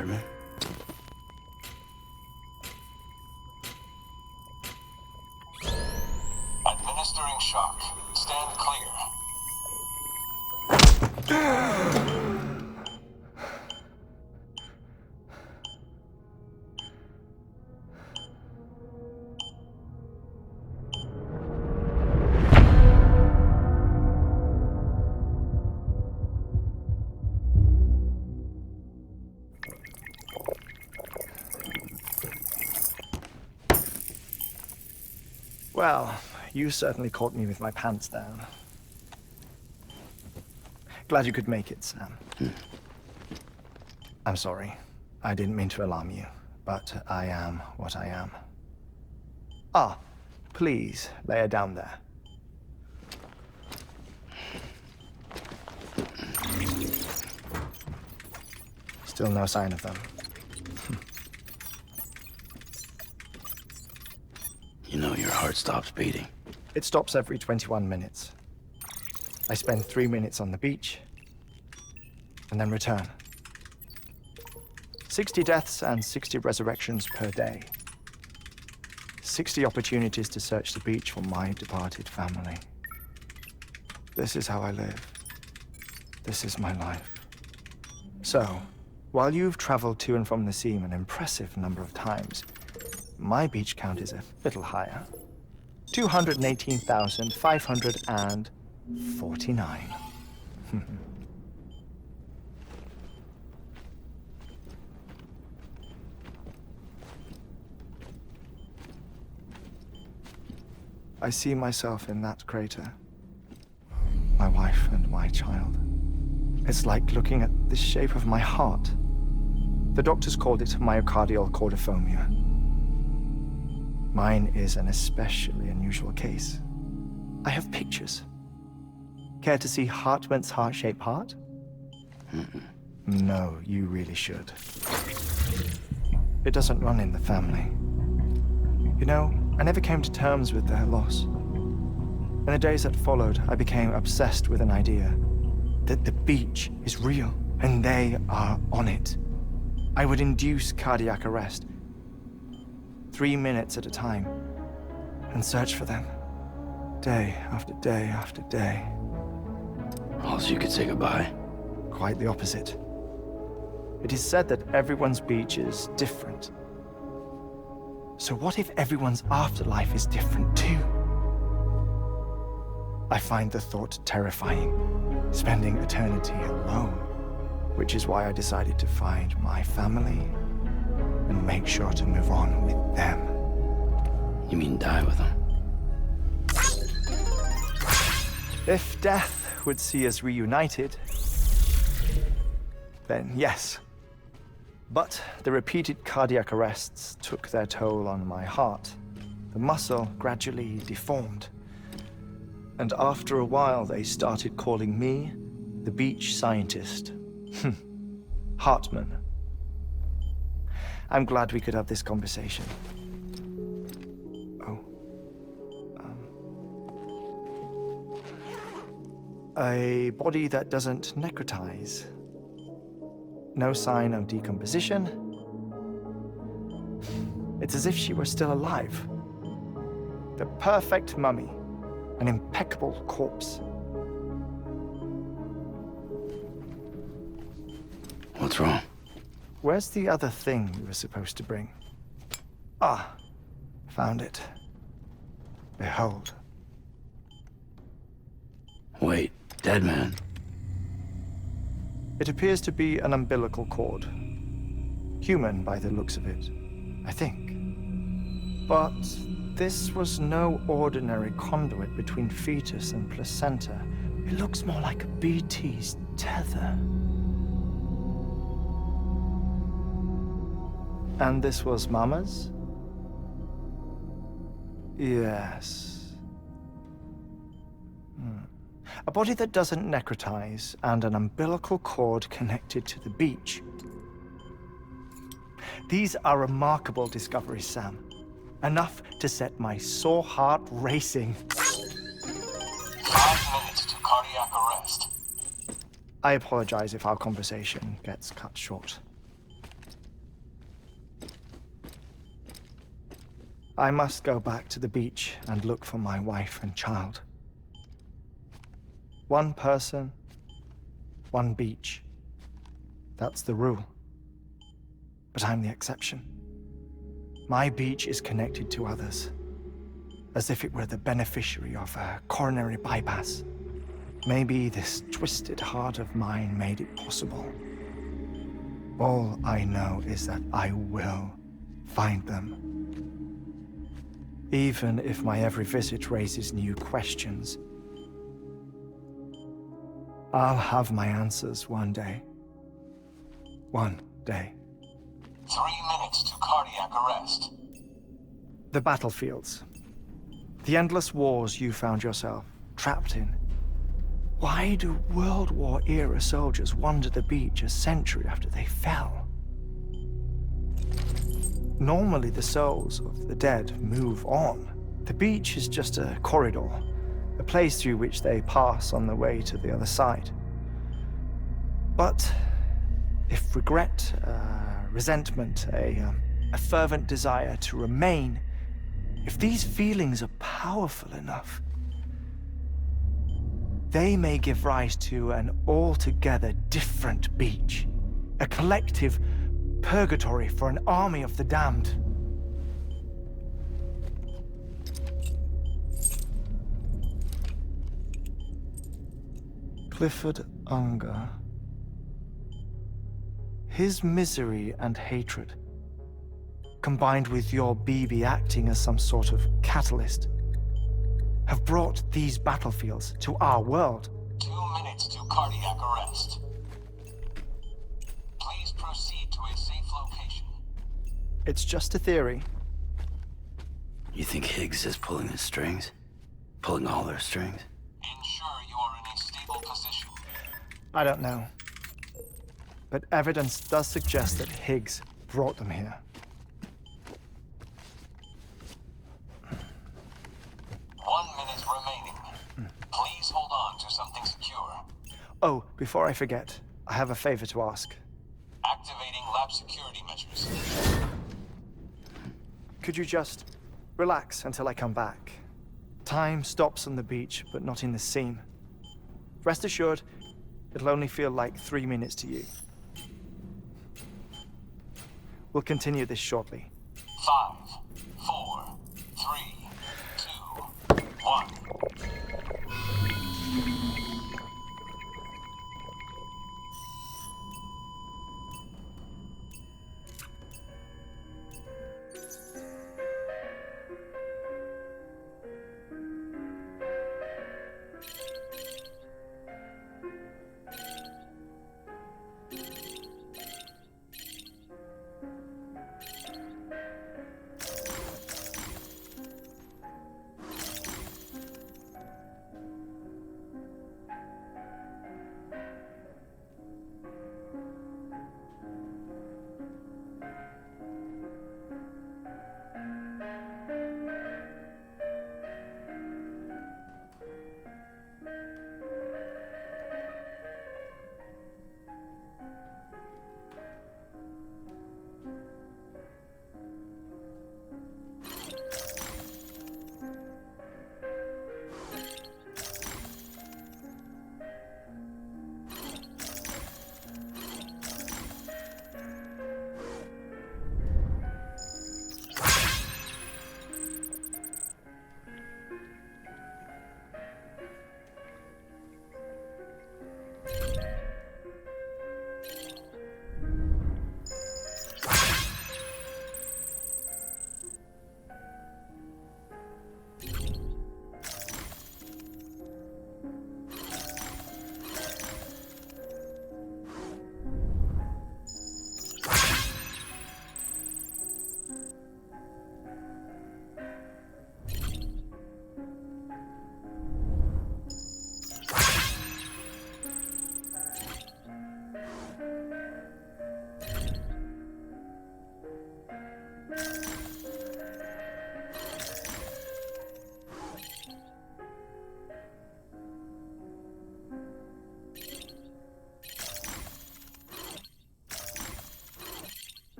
compartment. Administering shock. Stand clear. Well, you certainly caught me with my pants down. Glad you could make it, Sam. I'm sorry. I didn't mean to alarm you, but I am what I am. Ah, please, lay her down there. Still no sign of them. You know your heart stops beating. It stops every 21 minutes. I spend 3 minutes on the beach, and then return. 60 deaths and 60 resurrections per day. 60 opportunities to search the beach for my departed family. This is how I live. This is my life. So, while you've traveled to and from the scene an impressive number of times, my beach count is a little higher. 218,549. I see myself in that crater. My wife and my child. It's like looking at the shape of my heart. The doctors called it myocardial cordiformia. Mine is an especially unusual case. I have pictures. Care to see Hartmann's heart-shaped heart? No, you really should. It doesn't run in the family. You know, I never came to terms with their loss. In the days that followed, I became obsessed with an idea that the beach is real and they are on it. I would induce cardiac arrest, 3 minutes at a time, and search for them, day after day after day. Also, you could say goodbye. Quite the opposite. It is said that everyone's beach is different. So what if everyone's afterlife is different too? I find the thought terrifying, spending eternity alone, which is why I decided to find my family and make sure to move on with them. You mean die with them? If death would see us reunited, then yes. But the repeated cardiac arrests took their toll on my heart. The muscle gradually deformed. And after a while, they started calling me the beach scientist. Hartmann. I'm glad we could have this conversation. Oh. A body that doesn't necrotize. No sign of decomposition. It's as if she were still alive. The perfect mummy. An impeccable corpse. What's wrong? Where's the other thing you were supposed to bring? Ah, found it. Behold. Wait, dead man. It appears to be an umbilical cord. Human by the looks of it, I think. But this was no ordinary conduit between fetus and placenta. It looks more like a BT's tether. And this was Mama's? Yes. A body that doesn't necrotize and an umbilical cord connected to the beach. These are remarkable discoveries, Sam. Enough to set my sore heart racing. 5 minutes to cardiac arrest. I apologize if our conversation gets cut short. I must go back to the beach and look for my wife and child. One person, one beach. That's the rule. But I'm the exception. My beach is connected to others, as if it were the beneficiary of a coronary bypass. Maybe this twisted heart of mine made it possible. All I know is that I will find them. Even if my every visit raises new questions, I'll have my answers one day. One day. 3 minutes to cardiac arrest. The battlefields. The endless wars you found yourself trapped in. Why do World War-era soldiers wander the beach a century after they fell? Normally, the souls of the dead move on. The beach is just a corridor, a place through which they pass on the way to the other side. But if regret, resentment, a fervent desire to remain, if these feelings are powerful enough, they may give rise to an altogether different beach, a collective purgatory for an army of the damned. Clifford Unger. His misery and hatred, combined with your BB acting as some sort of catalyst, have brought these battlefields to our world. 2 minutes to cardiac arrest. Please proceed to a safe location. It's just a theory. You think Higgs is pulling the strings? Pulling all their strings? Ensure you are in a stable position. I don't know. But evidence does suggest that Higgs brought them here. 1 minute remaining. Please hold on to something secure. Oh, before I forget, I have a favor to ask. Activating lab security measures. Could you just relax until I come back? Time stops on the beach, but not in the scene. Rest assured, it'll only feel like 3 minutes to you. We'll continue this shortly. 5, 4, 3, 2, 1.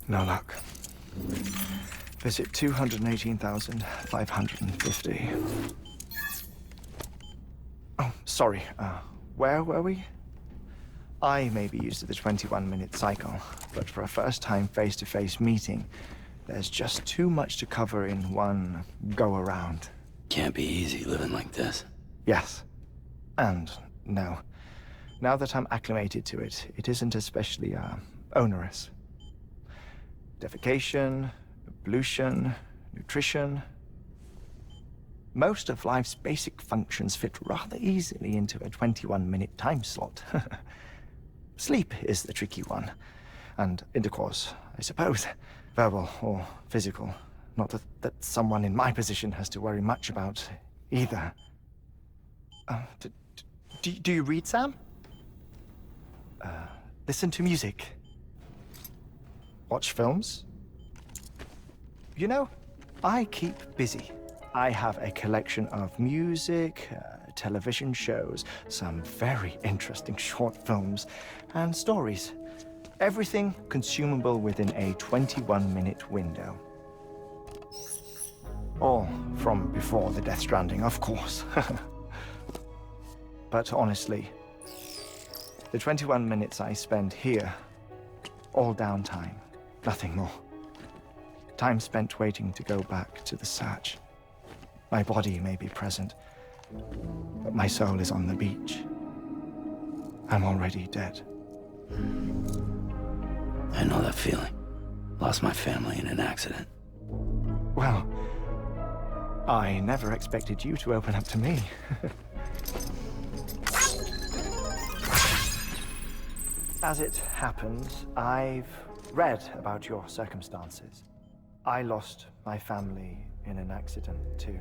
No luck. Visit 218,550. Oh, sorry. Where were we? I may be used to the 21-minute cycle, but for a first-time face-to-face meeting, there's just too much to cover in one go-around. Can't be easy living like this. Yes. And no. Now that I'm acclimated to it, it isn't especially, onerous. Defecation, ablution, nutrition. Most of life's basic functions fit rather easily into a 21-minute time slot. Sleep is the tricky one. And intercourse, I suppose. Verbal or physical. Not that someone in my position has to worry much about either. Do you read, Sam? Listen to music. Watch films. You know, I keep busy. I have a collection of music, television shows, some very interesting short films, and stories. Everything consumable within a 21-minute window. All from before the Death Stranding, of course. But honestly, the 21 minutes I spend here, all downtime, nothing more. Time spent waiting to go back to the search. My body may be present, but my soul is on the beach. I'm already dead. I know that feeling. Lost my family in an accident. Well, I never expected you to open up to me. As it happens, I've read about your circumstances. I lost my family in an accident, too.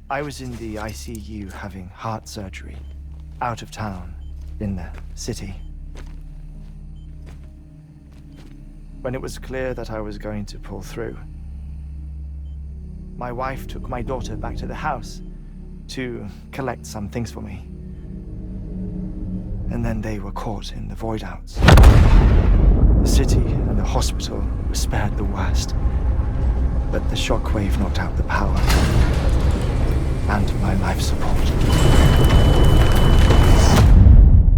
I was in the ICU having heart surgery, out of town, in the city. When it was clear that I was going to pull through, my wife took my daughter back to the house to collect some things for me. And then they were caught in the void-outs. The city and the hospital were spared the worst, but the shockwave knocked out the power and my life support.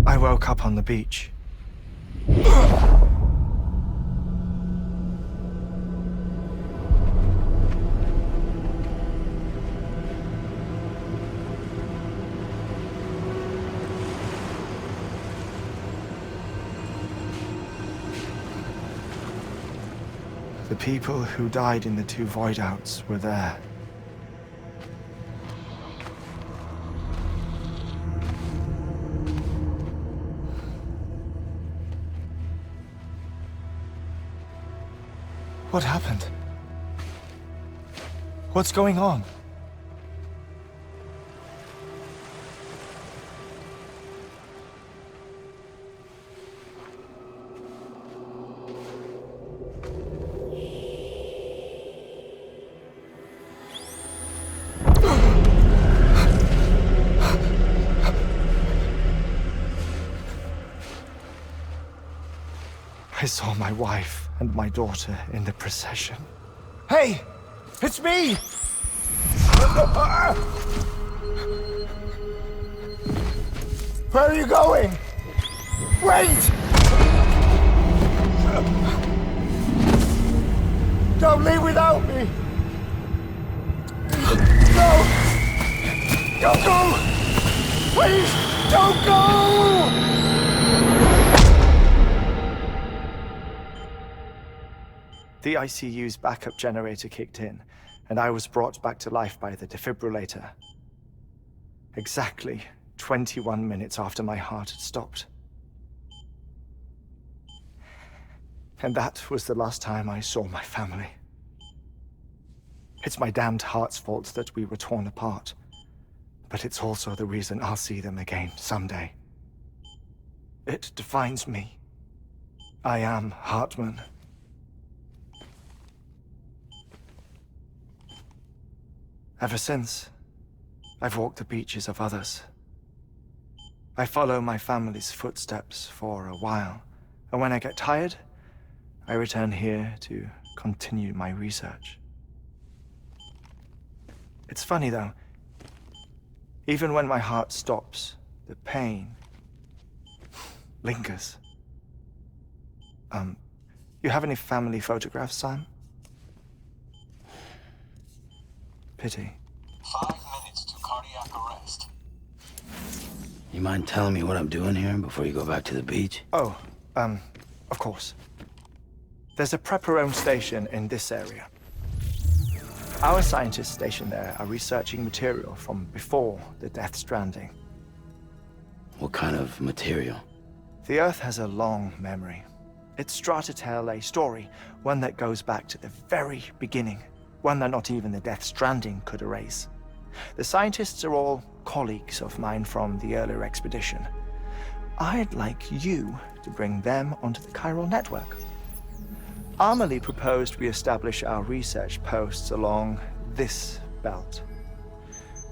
I woke up on the beach. The people who died in the two void-outs were there. What happened? What's going on? I saw my wife and my daughter in the procession. Hey! It's me! Where are you going? Wait! Don't leave without me! No! Don't go! Please, don't go! The ICU's backup generator kicked in, and I was brought back to life by the defibrillator. Exactly 21 minutes after my heart had stopped. And that was the last time I saw my family. It's my damned heart's fault that we were torn apart, but it's also the reason I'll see them again someday. It defines me. I am Hartman. Ever since, I've walked the beaches of others, I follow my family's footsteps for a while, and when I get tired, I return here to continue my research. It's funny though, even when my heart stops, the pain lingers. You have any family photographs, Sam? Pity. 5 minutes to cardiac arrest. You mind telling me what I'm doing here before you go back to the beach? Oh, of course. There's a prepper-owned station in this area. Our scientists stationed there are researching material from before the Death Stranding. What kind of material? The Earth has a long memory. It's trying to tell a story, one that goes back to the very beginning, one that not even the Death Stranding could erase. The scientists are all colleagues of mine from the earlier expedition. I'd like you to bring them onto the chiral network. Amelie proposed we establish our research posts along this belt.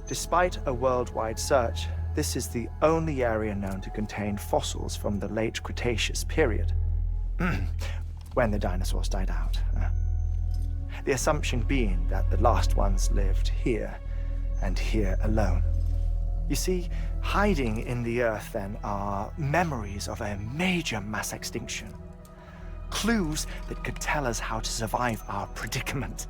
Despite a worldwide search, this is the only area known to contain fossils from the late Cretaceous period, when the dinosaurs died out. The assumption being that the last ones lived here, and here alone. You see, hiding in the Earth then are memories of a major mass extinction. Clues that could tell us how to survive our predicament.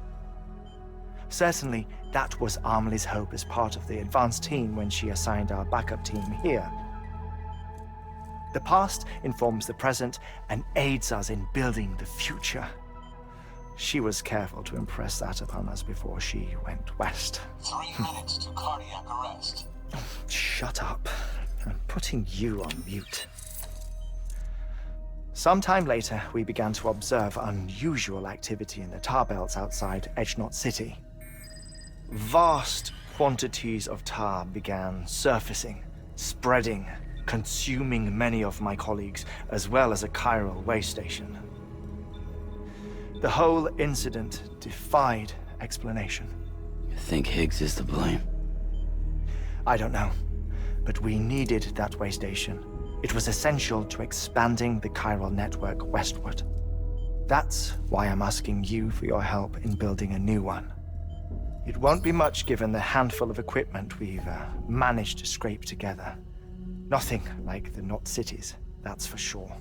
Certainly, that was Amelie's hope as part of the advanced team when she assigned our backup team here. The past informs the present and aids us in building the future. She was careful to impress that upon us before she went west. 3 minutes to cardiac arrest. Shut up. I'm putting you on mute. Sometime later, we began to observe unusual activity in the tar belts outside Edgenot City. Vast quantities of tar began surfacing, spreading, consuming many of my colleagues, as well as a chiral way station. The whole incident defied explanation. You think Higgs is to blame? I don't know, but we needed that way station. It was essential to expanding the chiral network westward. That's why I'm asking you for your help in building a new one. It won't be much given the handful of equipment we've managed to scrape together. Nothing like the knot cities, that's for sure.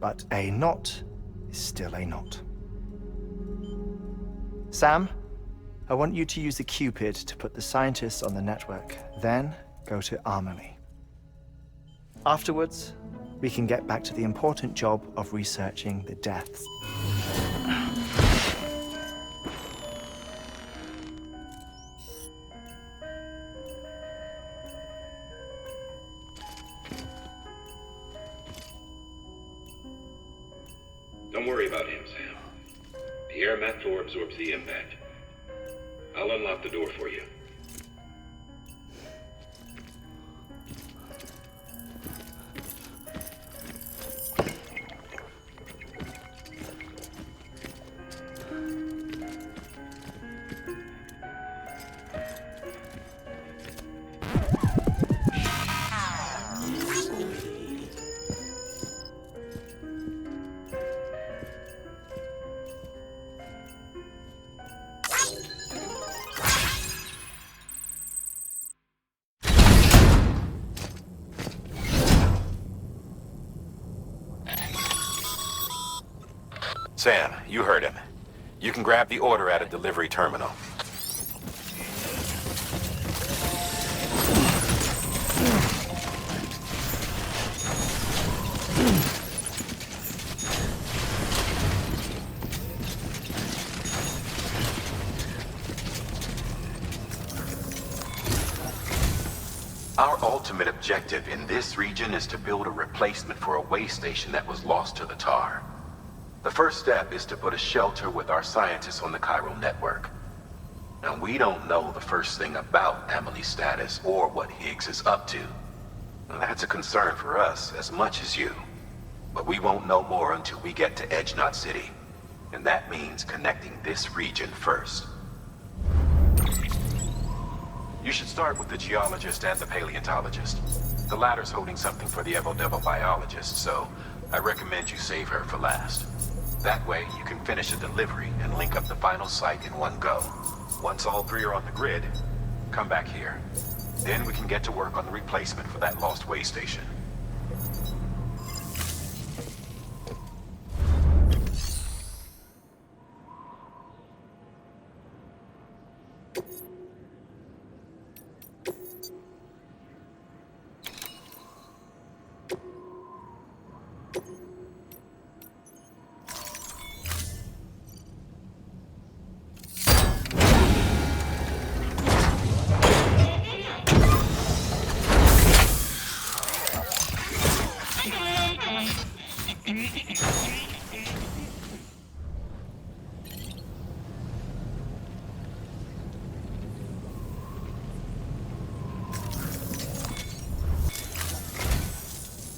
But a knot is still a knot. Sam, I want you to use the Cupid to put the scientists on the network, then go to Amelie. Afterwards, we can get back to the important job of researching the deaths. Don't worry about him, Sam. The air mat floor absorbs the impact. I'll unlock the door for you. Sam, you heard him. You can grab the order at a delivery terminal. Our ultimate objective in this region is to build a replacement for a way station that was lost to the tar. The first step is to put a shelter with our scientists on the chiral network. Now, we don't know the first thing about Amelie's status or what Higgs is up to. Now, that's a concern for us as much as you. But we won't know more until we get to Edgenot City. And that means connecting this region first. You should start with the geologist and the paleontologist. The latter's holding something for the Evo biologist, so I recommend you save her for last. That way, you can finish a delivery and link up the final site in one go. Once all three are on the grid, come back here. Then we can get to work on the replacement for that lost way station.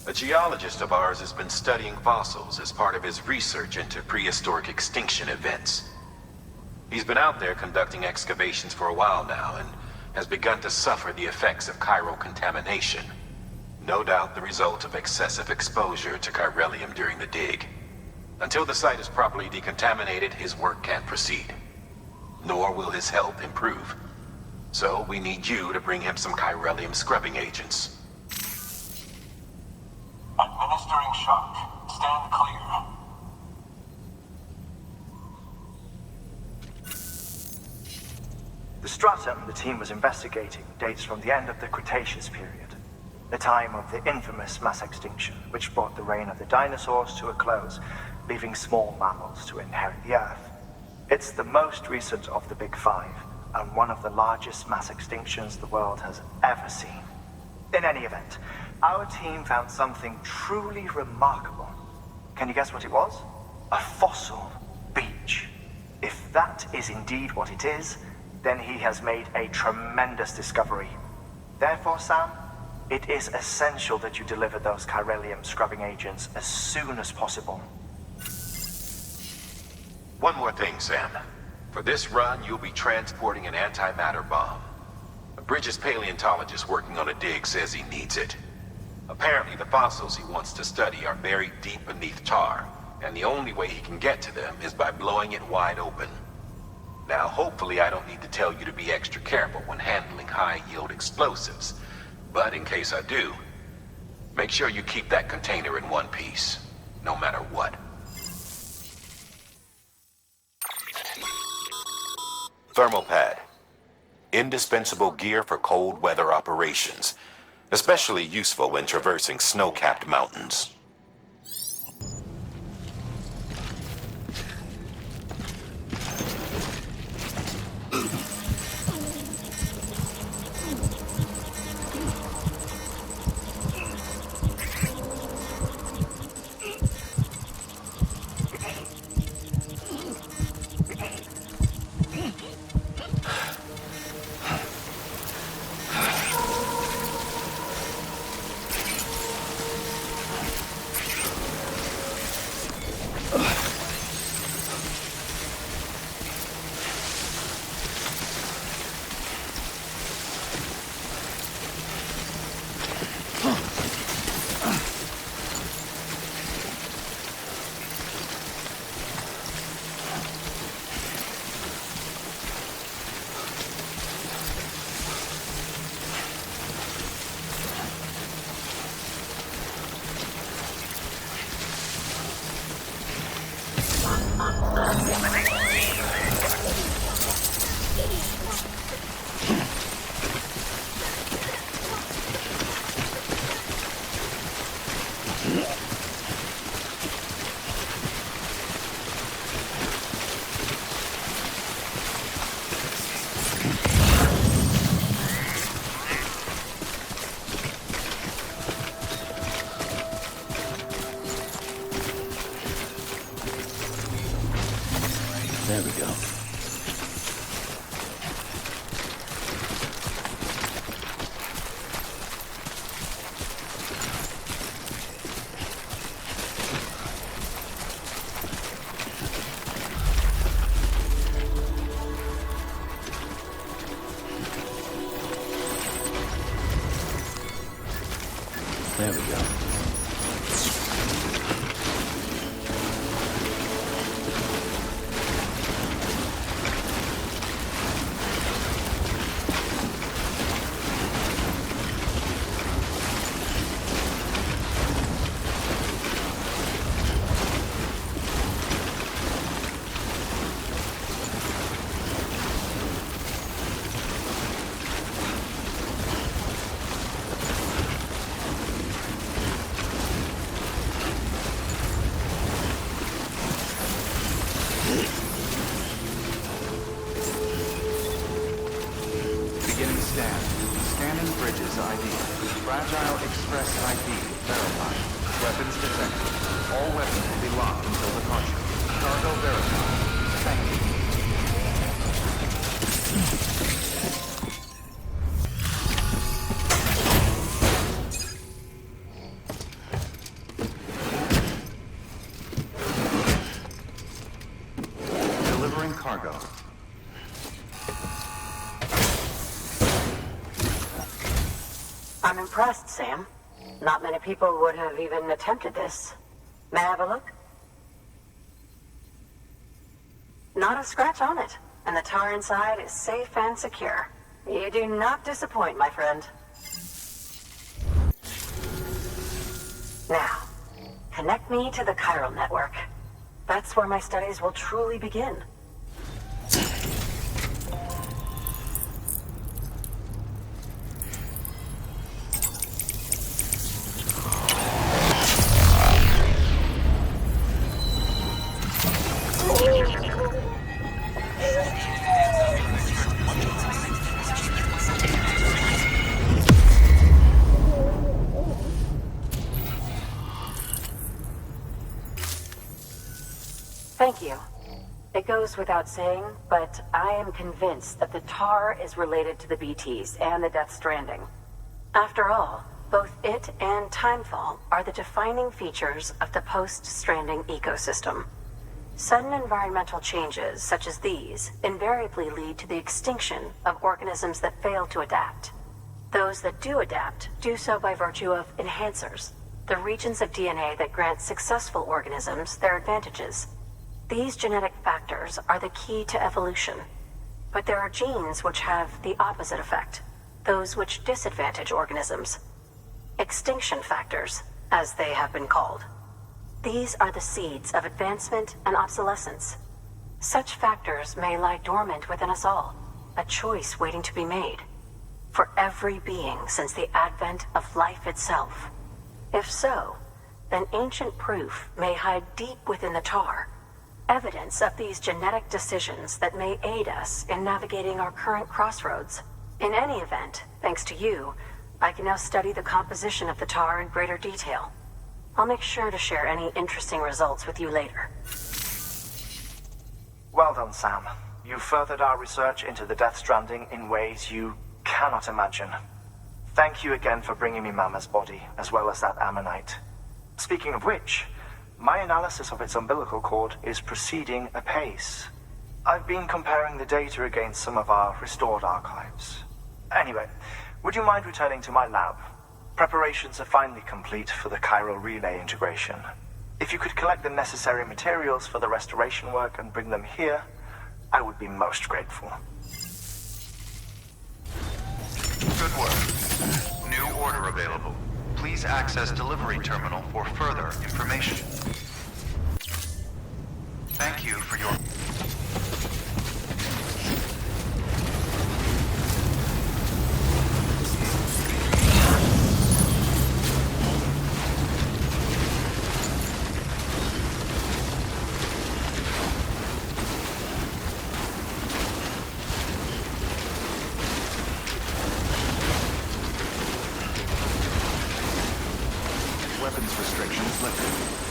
A geologist of ours has been studying fossils as part of his research into prehistoric extinction events. He's been out there conducting excavations for a while now and has begun to suffer the effects of chiral contamination. No doubt the result of excessive exposure to chiralium during the dig. Until the site is properly decontaminated, his work can't proceed. Nor will his health improve. So we need you to bring him some chiralium scrubbing agents. Administering shock. Stand clear. The stratum the team was investigating dates from the end of the Cretaceous period, the time of the infamous mass extinction, which brought the reign of the dinosaurs to a close, leaving small mammals to inherit the Earth. It's the most recent of the Big Five, and one of the largest mass extinctions the world has ever seen. In any event, our team found something truly remarkable. Can you guess what it was? A fossil beach. If that is indeed what it is, then he has made a tremendous discovery. Therefore, Sam, it is essential that you deliver those chiralium scrubbing agents as soon as possible. One more thing, Sam. For this run, you'll be transporting an antimatter bomb. A Bridges paleontologist working on a dig says he needs it. Apparently, the fossils he wants to study are buried deep beneath tar, and the only way he can get to them is by blowing it wide open. Now, hopefully I don't need to tell you to be extra careful when handling high-yield explosives, but in case I do, make sure you keep that container in one piece, no matter what. Thermal pad. Indispensable gear for cold weather operations, especially useful when traversing snow-capped mountains. There we go. Beginning scan. Scanning bridges ID. Fragile Express ID verified. Weapons detected. All weapons will be locked until departure. Cargo verified. Thank you. Delivering cargo. I'm impressed, Sam. Not many people would have even attempted this. May I have a look? Not a scratch on it, and the tar inside is safe and secure. You do not disappoint, my friend. Now, connect me to the chiral network. That's where my studies will truly begin. Thank you. It goes without saying, but I am convinced that the tar is related to the BTs and the Death Stranding. After all, both it and Timefall are the defining features of the post-Stranding ecosystem. Sudden environmental changes such as these invariably lead to the extinction of organisms that fail to adapt. Those that do adapt do so by virtue of enhancers, the regions of DNA that grant successful organisms their advantages. These genetic factors are the key to evolution. But there are genes which have the opposite effect, those which disadvantage organisms. Extinction factors, as they have been called. These are the seeds of advancement and obsolescence. Such factors may lie dormant within us all, a choice waiting to be made. For every being since the advent of life itself. If so, then ancient proof may hide deep within the tar. Evidence of these genetic decisions that may aid us in navigating our current crossroads. In any event, thanks to you, I can now study the composition of the tar in greater detail. I'll make sure to share any interesting results with you later. Well done, Sam. You furthered our research into the Death Stranding in ways you cannot imagine. Thank you again for bringing me Mama's body, as well as that ammonite. Speaking of which, my analysis of its umbilical cord is proceeding apace. I've been comparing the data against some of our restored archives. Anyway, would you mind returning to my lab? Preparations are finally complete for the chiral relay integration. If you could collect the necessary materials for the restoration work and bring them here, I would be most grateful. Good work. New order available. Please access delivery terminal for further information. Thank you for your... Weapons restrictions lifted.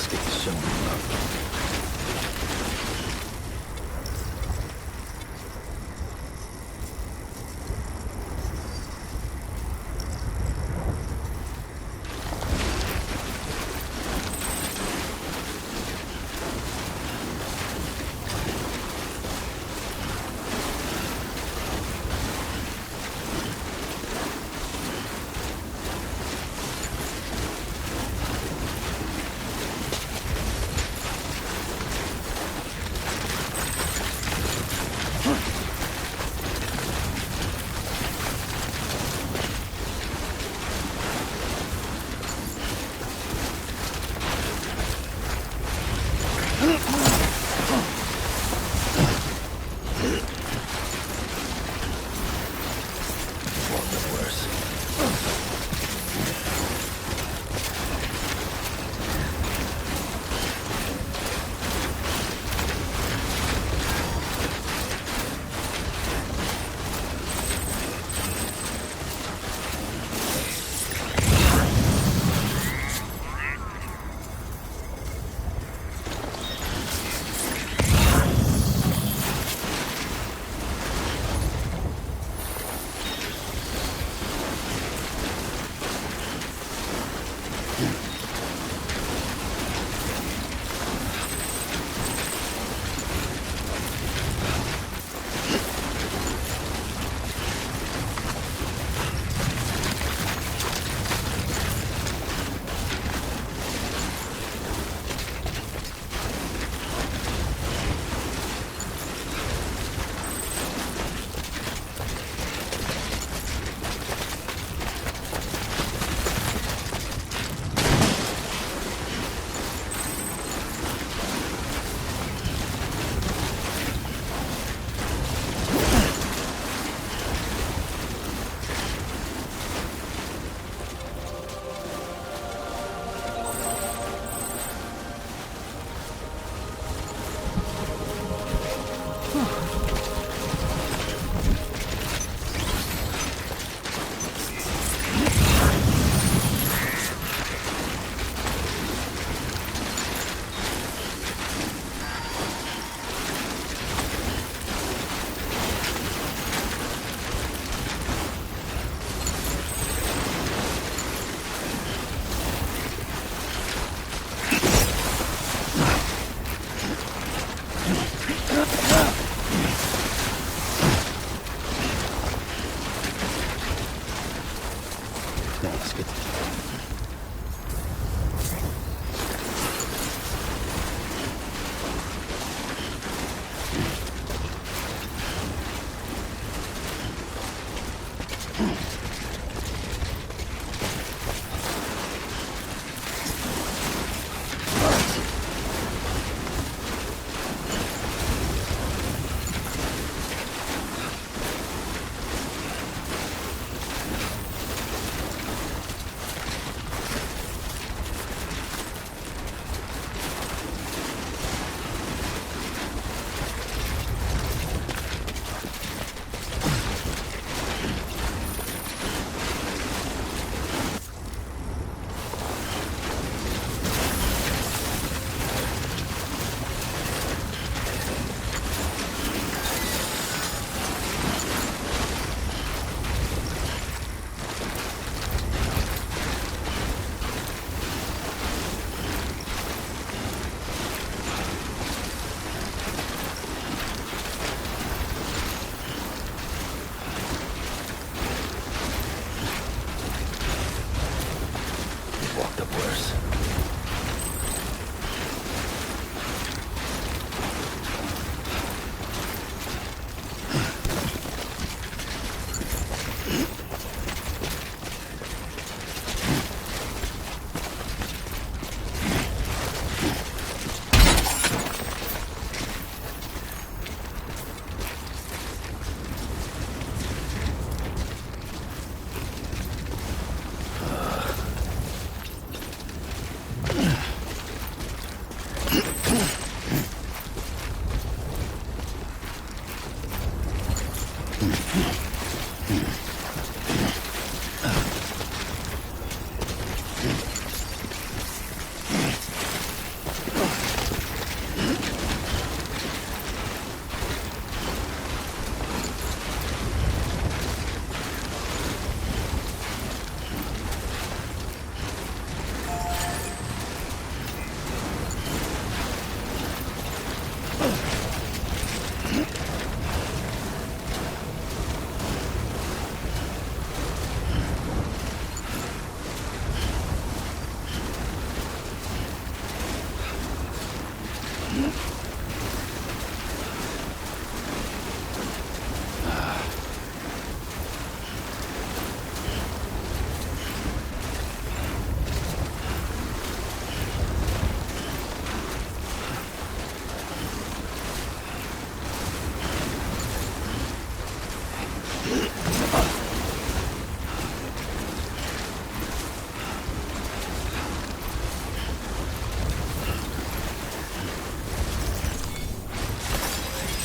Let's get this show on the road.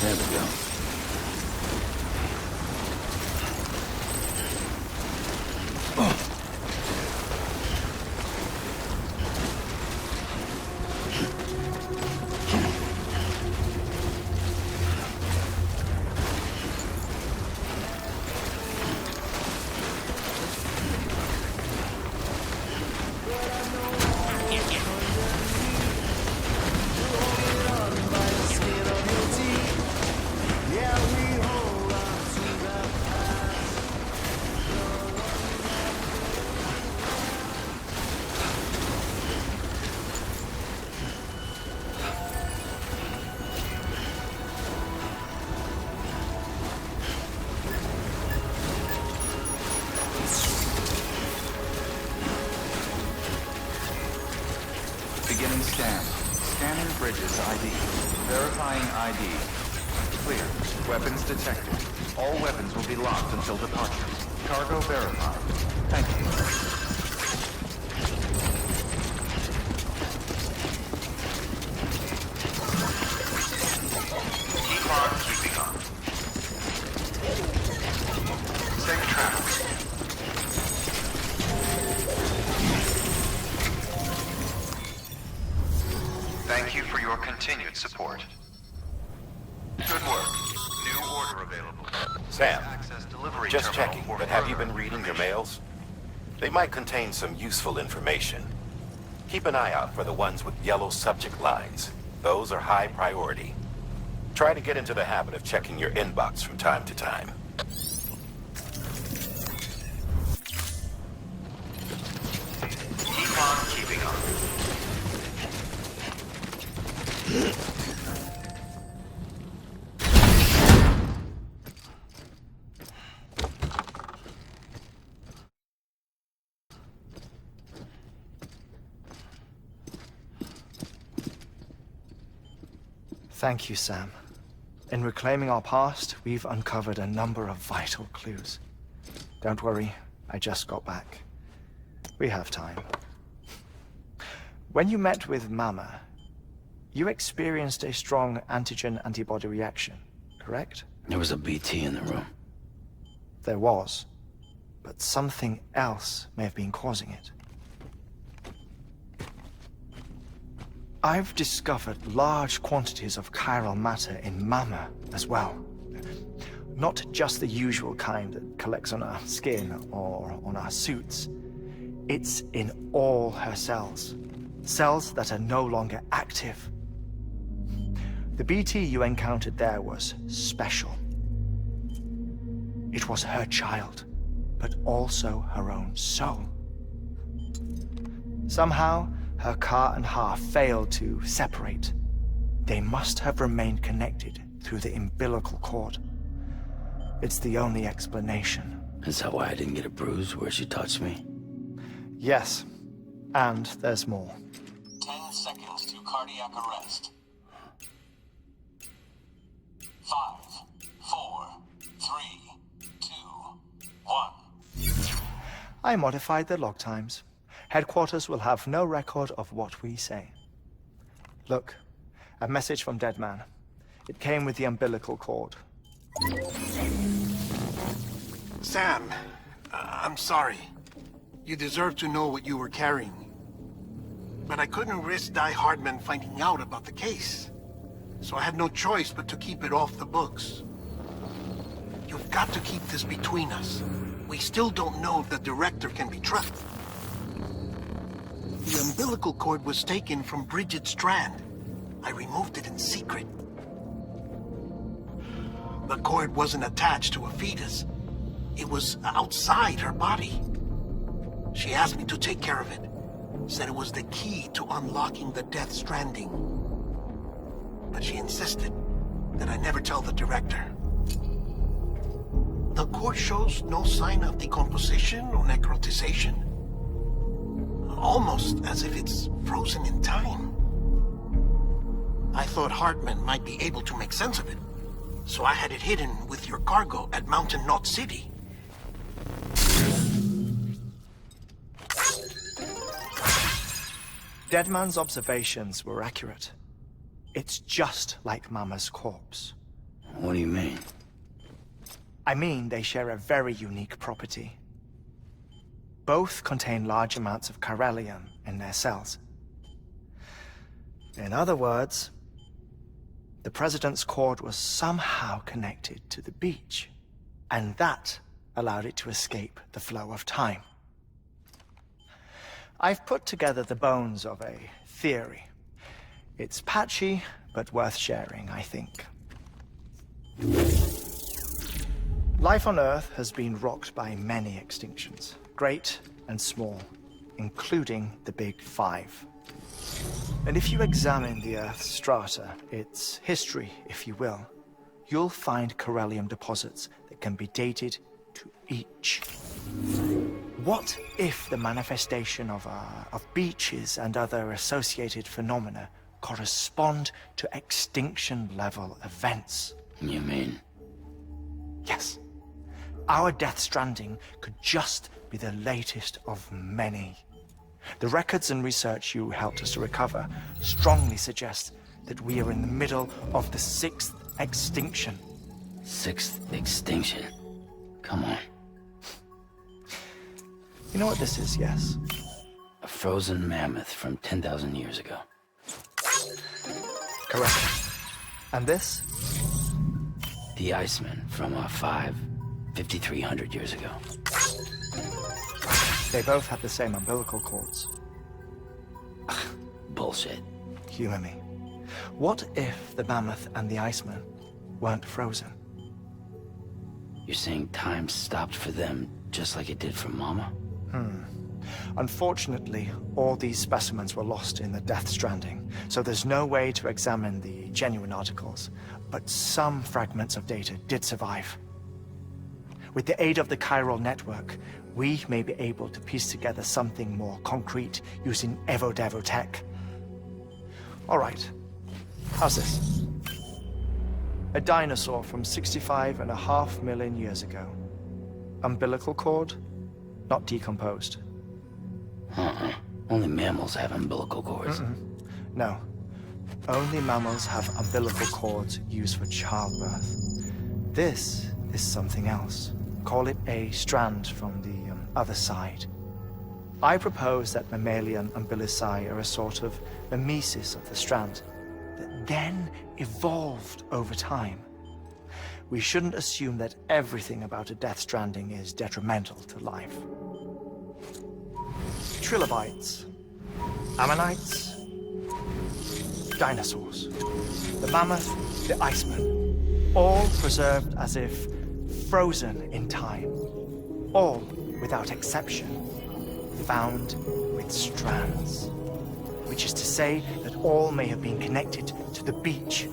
There we go. Beginning scan. Scanning bridges ID. Verifying ID. Clear. Weapons detected. All weapons will be locked until departure. Cargo verified. Thank you. Keep on keeping on. Safe travels. Thank you for your continued support. Good work. New order available. Sam, Access delivery just terminal checking, for but have you further been reading your information. mails? They might contain some useful information. Keep an eye out for the ones with yellow subject lines. Those are high priority. Try to get into the habit of checking your inbox from time to time. Keep on keeping on. Thank you, Sam. In reclaiming our past, we've uncovered a number of vital clues. Don't worry, I just got back. We have time. When you met with Mama, you experienced a strong antigen-antibody reaction, correct? There was a BT in the room. There was, but something else may have been causing it. I've discovered large quantities of chiral matter in Mama as well. Not just the usual kind that collects on our skin or on our suits. It's in all her cells. Cells that are no longer active. The BT you encountered there was special. It was her child, but also her own soul. Somehow, her car and half failed to separate. They must have remained connected through the umbilical cord. It's the only explanation. Is that why I didn't get a bruise where she touched me? Yes, and there's more. 10 seconds to cardiac arrest. 5, 4, 3, 2, 1. I modified the log times. Headquarters will have no record of what we say. Look, a message from Deadman. It came with the umbilical cord. Sam, I'm sorry. You deserve to know what you were carrying. But I couldn't risk Die Hardman finding out about the case. So I had no choice but to keep it off the books. You've got to keep this between us. We still don't know if the director can be trusted. The umbilical cord was taken from Bridget Strand. I removed it in secret. The cord wasn't attached to a fetus. It was outside her body. She asked me to take care of it. Said it was the key to unlocking the Death Stranding. but she insisted that I never tell the director. The core shows no sign of decomposition or necrotization. Almost as if it's frozen in time. I thought Hartman might be able to make sense of it, so I had it hidden with your cargo at Mountain Knot City. Deadman's observations were accurate. It's just like Mama's corpse. What do you mean? I mean, they share a very unique property. Both contain large amounts of chiralium in their cells. In other words, the President's cord was somehow connected to the beach, and that allowed it to escape the flow of time. I've put together the bones of a theory. It's patchy, but worth sharing, I think. Life on Earth has been rocked by many extinctions, great and small, including the Big Five. And if you examine the Earth's strata, its history, if you will, you'll find chiralium deposits that can be dated to each. What if the manifestation of beaches and other associated phenomena correspond to extinction-level events? You mean? Yes. Our Death Stranding could just be the latest of many. The records and research you helped us to recover strongly suggest that we are in the middle of the 6th extinction. 6th extinction? Come on. You know what this is, yes? A frozen mammoth from 10,000 years ago. Correct. And this? The Iceman from 5,300 years ago. They both have the same umbilical cords. Bullshit. Humor me. What if the mammoth and the Iceman weren't frozen? You're saying time stopped for them just like it did for Mama? Unfortunately, all these specimens were lost in the Death Stranding, so there's no way to examine the genuine articles, but some fragments of data did survive. With the aid of the chiral network, we may be able to piece together something more concrete using Evo-Devo tech. All right, how's this? A dinosaur from 65.5 million years ago. Umbilical cord, not decomposed. Only mammals have umbilical cords. No. Only mammals have umbilical cords used for childbirth. This is something else. Call it a strand from the other side. I propose that mammalian umbilici are a sort of mimesis of the strand that then evolved over time. We shouldn't assume that everything about a Death Stranding is detrimental to life. Trilobites, ammonites, dinosaurs, the mammoth, the Iceman, all preserved as if frozen in time, all without exception, found with strands, which is to say that all may have been connected to the beach.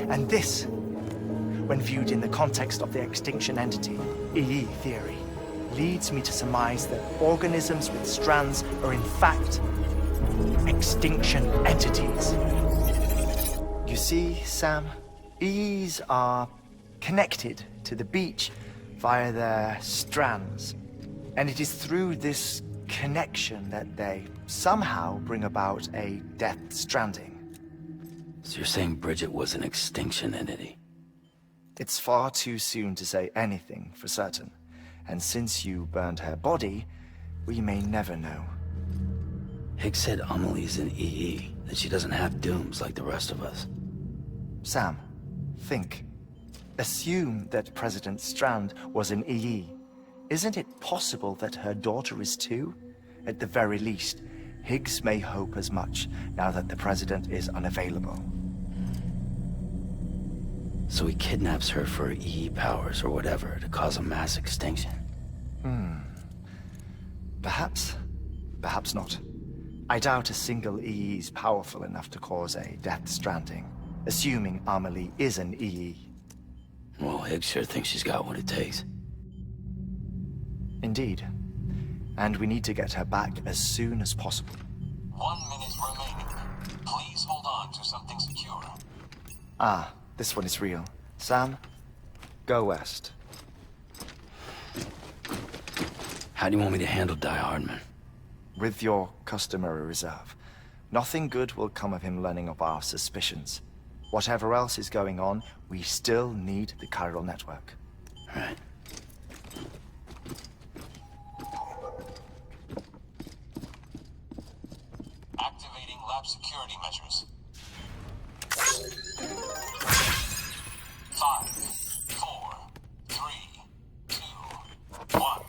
And this, when viewed in the context of the extinction entity, EE theory, leads me to surmise that organisms with strands are in fact extinction entities. You see, Sam, EEs are connected to the beach via their strands, and it is through this connection that they somehow bring about a Death Stranding. So you're saying Bridget was an extinction entity? It's far too soon to say anything for certain, and since you burned her body, we may never know. Higgs said Amelie's an EE, that she doesn't have dooms like the rest of us. Sam, think. Assume that President Strand was an EE. Isn't it possible that her daughter is too? At the very least, Higgs may hope as much now that the President is unavailable. So he kidnaps her for EE powers or whatever to cause a mass extinction. Perhaps. Perhaps not. I doubt a single EE is powerful enough to cause a Death Stranding, assuming Amelie is an EE. Well, Higgs sure thinks she's got what it takes. Indeed. And we need to get her back as soon as possible. 1 minute remaining. Please hold on to something secure. Ah, this one is real. Sam, go west. How do you want me to handle Die Hardman? With your customary reserve. Nothing good will come of him learning of our suspicions. Whatever else is going on, we still need the chiral network. Right. Activating lab security measures. 5, 4, 3, 2, 1.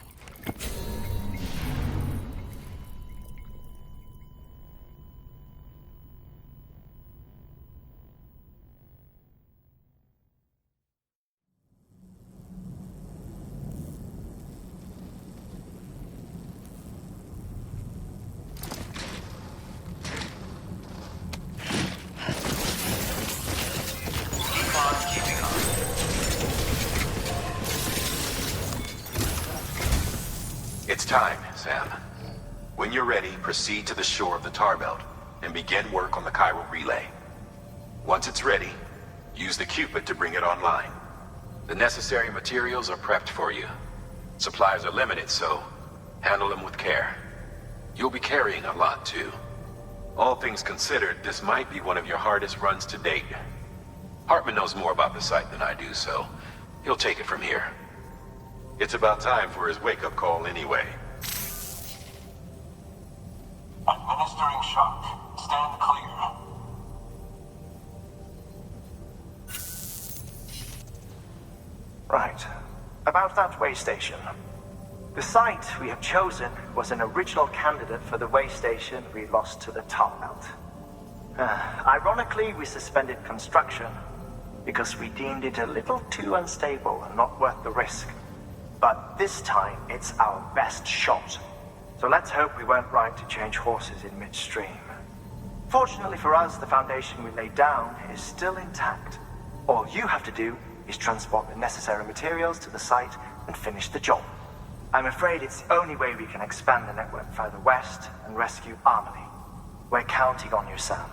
It's time, Sam. When you're ready, proceed to the shore of the tar belt and begin work on the chiral relay. Once it's ready, use the Cupid to bring it online. The necessary materials are prepped for you. Supplies are limited, so handle them with care. You'll be carrying a lot, too. All things considered, this might be one of your hardest runs to date. Hartman knows more about the site than I do, so he'll take it from here. It's about time for his wake-up call anyway. Administering shock. Stand clear. Right. About that way station. The site we have chosen was an original candidate for the way station we lost to the tar belt. Ironically, we suspended construction because we deemed it a little too unstable and not worth the risk. But this time, it's our best shot. So let's hope we weren't right to change horses in midstream. Fortunately for us, the foundation we laid down is still intact. All you have to do is transport the necessary materials to the site and finish the job. I'm afraid it's the only way we can expand the network further west and rescue Amelie. We're counting on you, Sam.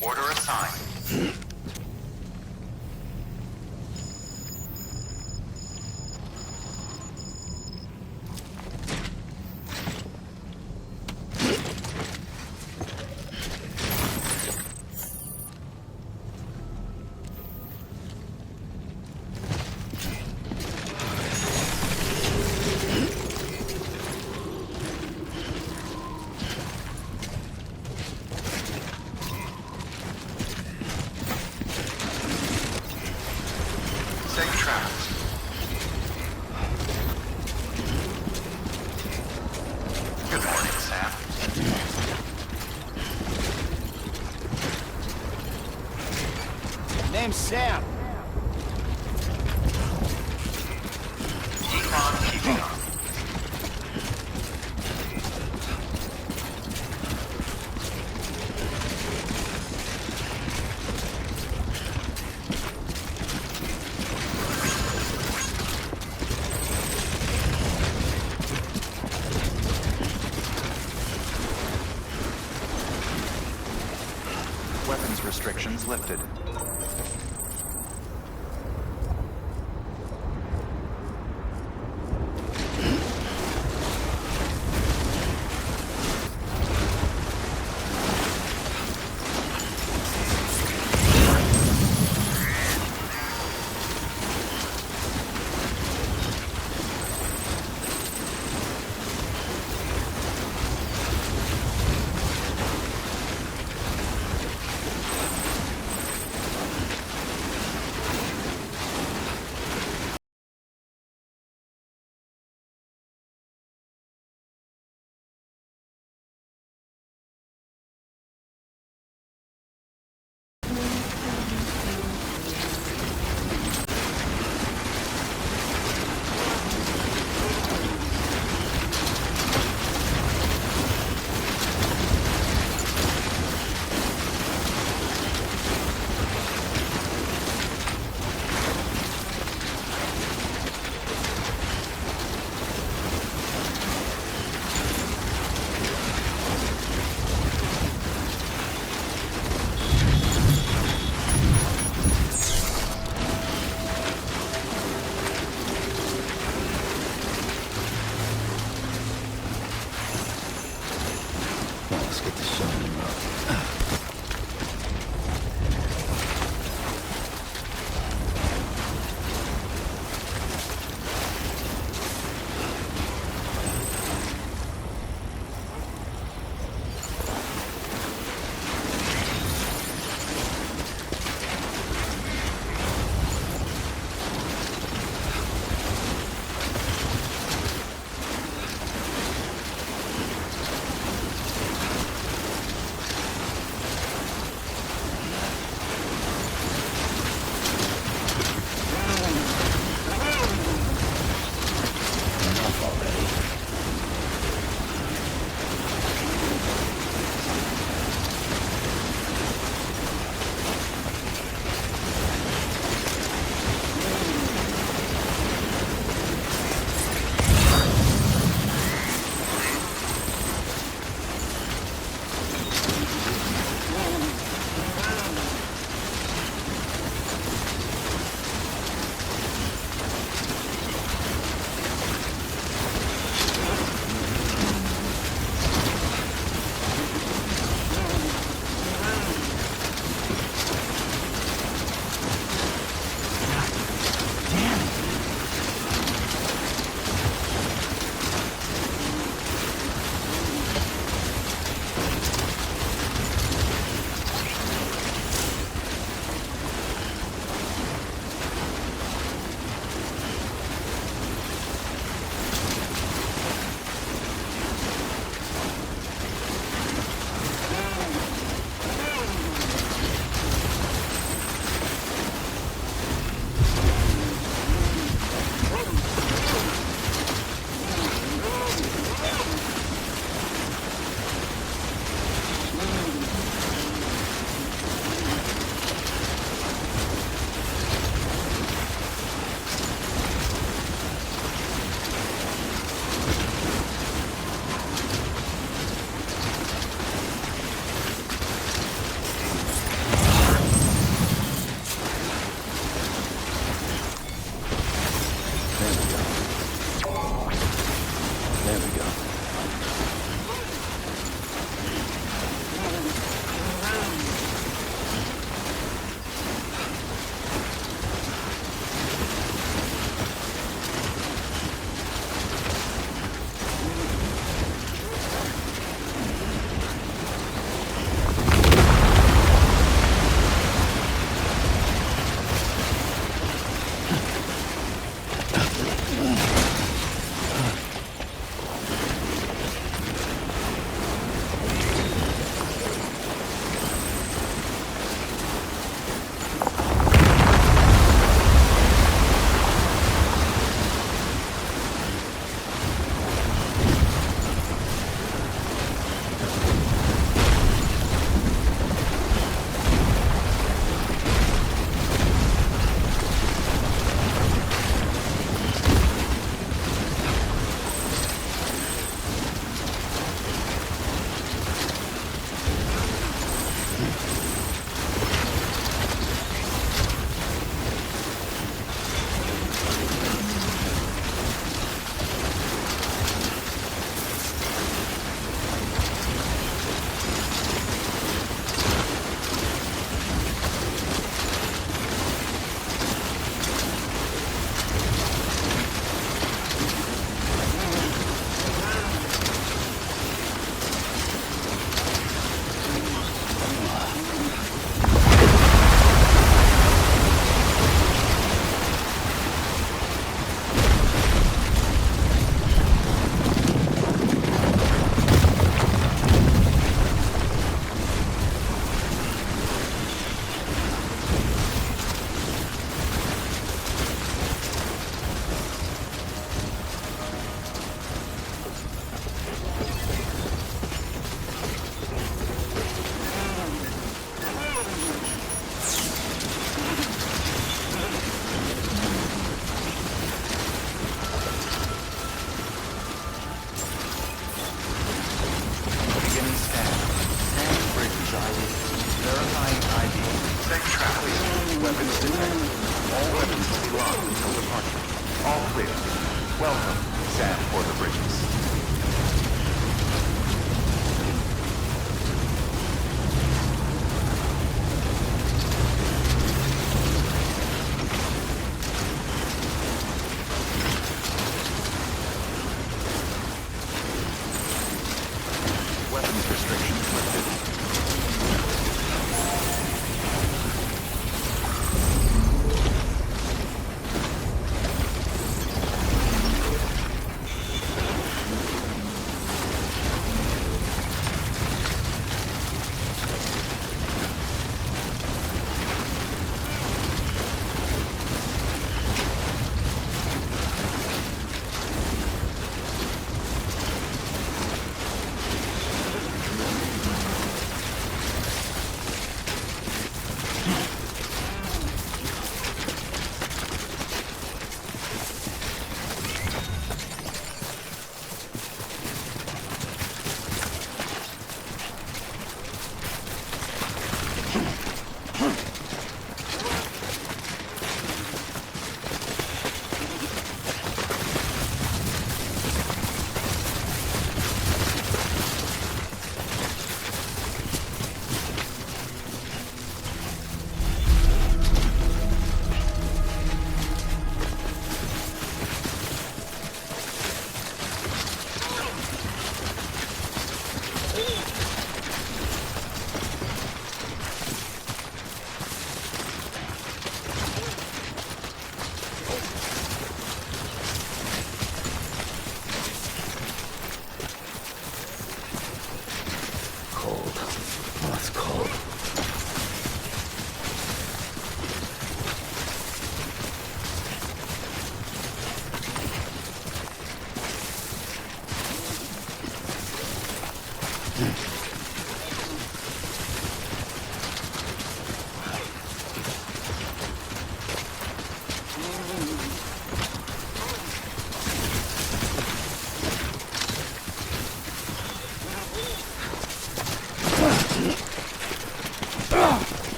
Order assigned. Safe travels. Good morning, Sam. Name's Sam. Econ keeping up. Weapons restrictions lifted.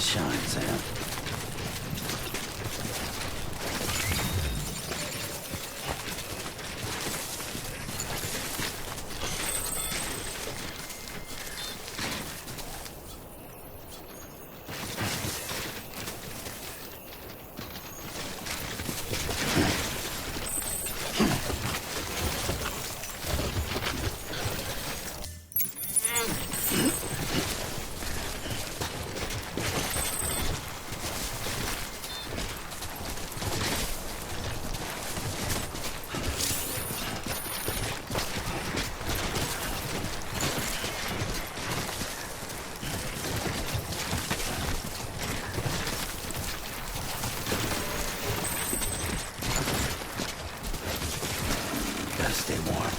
shine, Sam. Gotta stay warm.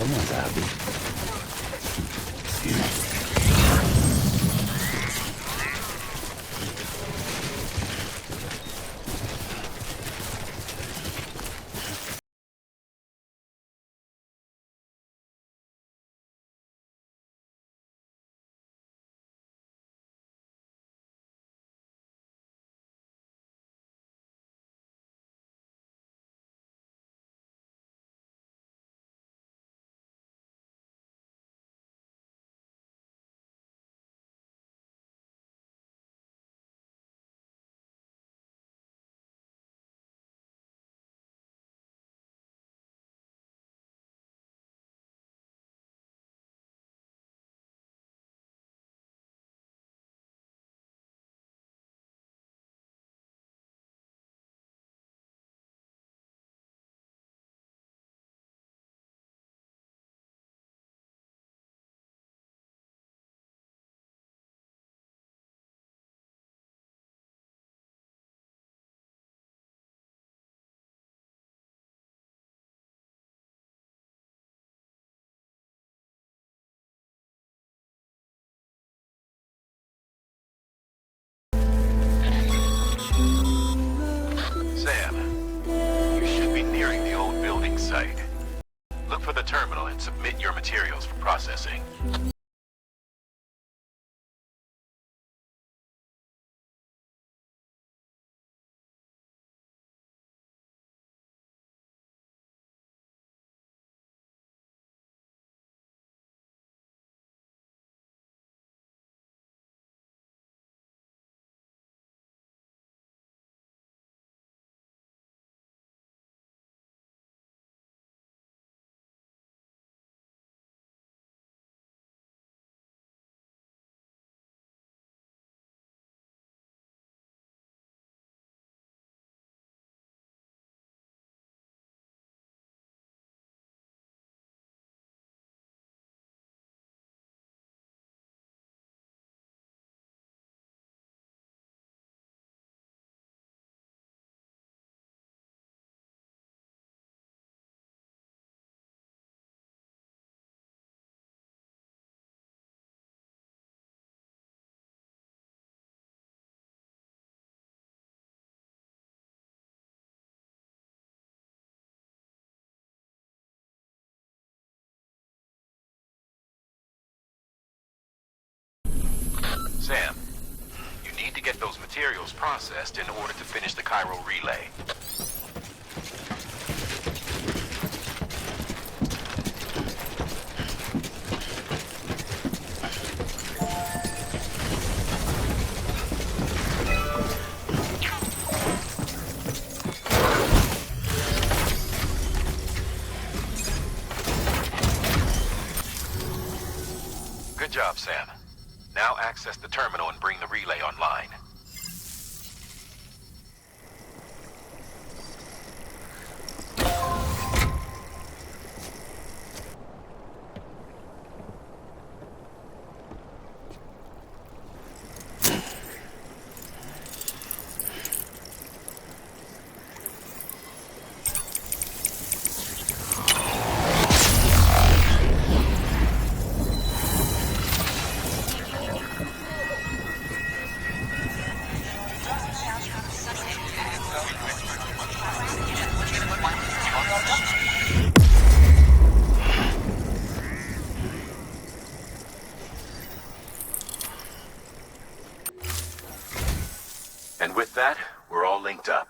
Someone's happy. Sam, you should be nearing the old building site. Look for the terminal and submit your materials for processing. materials processed in order to finish the Cairo relay. Good job, Sam. Now access the terminal and bring the relay online. And with that, we're all linked up.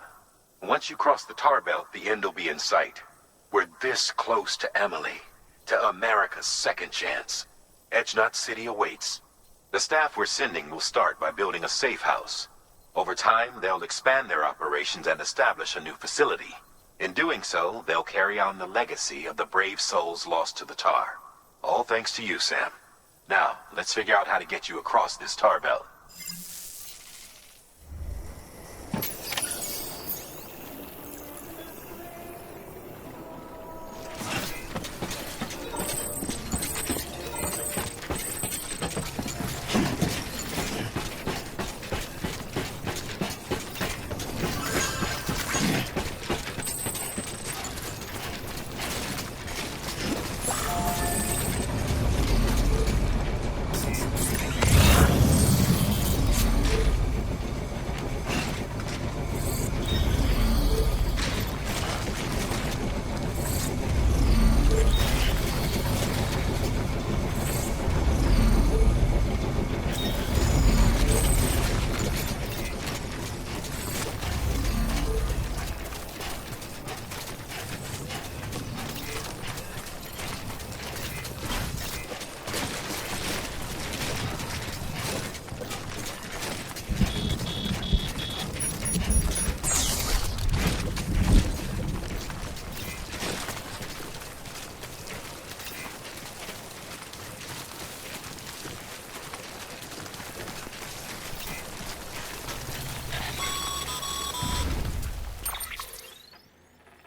Once you cross the tar belt, the end will be in sight. We're this close to Emily, to America's second chance. Edgenut City awaits. The staff we're sending will start by building a safe house. Over time, they'll expand their operations and establish a new facility. In doing so, they'll carry on the legacy of the brave souls lost to the tar. All thanks to you, Sam. Now, let's figure out how to get you across this tar belt.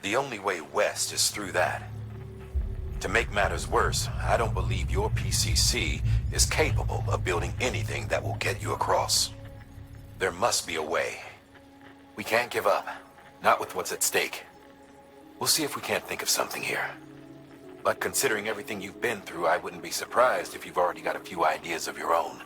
The only way west is through that. To make matters worse, I don't believe your PCC is capable of building anything that will get you across. There must be a way. We can't give up, not with what's at stake. We'll see if we can't think of something here. But considering everything you've been through, I wouldn't be surprised if you've already got a few ideas of your own.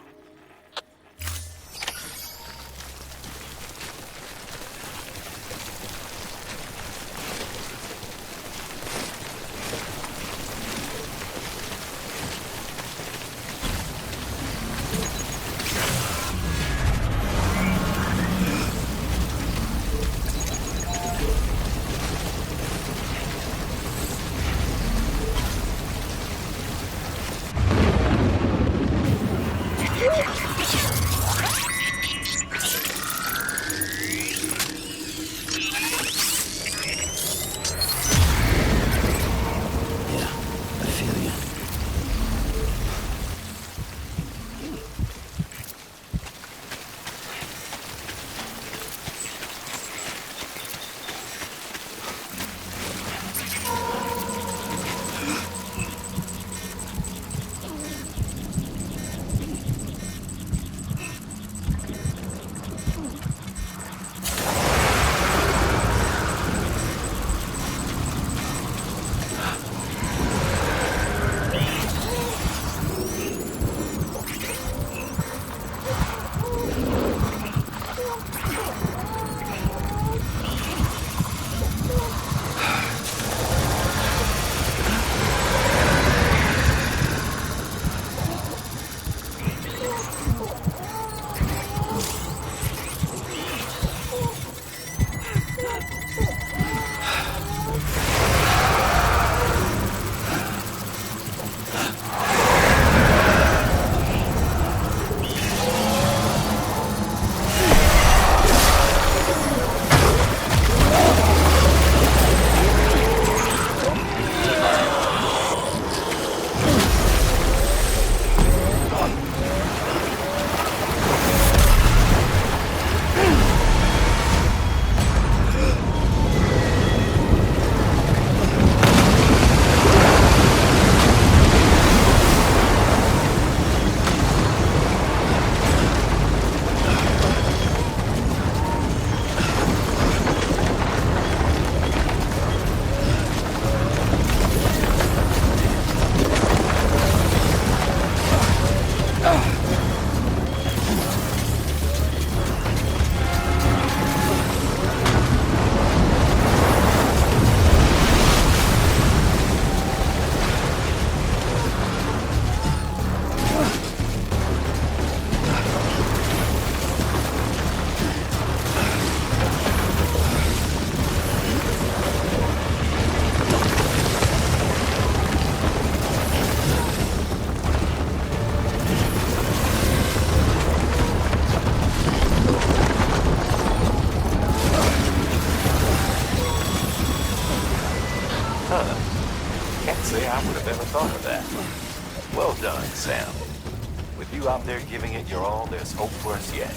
Can't say I would have ever thought of that. Well done, Sam. With you out there giving it your all, there's hope for us yet.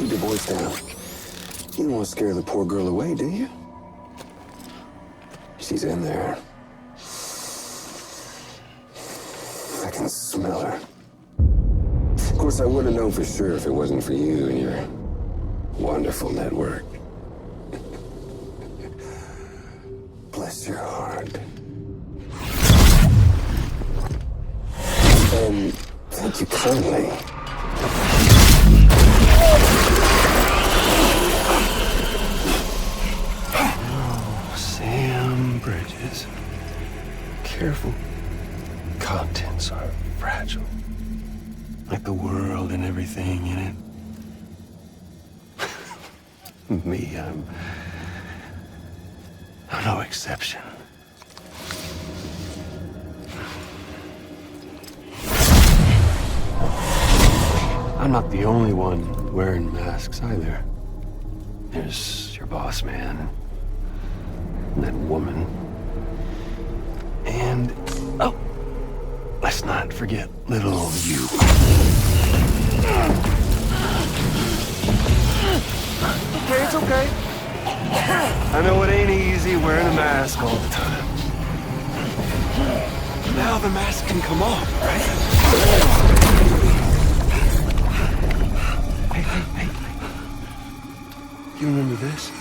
Keep your voice down. You don't want to scare the poor girl away, do you? She's in there. I can smell her. Of course, I wouldn't know for sure if it wasn't for you and your wonderful network. Bless your heart. And thank you kindly. Oh, Sam Bridges. Careful. Contents are fragile. Like the world and everything in it. Me, I'm no exception. I'm not the only one wearing masks either. There's your boss man, and that woman, and oh, let's not forget little old you. Okay, it's okay. I know it ain't easy wearing a mask all the time. Now the mask can come off, right? Hey. You remember this?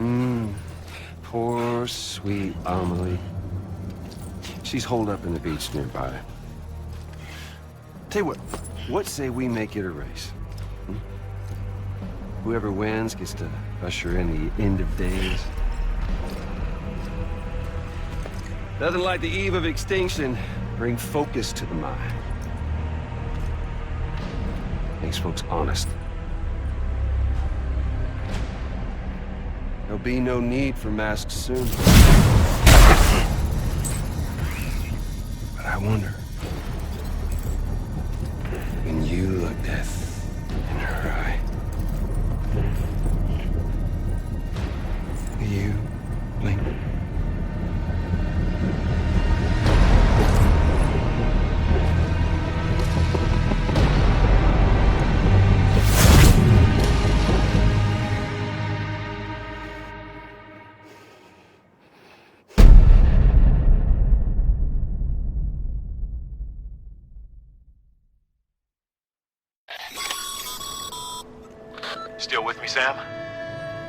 Nope. Poor, sweet Amelie. She's holed up in the beach nearby. Tell you what say we make it a race? Whoever wins gets to usher in the end of days. Nothing like the eve of extinction. Bring focus to the mind. Makes folks honest. There'll be no need for masks soon. But I wonder, when you look death in her eye, will you blink? Still with me, Sam?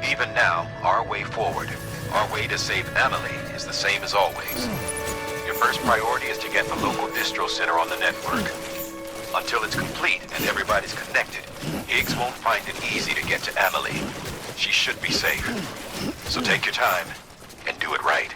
Even now, our way forward, our way to save Amelie is the same as always. Your first priority is to get the local distro center on the network. Until it's complete and everybody's connected, Higgs won't find it easy to get to Amelie. She should be safe. So take your time and do it right.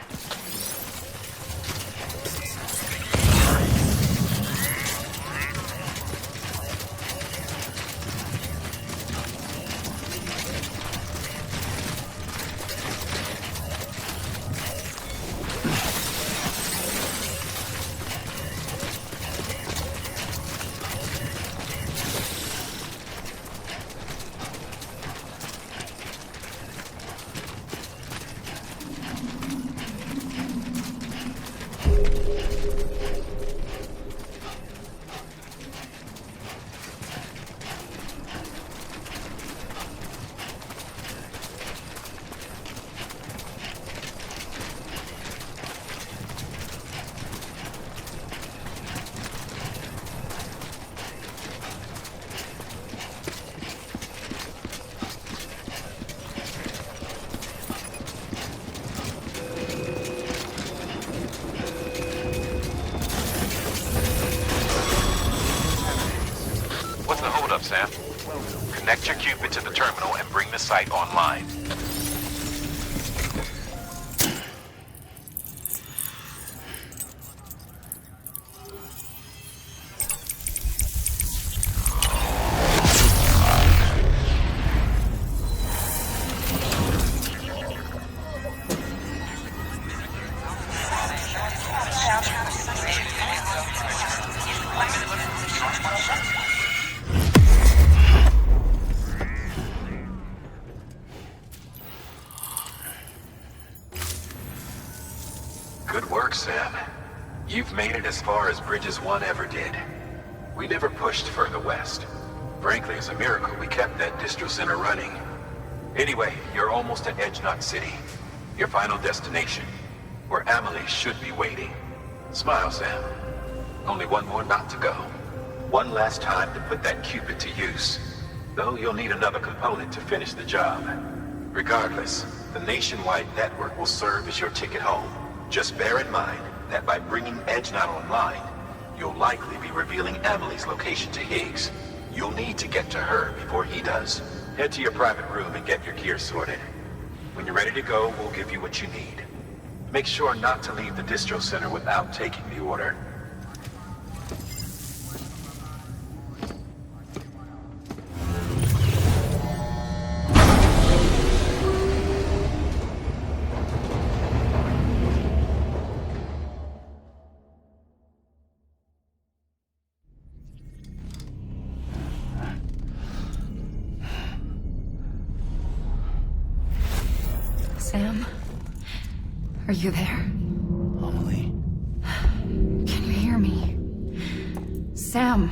Sam. Connect your Cupid to the terminal and bring the site online. You've made it as far as Bridges 1 ever did. We never pushed further west. Frankly, it's a miracle we kept that distro center running. Anyway, you're almost at Edge Knot City, your final destination, where Amelie should be waiting. Smile, Sam. Only one more knot to go. One last time to put that Cupid to use. Though you'll need another component to finish the job. Regardless, the nationwide network will serve as your ticket home. Just bear in mind that by bringing Edge Knot online, you'll likely be revealing Amelie's location to Higgs. You'll need to get to her before he does. Head to your private room and get your gear sorted. When you're ready to go, we'll give you what you need. Make sure not to leave the distro center without taking the order. Sam? Are you there? Amelie? Can you hear me? Sam?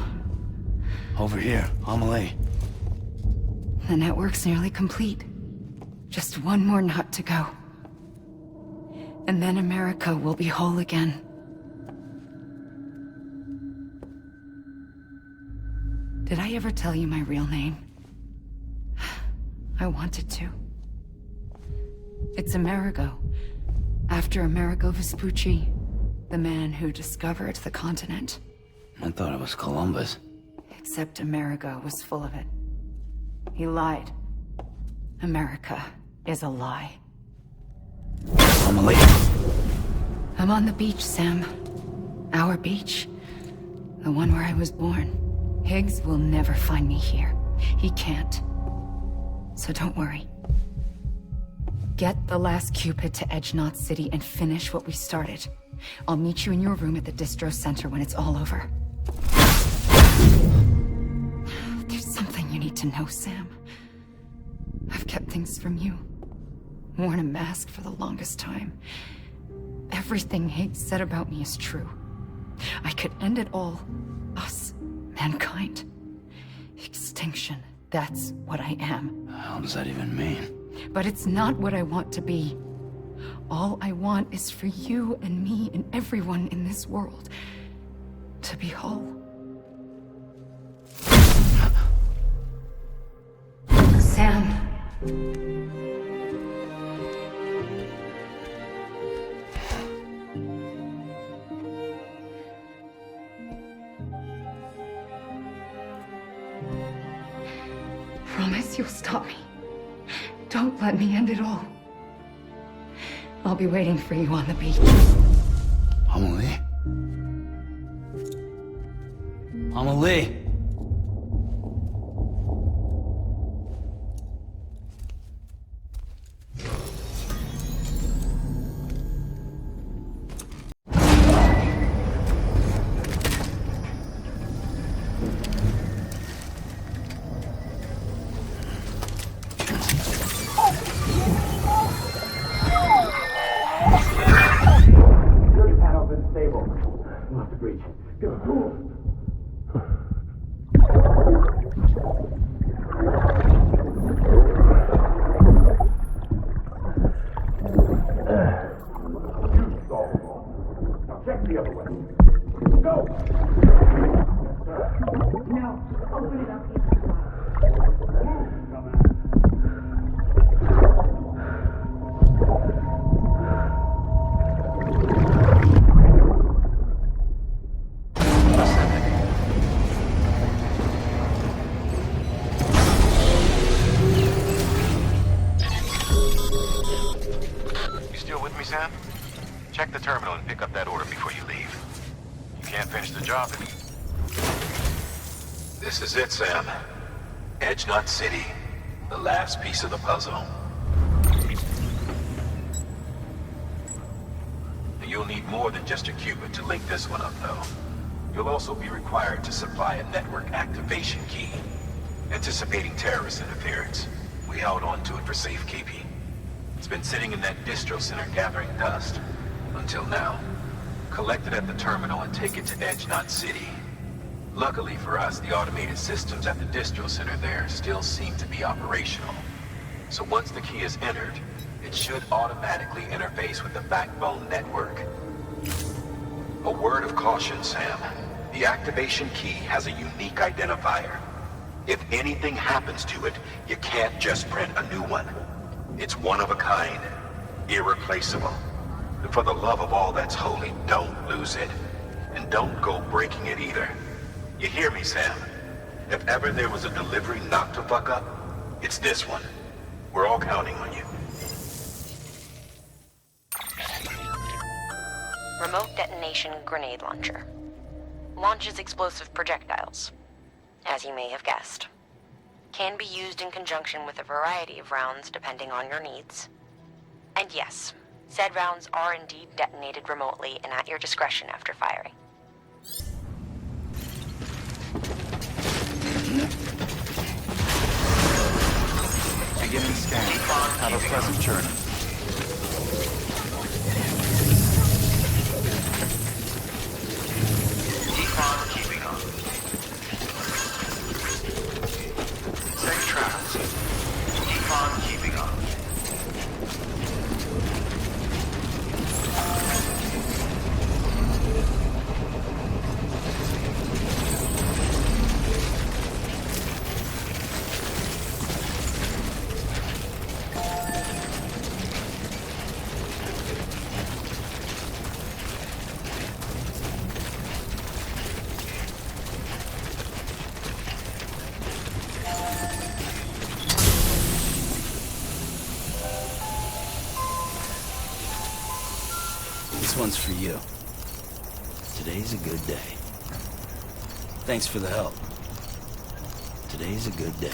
Over here, Amelie. The network's nearly complete. Just one more knot to go. And then America will be whole again. Did I ever tell you my real name? I wanted to. It's Amerigo. After Amerigo Vespucci, the man who discovered the continent. I thought it was Columbus. Except Amerigo was full of it. He lied. America is a lie. Amelie. I'm on the beach, Sam. Our beach. The one where I was born. Higgs will never find me here. He can't. So don't worry. Get the last Cupid to Edge Knot City and finish what we started. I'll meet you in your room at the distro center when it's all over. There's something you need to know, Sam. I've kept things from you. Worn a mask for the longest time. Everything Higgs said about me is true. I could end it all. Us. Mankind. Extinction. That's what I am. How does that even mean? But it's not what I want to be. All I want is for you and me and everyone in this world to be whole. Sam. Promise you'll stop me. Don't let me end it all. I'll be waiting for you on the beach. Amelie? Amelie! Sam? Check the terminal and pick up that order before you leave. You can't finish the job if... This is it, Sam. Edge Knot City. The last piece of the puzzle. You'll need more than just a Cupid to link this one up, though. You'll also be required to supply a network activation key. Anticipating terrorist interference, we held on to it for safekeeping. It's been sitting in that distro center gathering dust. Until now. Collect it at the terminal and take it to Edge Knot City. Luckily for us, the automated systems at the distro center there still seem to be operational. So once the key is entered, it should automatically interface with the backbone network. A word of caution, Sam. The activation key has a unique identifier. If anything happens to it, you can't just print a new one. It's one of a kind, irreplaceable. And for the love of all that's holy, don't lose it. And don't go breaking it either. You hear me, Sam? If ever there was a delivery not to fuck up, it's this one. We're all counting on you. Remote detonation grenade launcher. Launches explosive projectiles. As you may have guessed. Can be used in conjunction with a variety of rounds depending on your needs. And yes, said rounds are indeed detonated remotely and at your discretion after firing. Beginning scan. Have a pleasant journey. Decon keeping on. Setting traps. Decon keeping on. This one's for you. Today's a good day. Thanks for the help. Today's a good day.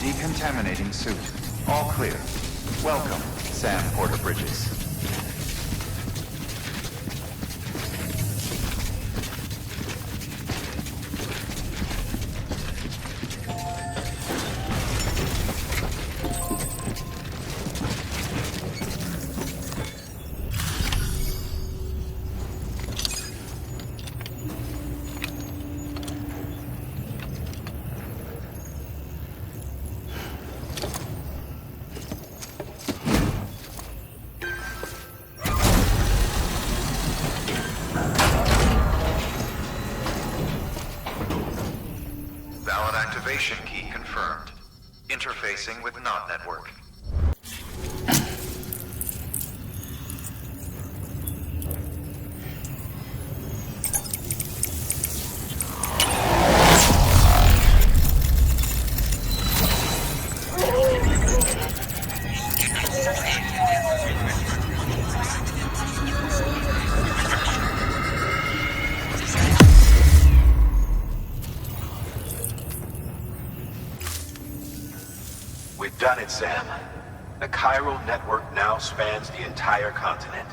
Decontaminating suit. All clear. Welcome, Sam Porter Bridges. Activation key confirmed. Interfacing with NOT network. We've done it, Sam. The chiral network now spans the entire continent.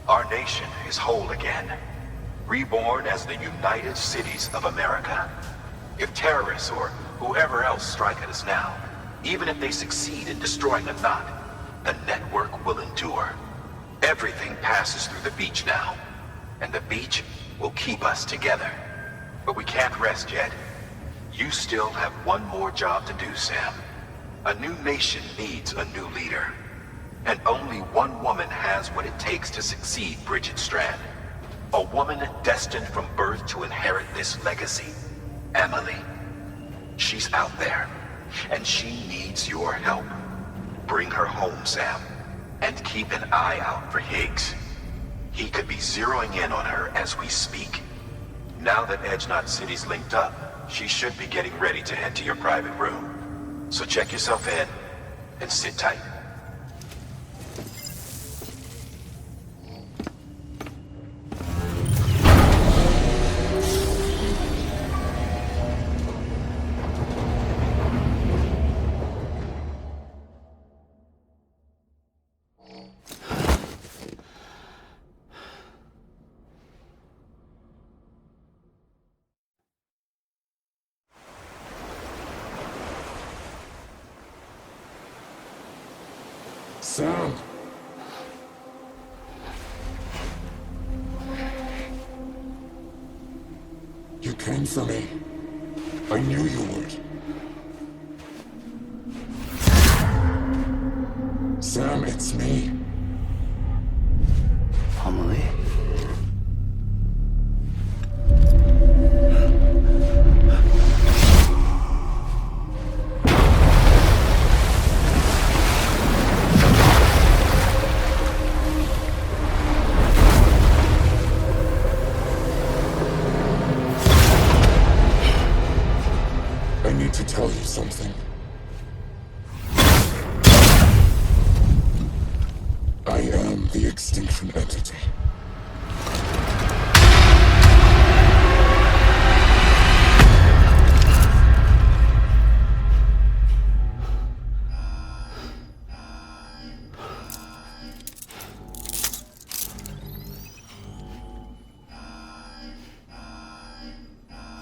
Our nation is whole again, reborn as the United Cities of America. If terrorists or whoever else strike at us now, even if they succeed in destroying the knot, the network will endure. Everything passes through the beach now, and the beach will keep us together. But we can't rest yet. You still have one more job to do, Sam. A new nation needs a new leader. And only one woman has what it takes to succeed Bridget Strand. A woman destined from birth to inherit this legacy. Emily. She's out there, and she needs your help. Bring her home, Sam. And keep an eye out for Higgs. He could be zeroing in on her as we speak. Now that Edge Knot City's linked up, she should be getting ready to head to your private room. So check yourself in, and sit tight. Sam! You came for me. I knew you would. Sam, it's me. Emily? I need to tell you something. I am the extinction entity.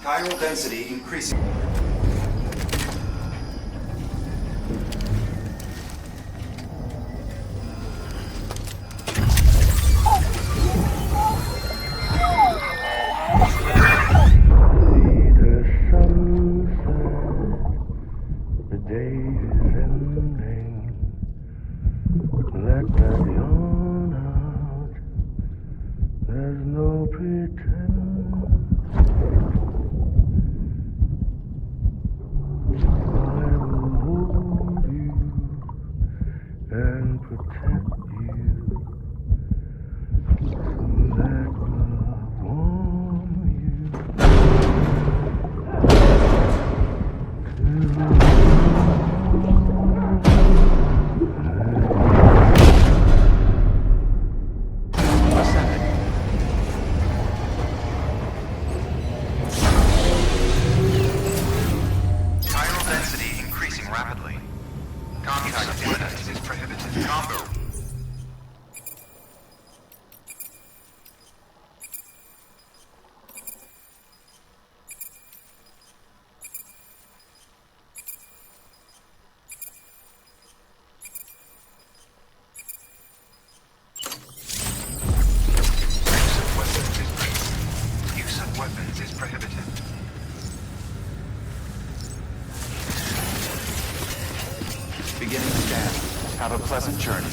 Chiral density increasing. The day is ending. Let that yawn out. There's no pretend. I will hold you and protect you. So let love warm you. What's that? Have a pleasant journey.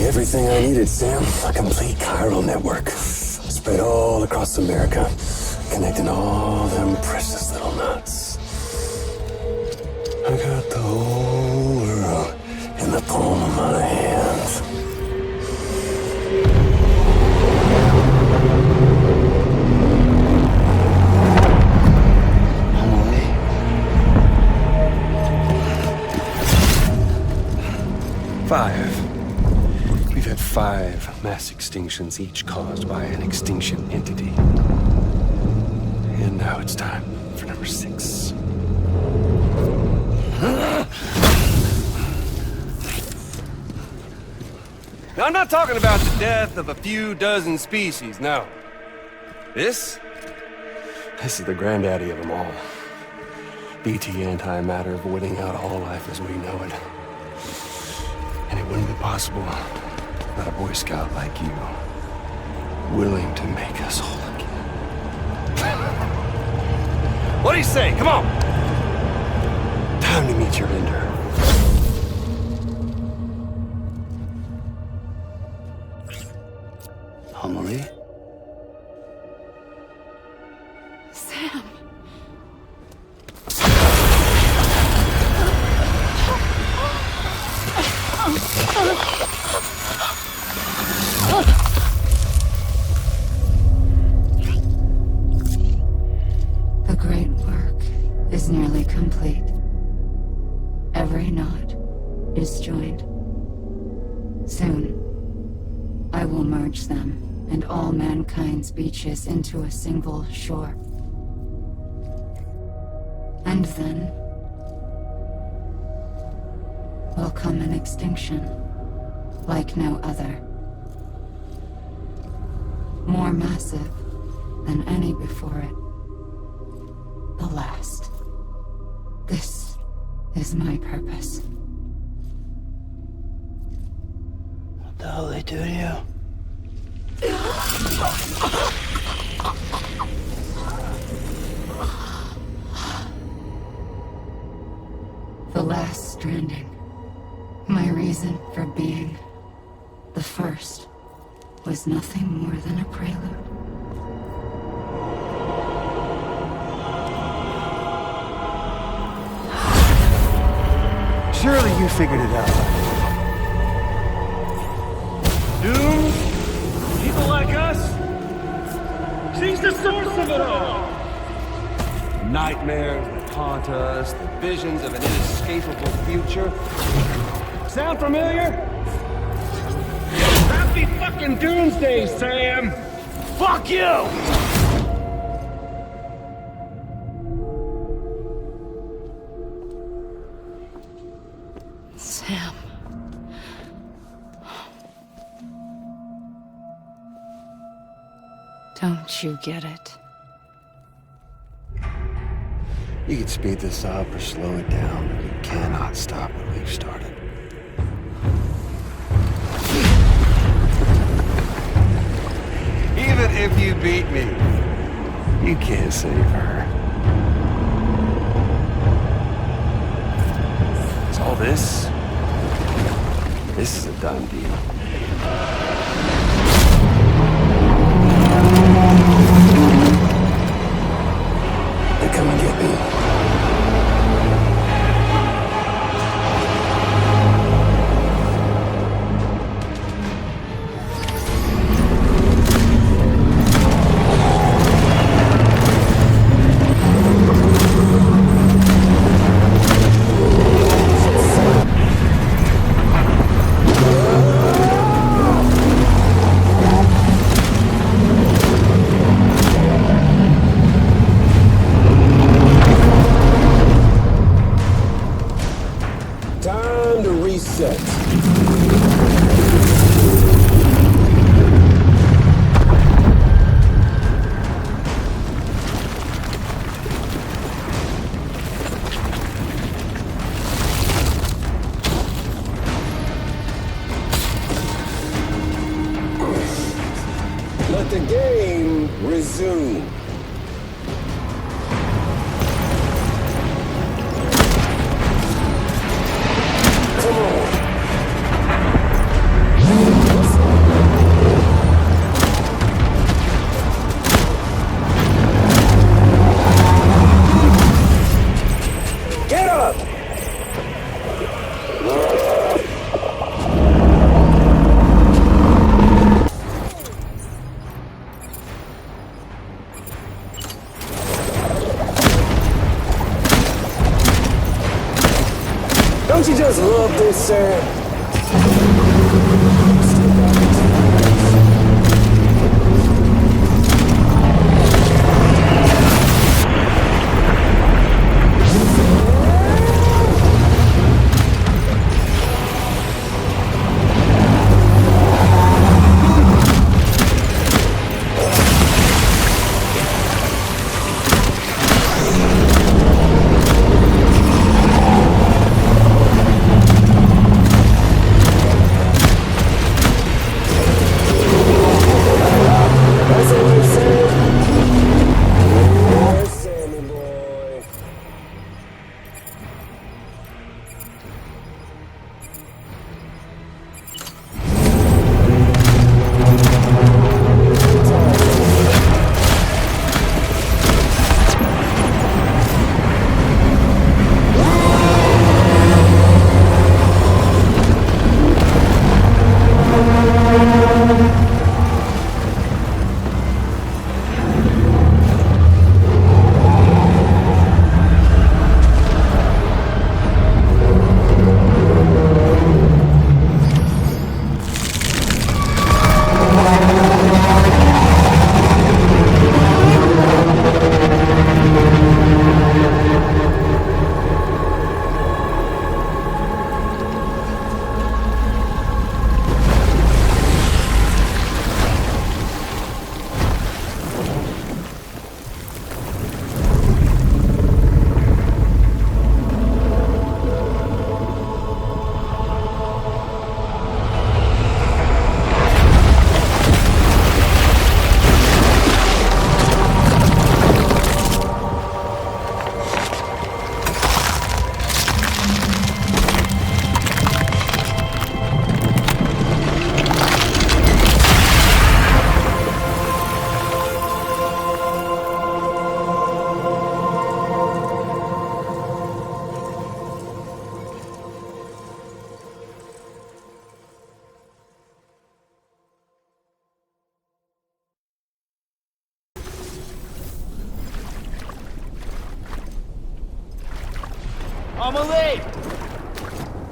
Everything I needed, Sam. A complete chiral network. Spread all across America. Connecting all them precious little nuts. I got the whole world in the palm of my hand. Five. We've had 5 mass extinctions, each caused by an extinction entity. And now it's time for number 6. Now, I'm not talking about the death of a few dozen species, no. This is the granddaddy of them all. BT antimatter voiding out all life as we know it. And it wouldn't be possible without a Boy Scout like you, willing to make us whole again. What do you say? Come on! Time to meet your ender. Homily? Sam. The great work is nearly complete. Every knot is joined. Soon, I will merge them and all mankind's beaches into a single shore. And then will come an extinction like no other. More massive than any before it. The last. This is my purpose. What the hell they do to you? The last stranding. My reason for being. The first was nothing more than a prelude. Surely you figured it out. Dooms? People like us? She's the source of it all! Nightmares that haunt us, the visions of an inescapable future. Sound familiar? Happy fucking doomsday, Sam! Fuck you! Sam. Don't you get it? You can speed this up or slow it down, but you cannot stop what we've started. Even if you beat me, you can't save her. So all this is a done deal. They come and get me. Let the game resume. Come on. Get up! Don't you just love this, Sam?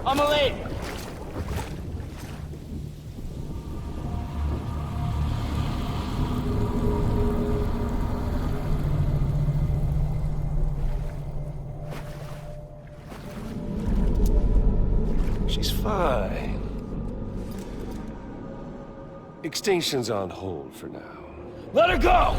I'm late! She's fine. Extinction's on hold for now. Let her go!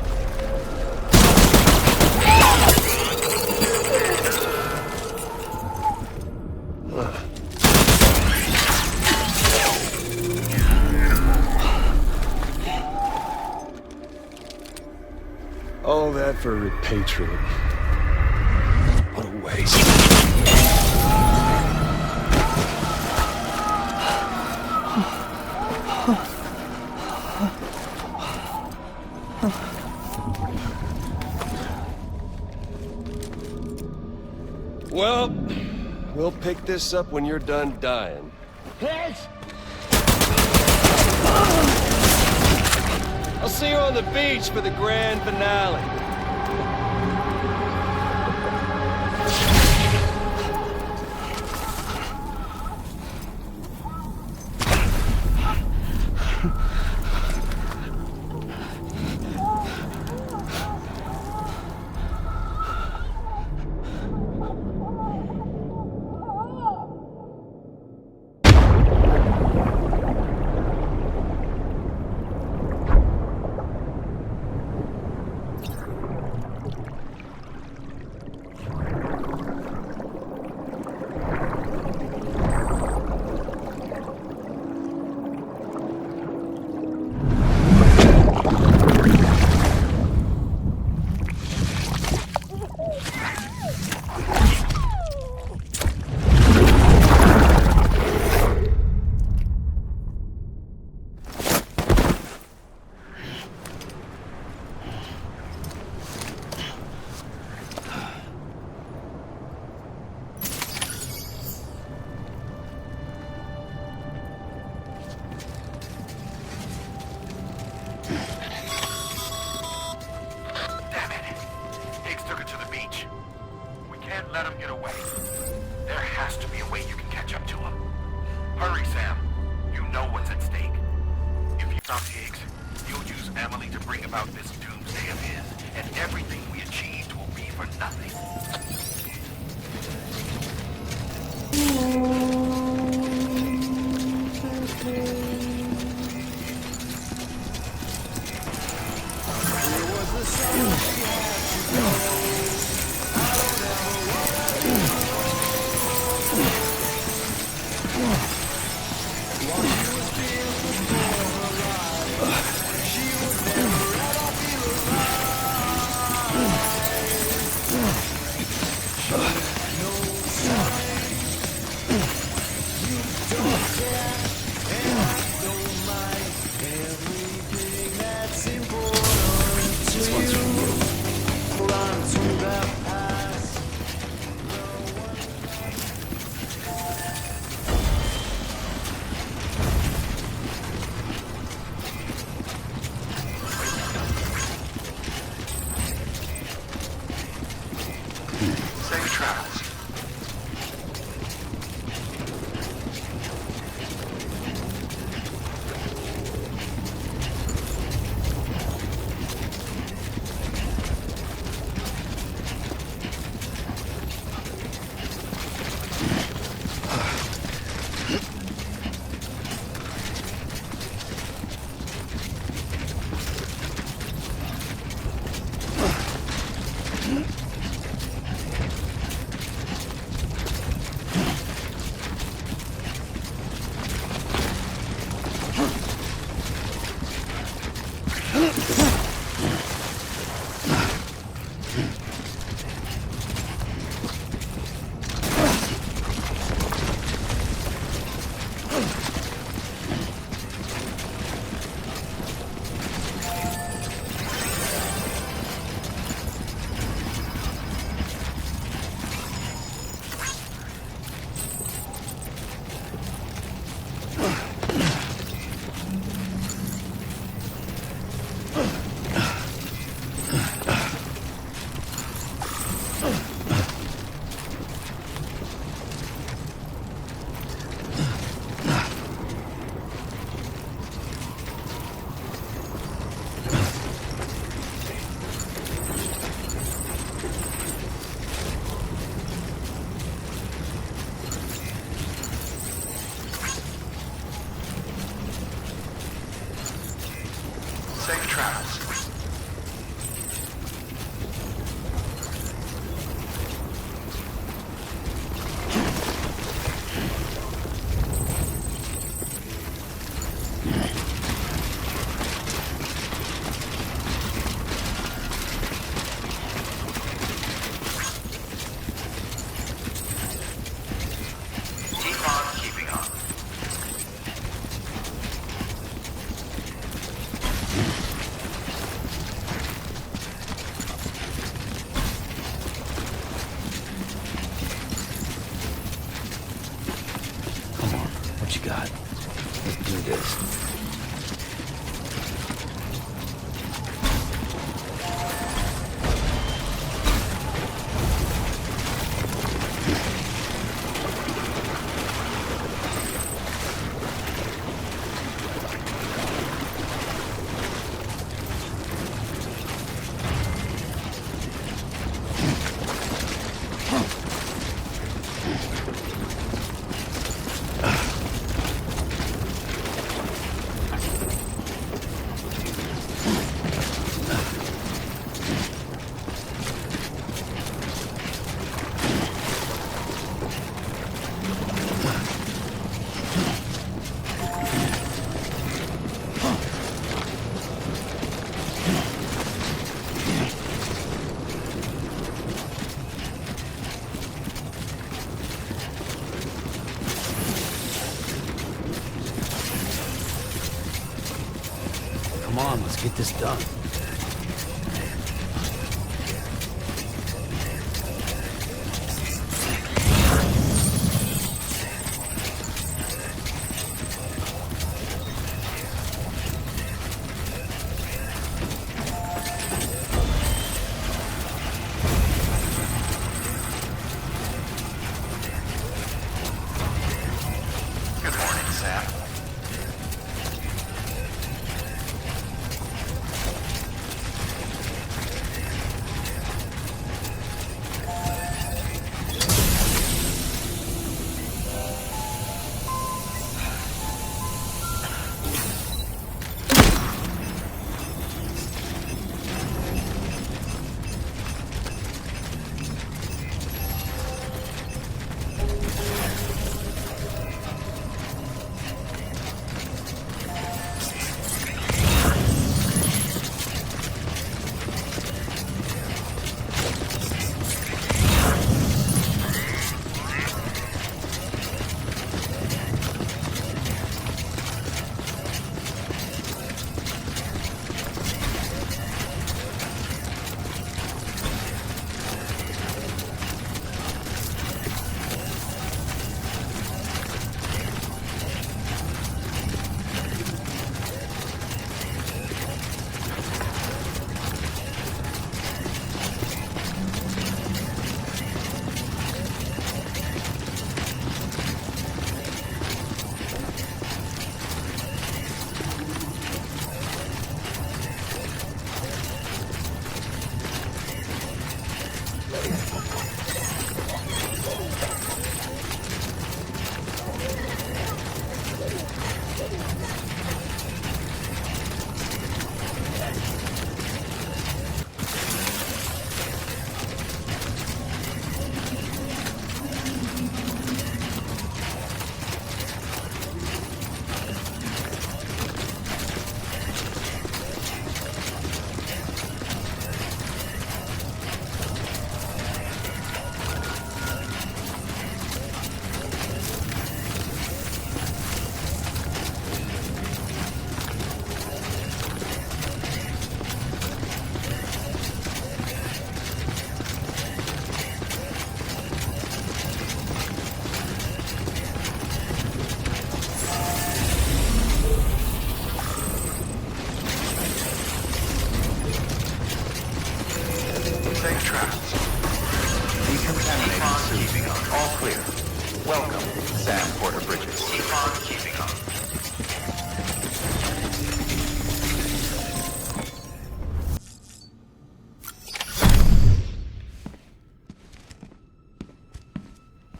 All that for repatriate. What a waste. Well, we'll pick this up when you're done dying. Heads! I'll see you on the beach for the grand finale. stop Higgs. You'll use Emily to bring about this doomsday of his, and everything we achieved will be for nothing. Safe travels. Safe travels. Keep on keeping on. Come on, what you got? Let's do this. Come on, let's get this done. Good morning, Sam.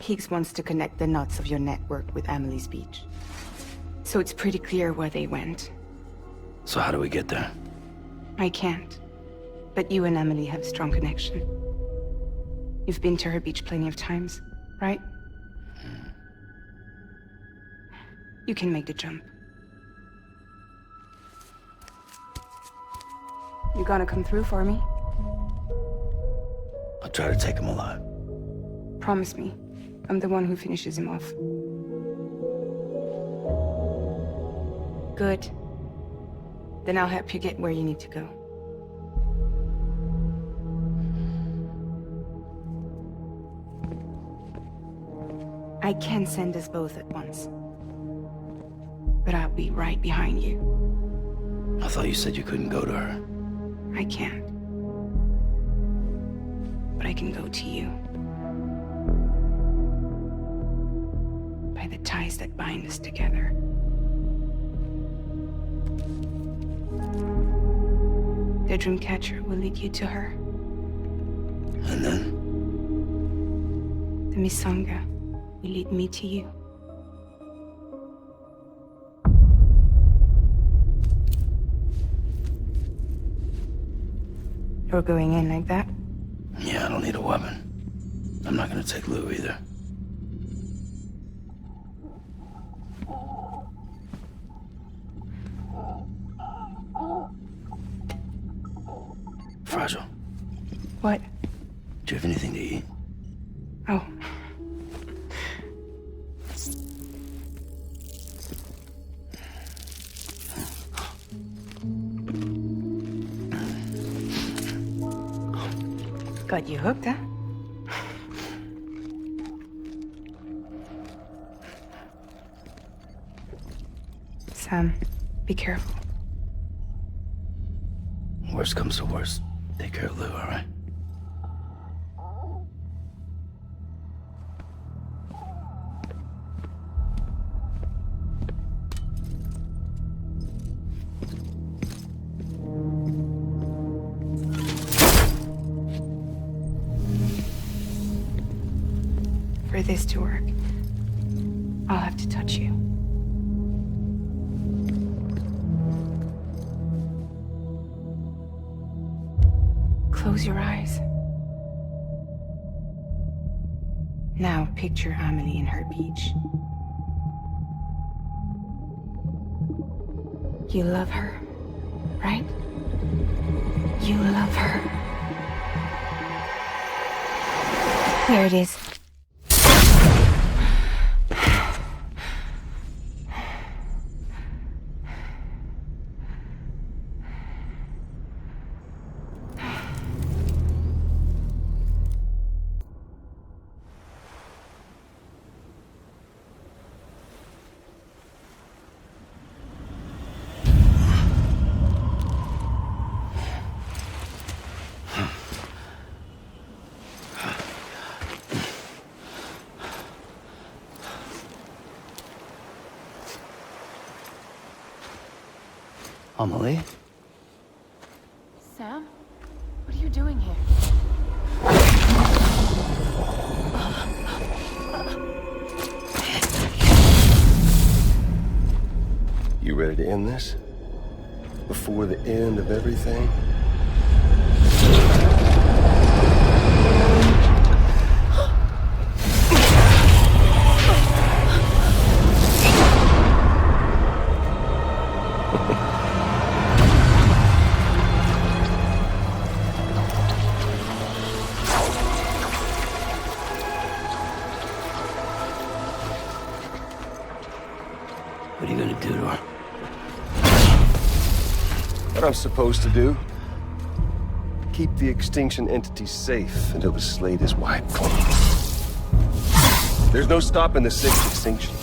Higgs wants to connect the knots of your network with Amelie's beach. So it's pretty clear where they went. So how do we get there? I can't. But you and Amelie have a strong connection. You've been to her beach plenty of times, right? You can make the jump. You gonna come through for me? I'll try to take him alive. Promise me. I'm the one who finishes him off. Good. Then I'll help you get where you need to go. I can send us both at once. But I'll be right behind you. I thought you said you couldn't go to her. I can't. But I can go to you. By the ties that bind us together. The Dreamcatcher will lead you to her. And then? The Misanga will lead me to you. You're going in like that? Yeah, I don't need a weapon. I'm not gonna take Lou either. Fragile. What? Do you have anything to eat? Oh. Got you hooked, huh? Sam, be careful. Worst comes to worst. Take care of Lou, all right? For this to work, I'll have to touch you. Close your eyes. Now picture Amelie in her beach. You love her, right? You love her. There it is. Amelie? Sam? What are you doing here? You ready to end this? Before the end of everything? What are you gonna do to her? What I'm supposed to do? Keep the extinction entity safe until the slate is wiped clean. There's no stopping the sixth extinction.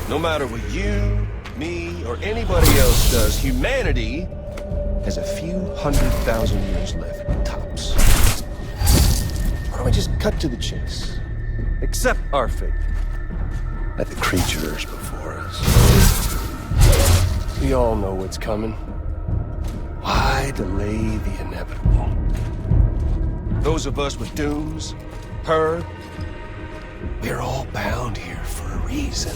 No matter what you, me, or anybody else does, humanity has a few 100,000 years left, tops. Why don't we just cut to the chase? Accept our fate. Let the creatures before us. We all know what's coming. Why delay the inevitable? Those of us with dooms, her, We're all bound here for a reason.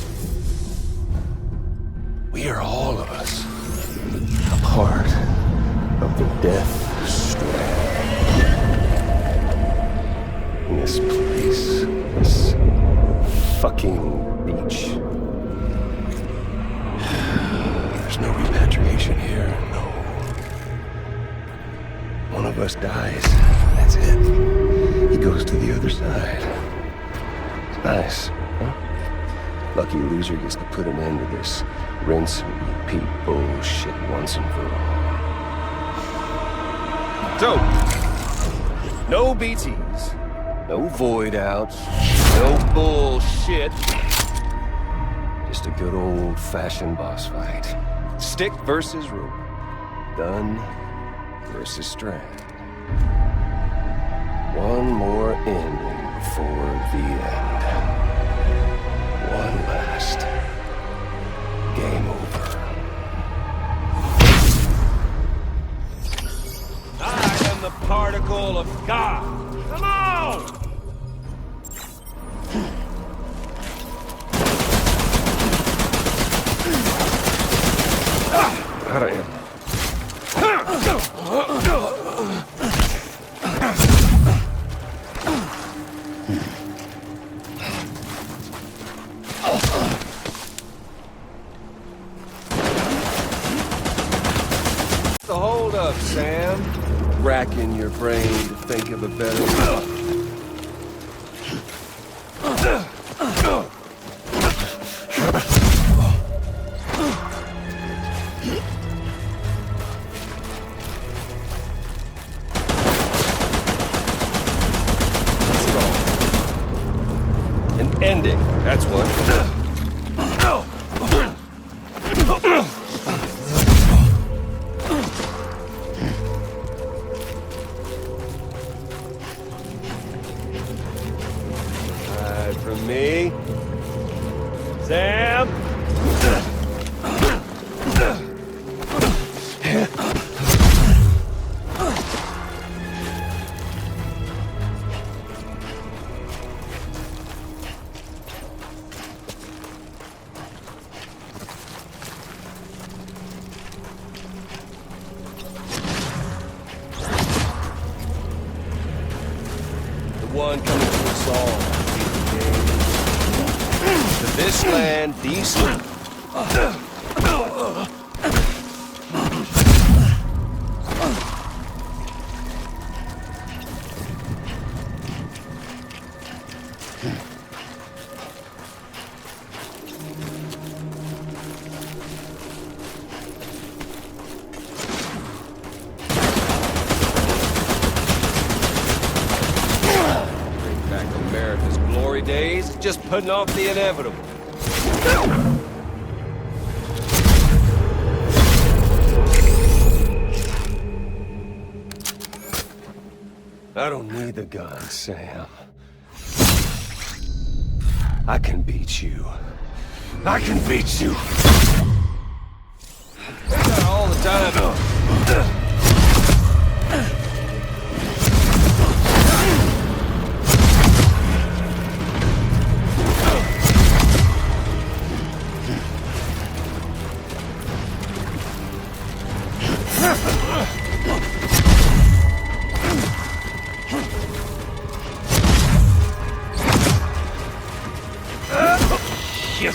We are all of us a part of the Death Stranding. In this place, this fucking beach. There's no repatriation here, no. One of us dies, that's it. He goes to the other side. It's nice, huh? Lucky loser gets to put an end to this rinse and repeat bullshit once and for all. So, no BTs, no void outs, no bullshit. Just a good old-fashioned boss fight. Stick versus rope. Gun versus strand. One more ending before the end. One last game over. I am the particle of God. Come on! Out of here. The hold up, Sam. Racking your brain to think of a better An ending, that's what. From me, Sam. The one coming to us all. To this land, these... Bring back America's glory days, just putting off the inevitable. I don't need the gun, Sam. I can beat you. I can beat you. I got all the time. Shit.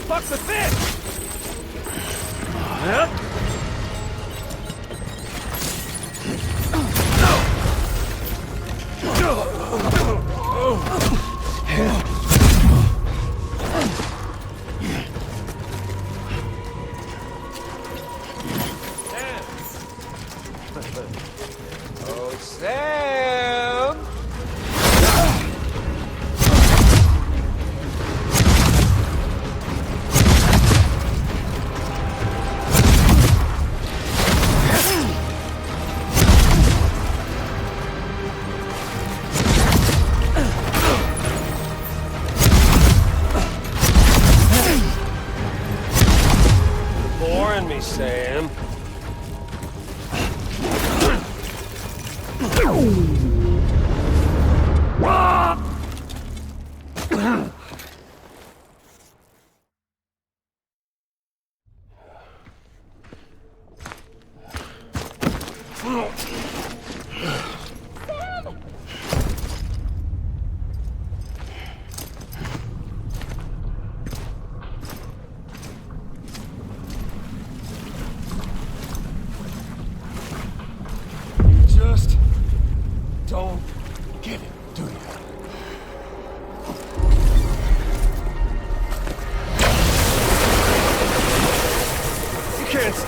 Fuck the fish! Oh, Sam! Boring me, Sam.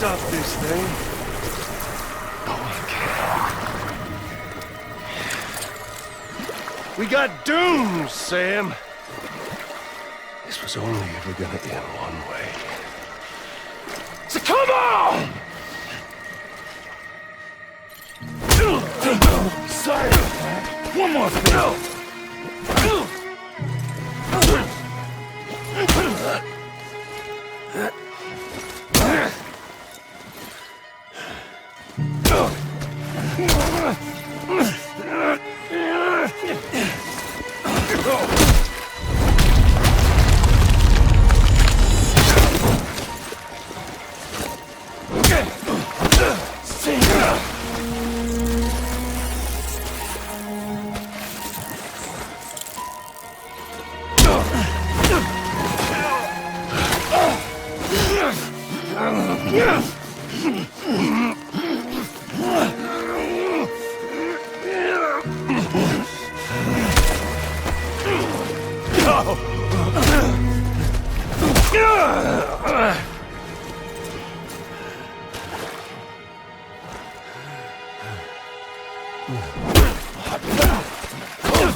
stop this thing. We got doomed, Sam. This was only ever gonna end one way. So come on! Sorry. One more thing.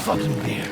Fucking beer.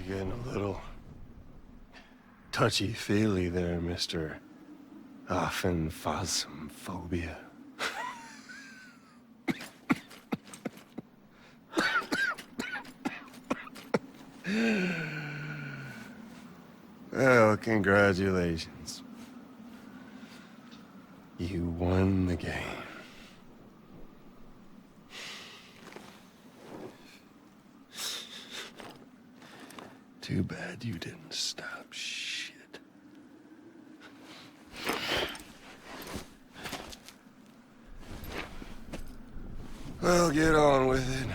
Getting a little touchy-feely there, Mr. Phasmophobia. Well, congratulations. You won the game. Too bad you didn't stop shit. Well, get on with it.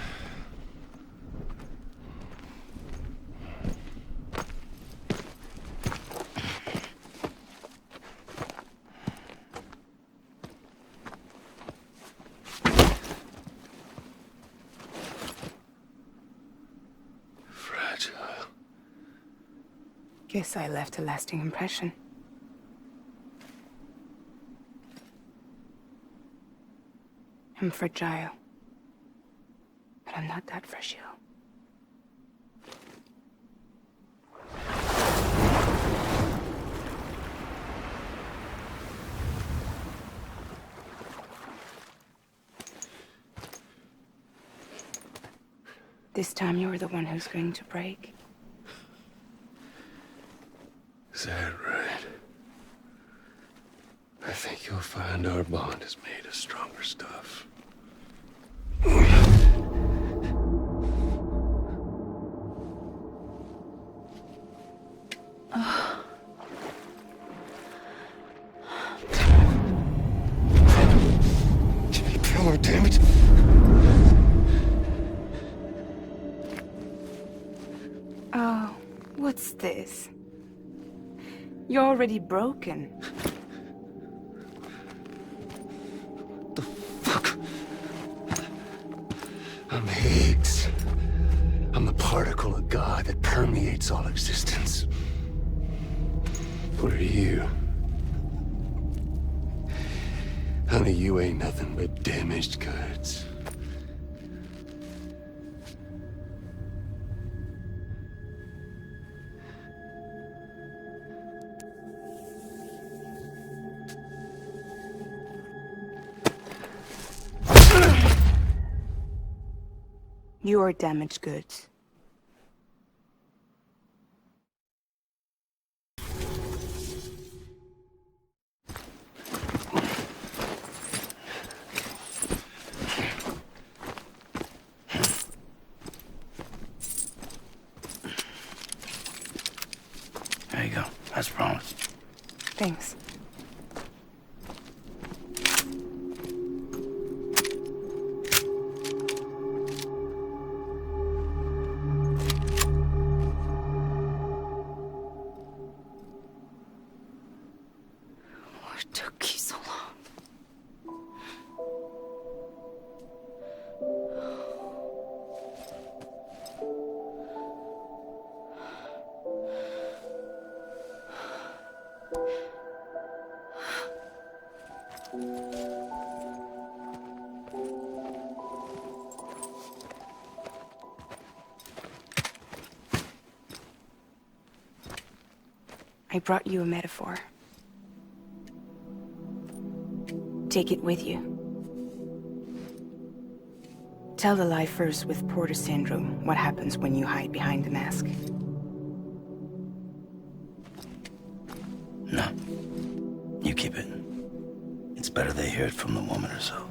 Guess I left a lasting impression. I'm fragile. But I'm not that fragile. This time you're the one who's going to break. Is that right? I think you'll find our bond is made of stronger stuff. Jimmy Pillar, damn it! Oh, what's this? You're already broken. The fuck? I'm Higgs. I'm the particle of God that permeates all existence. What are you? Honey, you ain't nothing but damaged goods. You are damaged goods. There you go. As promised. Thanks. What took you so long? I brought you a metaphor. Take it with you. Tell the lifers with Porter syndrome what happens when you hide behind the mask. No. You keep it. It's better they hear it from the woman herself.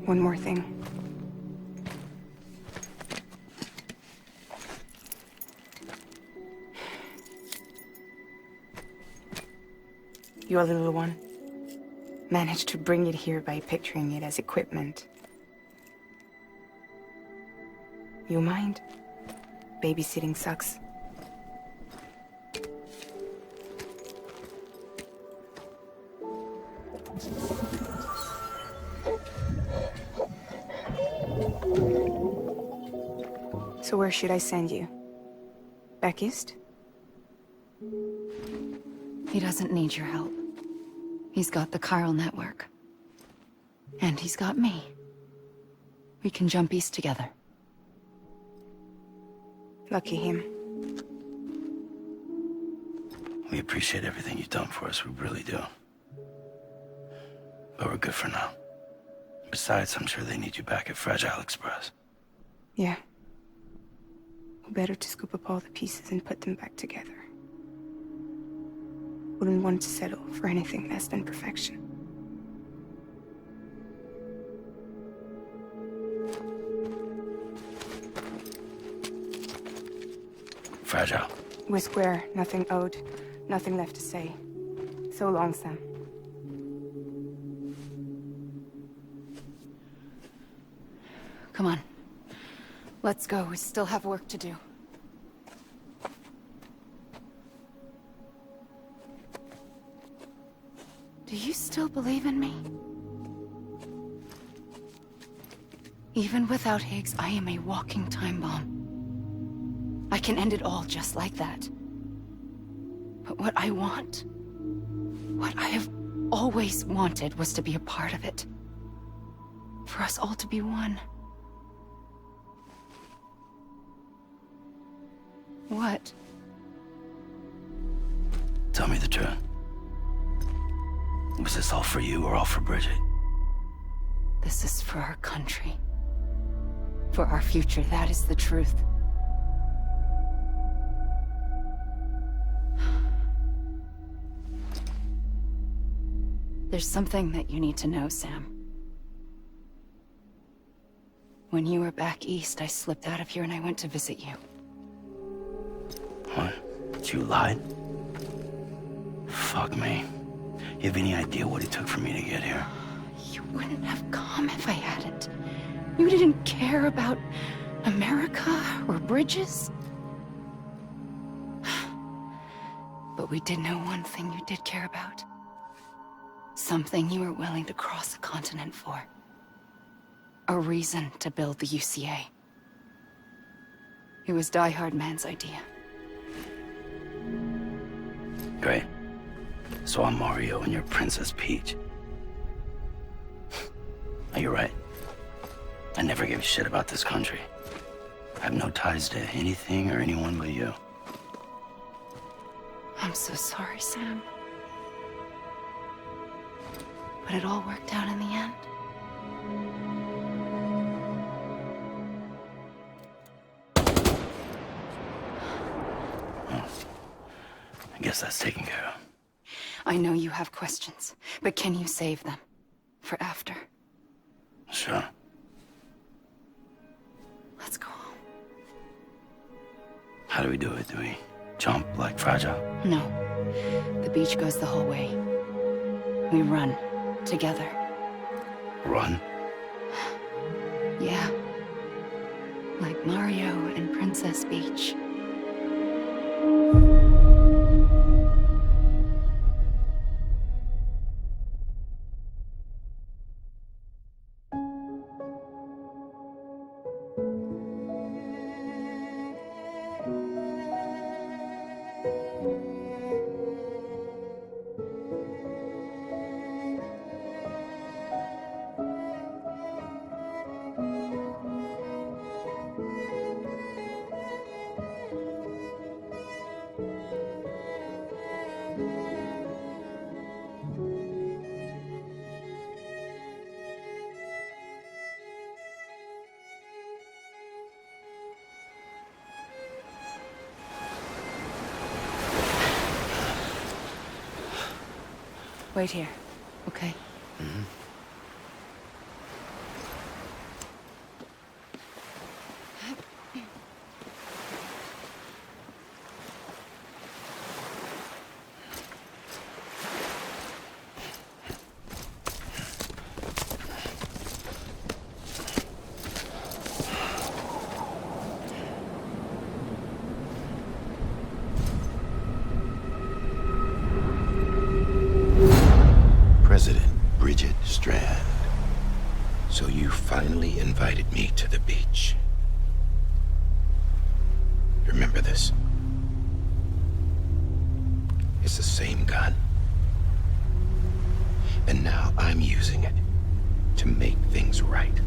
One more thing. Your little one managed to bring it here by picturing it as equipment. You mind? Babysitting sucks. So where should I send you? Back east? He doesn't need your help. He's got the chiral network. And he's got me. We can jump east together. Lucky him. We appreciate everything you've done for us, we really do. But we're good for now. Besides, I'm sure they need you back at Fragile Express. Yeah. Better to scoop up all the pieces and put them back together. Wouldn't want to settle for anything less than perfection. Fragile. We're square, nothing owed, nothing left to say. So long, Sam. Come on. Let's go. We still have work to do. Do you still believe in me? Even without Higgs, I am a walking time bomb. I can end it all just like that. But what I want, what I have always wanted, was to be a part of it. For us all to be one. What? Tell me the truth. Was this all for you or all for Bridget? This is for our country. For our future, that is the truth. There's something that you need to know, Sam. When you were back east, I slipped out of here and I went to visit you. What? You lied? Fuck me. You have any idea what it took for me to get here? You wouldn't have come if I hadn't. You didn't care about America or bridges. But we did know one thing you did care about. Something you were willing to cross a continent for. A reason to build the UCA. It was Die Hard Man's idea. Great. So I'm Mario and you're Princess Peach. Now, you're right. I never gave a shit about this country. I have no ties to anything or anyone but you. I'm so sorry, Sam. But it all worked out in the end. guess that's taken care of. I know you have questions, but can you save them? For after? Sure. Let's go home. How do we do it? Do we jump like Fragile? No. The beach goes the whole way. We run. Together. Run? Yeah. Like Mario and Princess Peach. Wait here, okay? Mm-hmm. President Bridget Strand. So you finally invited me to the beach. Remember this? It's the same gun. And now I'm using it to make things right.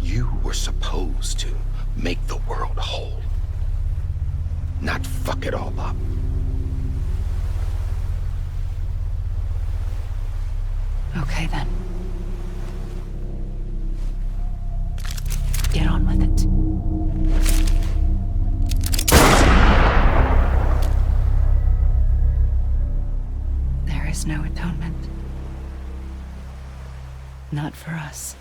You were supposed to make the world whole, not fuck it all up. Okay then. Get on with it. There is no atonement. Not for us.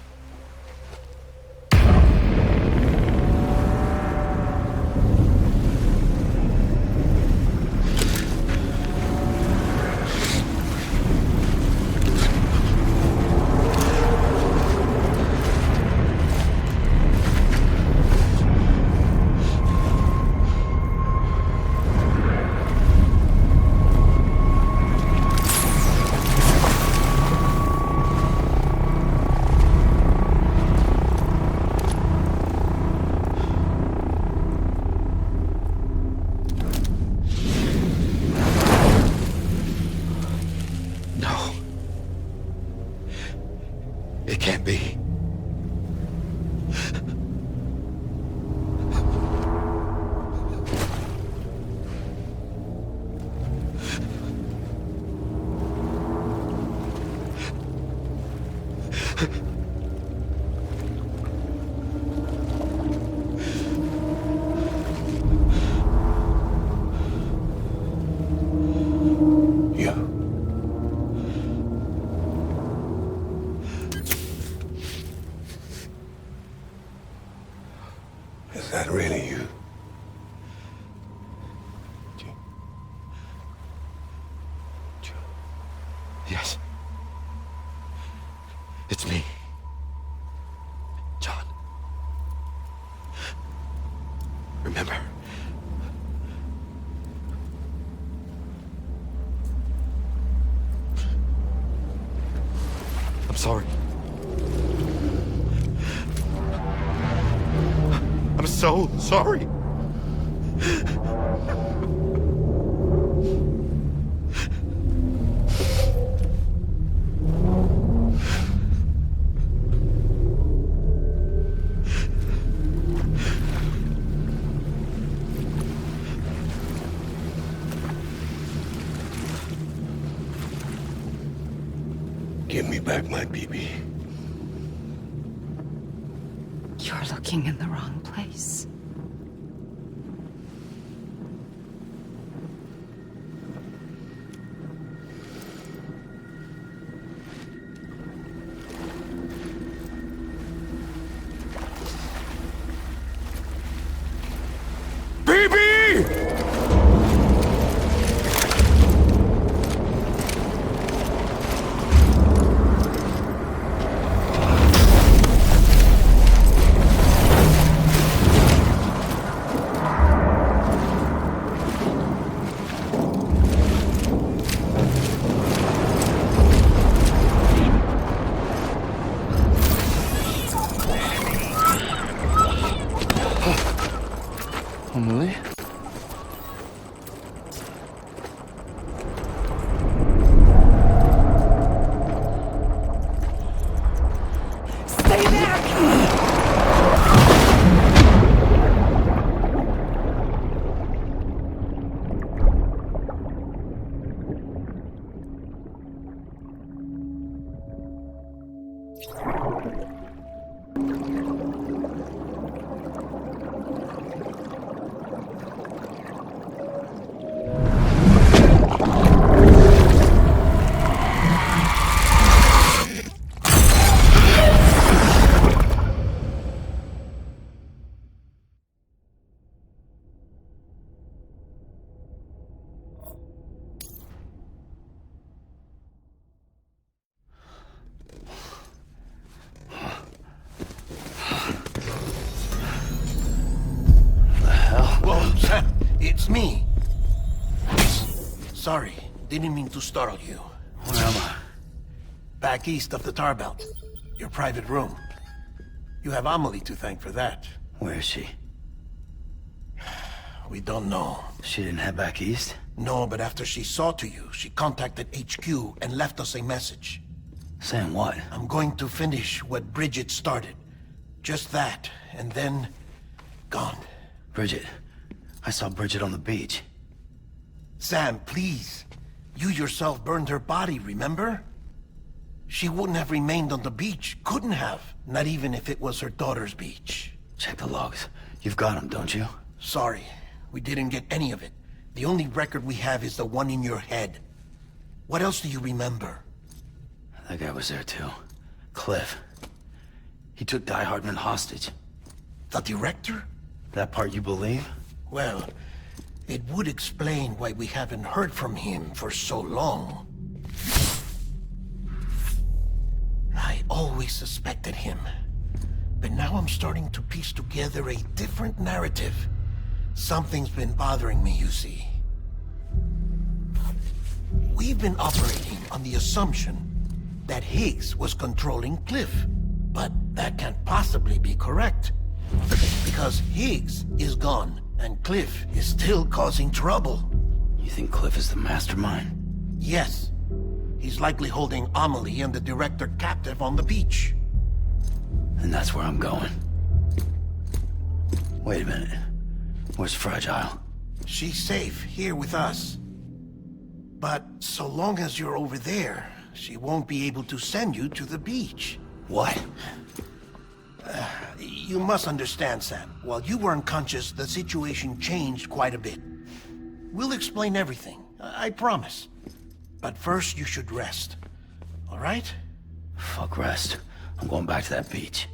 It can't be. Is that really you? Yes. It's me. John. Remember? I'm sorry. I'm so sorry. Give me back my BB. You're looking in the wrong place. Emily? Stay back! Whoa, Sam, it's me. Sorry, didn't mean to startle you. Where am I? Back east of the tar belt. Your private room. You have Amelie to thank for that. Where is she? We don't know. She didn't head back east? No, but after she saw to you, she contacted HQ and left us a message. Saying what? I'm going to finish what Bridget started. Just that, and then... gone. Bridget. I saw Bridget on the beach. Sam, please. You yourself burned her body, remember? She wouldn't have remained on the beach. Couldn't have. Not even if it was her daughter's beach. Check the logs. You've got them, don't you? Sorry. We didn't get any of it. The only record we have is the one in your head. What else do you remember? That guy was there too. Cliff. He took Die Hardman hostage. The director? That part you believe? Well, it would explain why we haven't heard from him for so long. I always suspected him. But now I'm starting to piece together a different narrative. Something's been bothering me, you see. We've been operating on the assumption that Higgs was controlling Cliff. But that can't possibly be correct. Because Higgs is gone, and Cliff is still causing trouble. You think Cliff is the mastermind? Yes. He's likely holding Amelie and the director captive on the beach. And that's where I'm going. Wait a minute. Where's Fragile? She's safe here with us. But so long as you're over there, she won't be able to send you to the beach. What? You must understand, Sam. While you were unconscious, the situation changed quite a bit. We'll explain everything, I promise. But first, you should rest. All right? Fuck rest. I'm going back to that beach.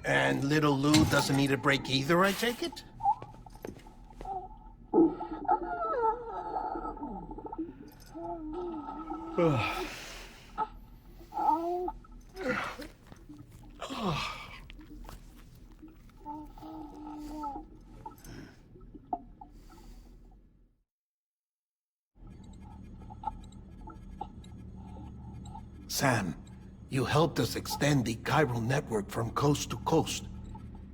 And little Lou doesn't need a break either, I take it? Sam, you helped us extend the chiral network from coast to coast.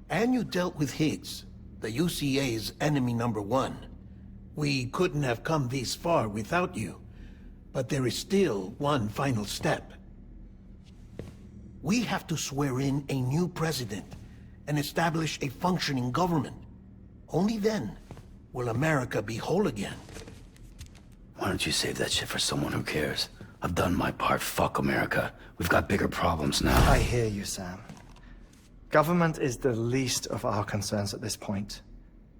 And you dealt with Higgs, the UCA's enemy #1. We couldn't have come this far without you. But there is still one final step. We have to swear in a new president and establish a functioning government. Only then will America be whole again. Why don't you save that shit for someone who cares? I've done my part. Fuck America. We've got bigger problems now. I hear you, Sam. Government is the least of our concerns at this point.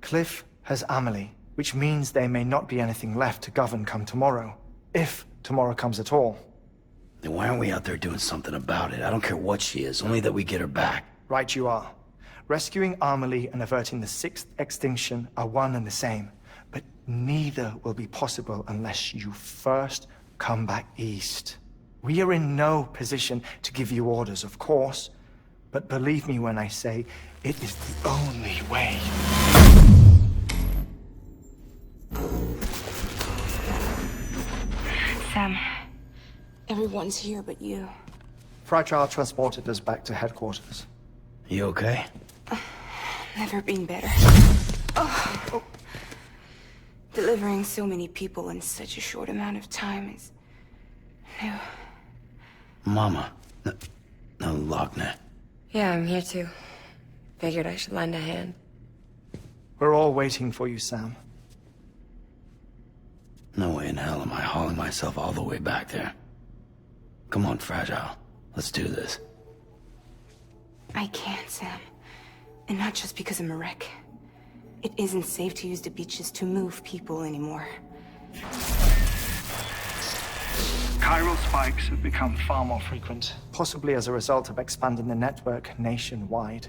Cliff has Amelie, which means there may not be anything left to govern come tomorrow. If tomorrow comes at all. Then why aren't we out there doing something about it? I don't care what she is, only that we get her back. Right you are. Rescuing Amelie and averting the 6th extinction are one and the same. But neither will be possible unless you first come back east. We are in no position to give you orders, of course. But believe me when I say, it is the only way. Sam, everyone's here but you. Fragile transported us back to headquarters. You okay? Never been better. Oh. Delivering so many people in such a short amount of time is... No. Mama. No, Lochner. Yeah, I'm here too. Figured I should lend a hand. We're all waiting for you, Sam. No way in hell am I hauling myself all the way back there. Come on, Fragile. Let's do this. I can't, Sam. And not just because I'm a wreck. It isn't safe to use the beaches to move people anymore. Chiral spikes have become far more frequent, possibly as a result of expanding the network nationwide.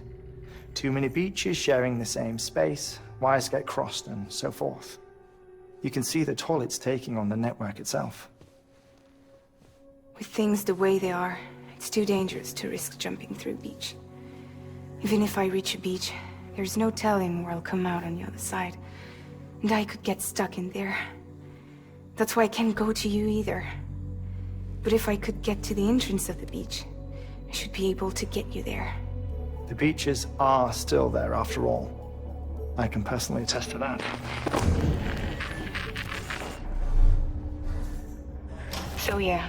Too many beaches sharing the same space, wires get crossed, and so forth. You can see the toll it's taking on the network itself. With things the way they are, it's too dangerous to risk jumping through a beach. Even if I reach a beach, there's no telling where I'll come out on the other side. And I could get stuck in there. That's why I can't go to you either. But if I could get to the entrance of the beach, I should be able to get you there. The beaches are still there after all. I can personally attest to that. So yeah,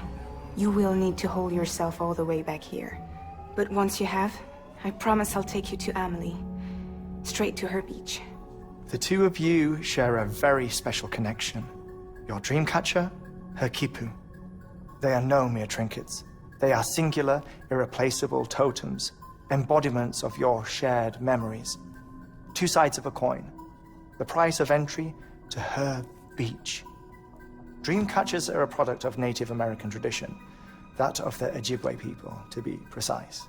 you will need to hold yourself all the way back here. But once you have, I promise I'll take you to Amelie. Straight to her beach. The two of you share a very special connection. Your dreamcatcher, her Kipu. They are no mere trinkets. They are singular, irreplaceable totems, embodiments of your shared memories. Two sides of a coin. The price of entry to her beach. Dreamcatchers are a product of Native American tradition, that of the Ojibwe people, to be precise.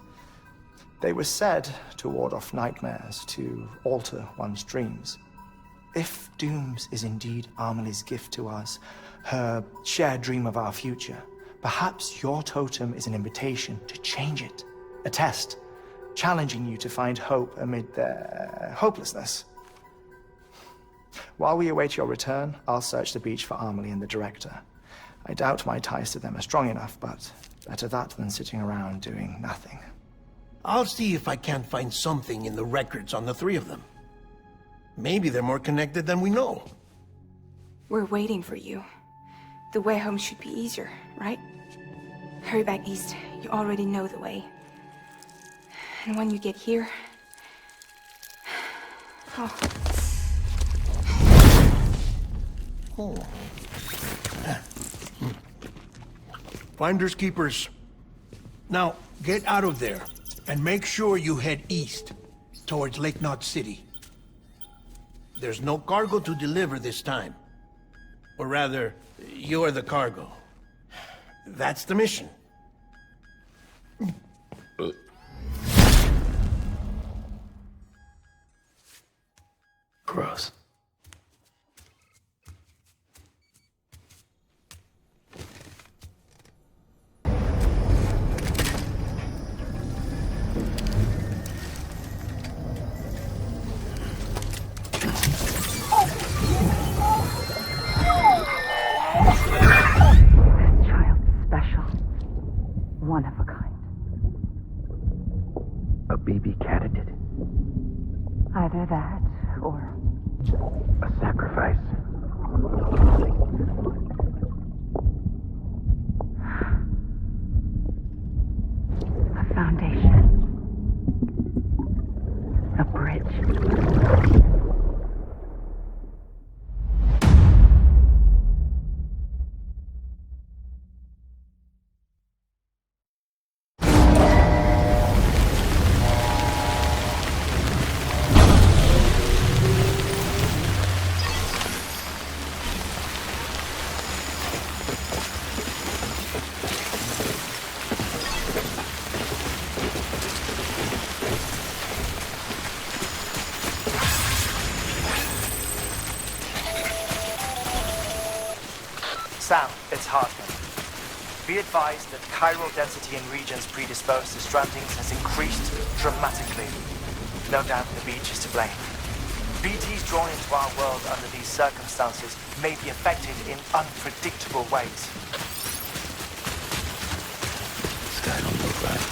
They were said to ward off nightmares, to alter one's dreams. If Dooms is indeed Amelie's gift to us, her shared dream of our future, perhaps your totem is an invitation to change it. A test, challenging you to find hope amid their hopelessness. While we await your return, I'll search the beach for Amelie and the director. I doubt my ties to them are strong enough, but better that than sitting around doing nothing. I'll see if I can't find something in the records on the three of them. Maybe they're more connected than we know. We're waiting for you. The way home should be easier, right? Hurry back east. You already know the way. And when you get here... Oh. Finders keepers. Now, get out of there. And make sure you head east, towards Lake Knot City. There's no cargo to deliver this time. Or rather, you're the cargo. That's the mission. Gross. One of a kind. A baby candidate? Either that, or... a sacrifice? A foundation. A bridge. Sam, it's Hartman. Be advised that chiral density in regions predisposed to strandings has increased dramatically. No doubt the beach is to blame. BTs drawn into our world under these circumstances may be affected in unpredictable ways. This guy don't look right.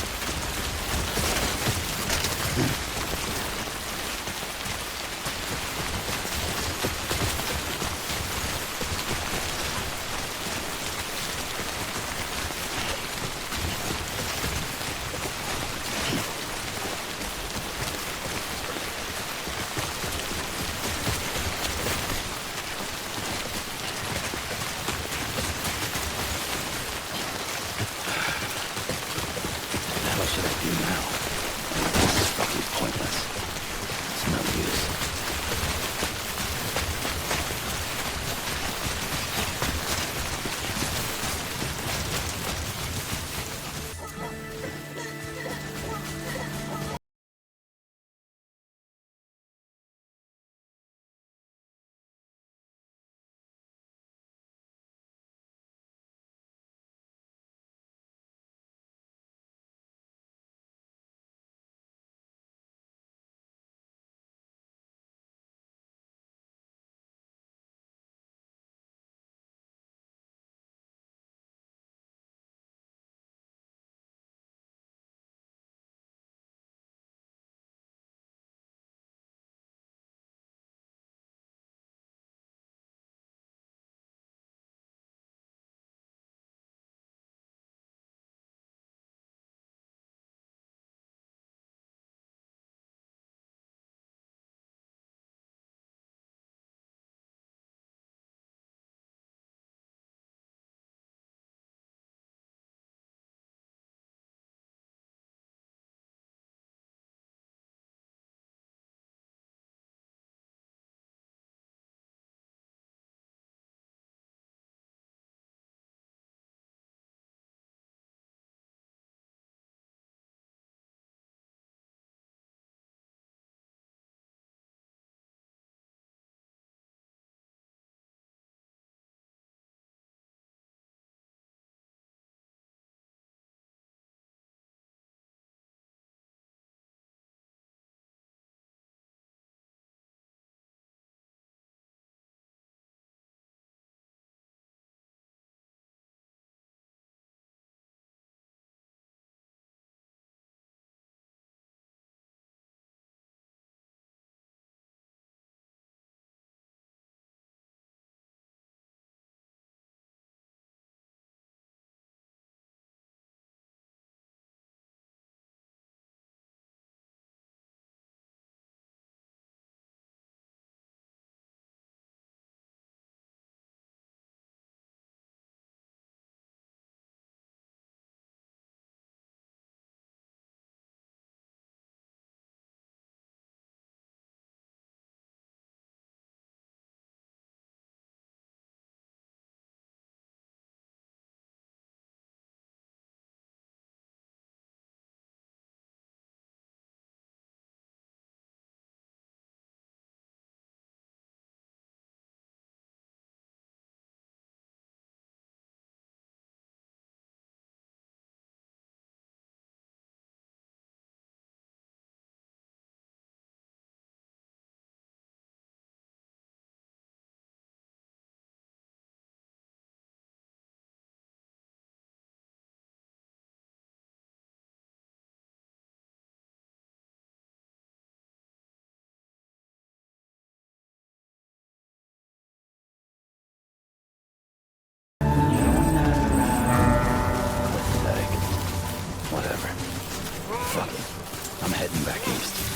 back east.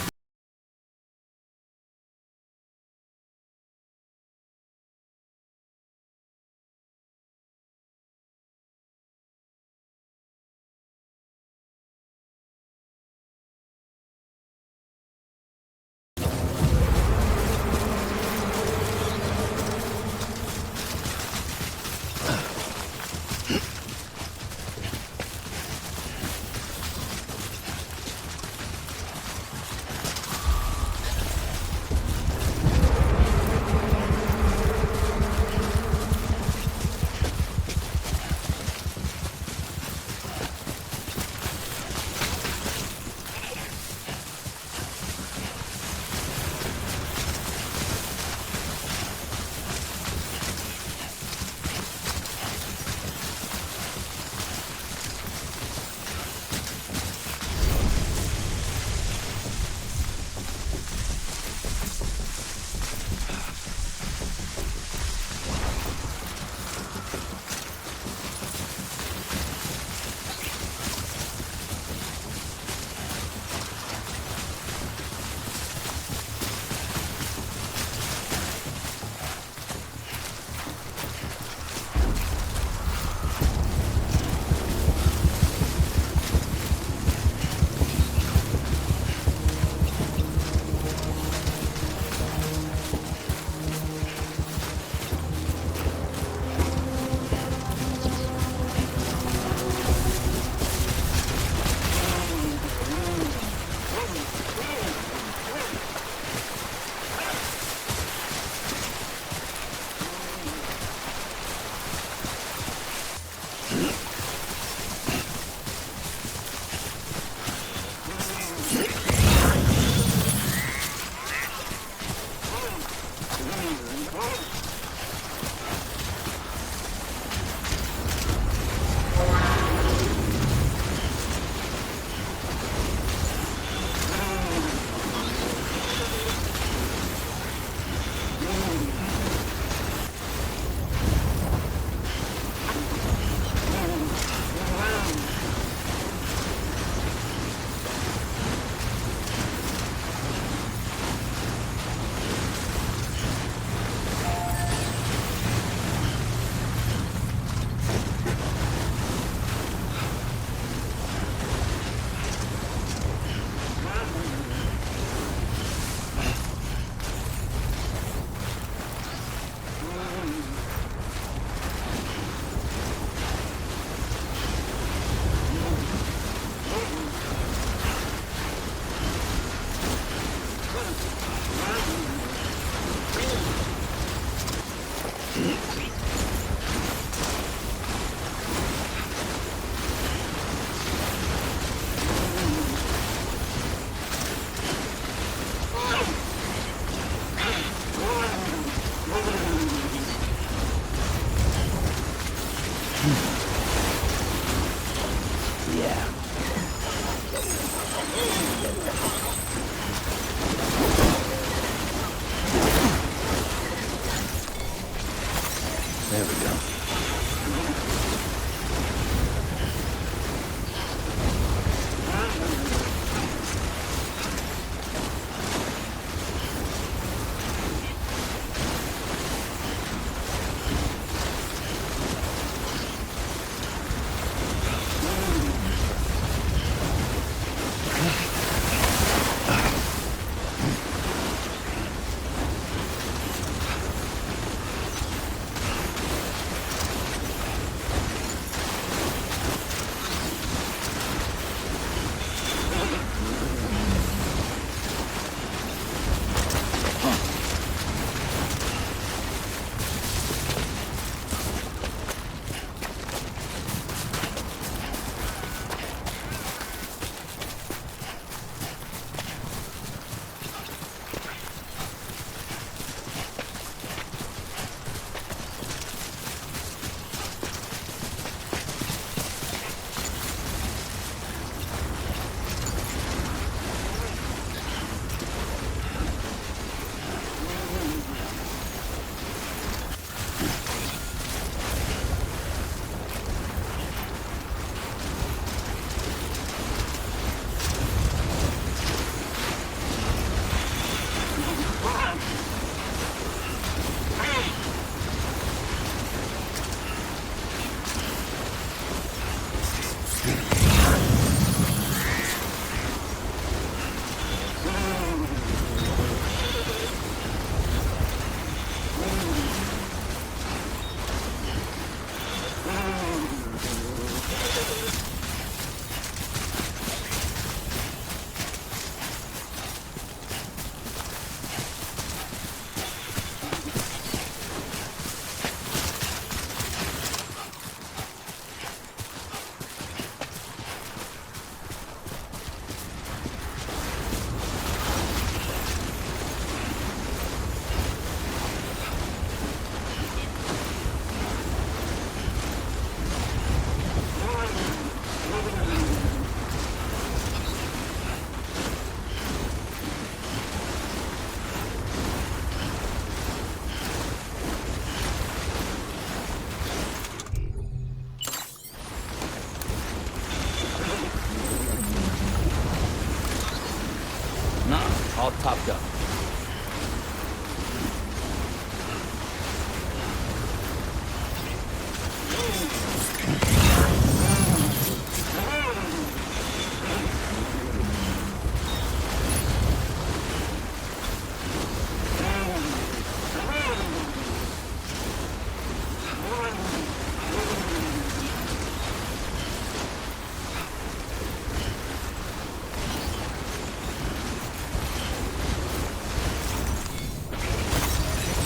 Nah, all topped up.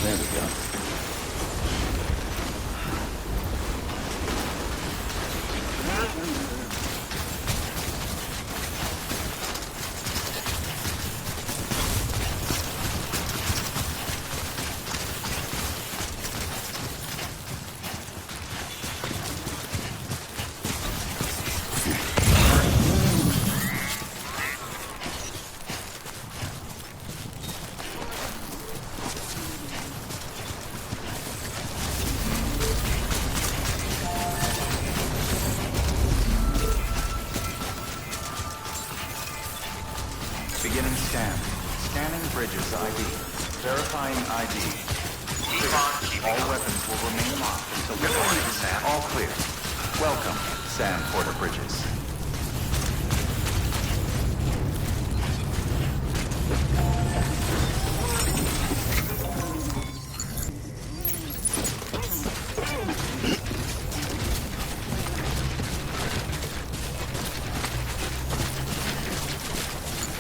There we go. Beginning scan. Scanning bridges ID. Verifying ID. All weapons will remain locked until the morning, Sam. All clear. Welcome, Sam Porter Bridges.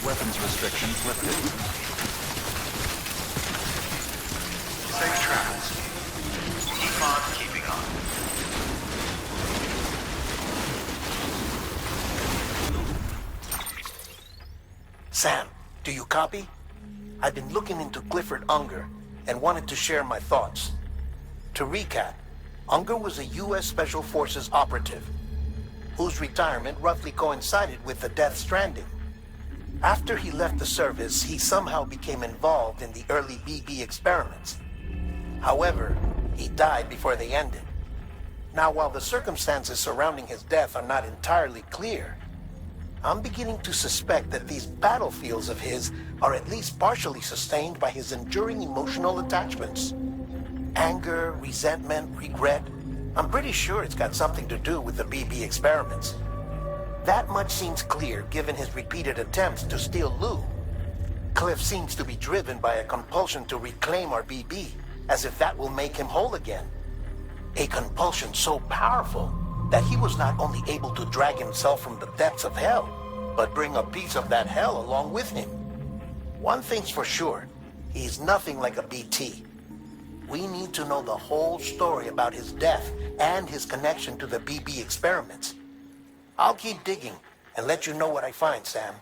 Weapons restrictions lifted. Safe travels. Keep on keeping on. Sam, do you copy? I've been looking into Clifford Unger and wanted to share my thoughts. To recap, Unger was a U.S. Special Forces operative whose retirement roughly coincided with the Death Stranding. After he left the service, he somehow became involved in the early BB experiments. However, he died before they ended. Now, while the circumstances surrounding his death are not entirely clear, I'm beginning to suspect that these battlefields of his are at least partially sustained by his enduring emotional attachments. Anger, resentment, regret. I'm pretty sure it's got something to do with the BB experiments. That much seems clear given his repeated attempts to steal Lou. Cliff seems to be driven by a compulsion to reclaim our BB, as if that will make him whole again. A compulsion so powerful that he was not only able to drag himself from the depths of hell, but bring a piece of that hell along with him. One thing's for sure, he's nothing like a BT. We need to know the whole story about his death and his connection to the BB experiments. I'll keep digging and let you know what I find, Sam.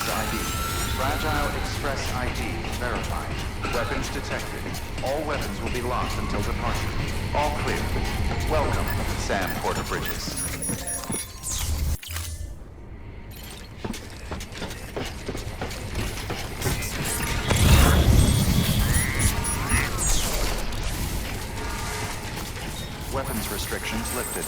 Bridges ID. Fragile Express ID verified. Weapons detected. All weapons will be locked until departure. All clear. Welcome, Sam Porter Bridges. Weapons restrictions lifted.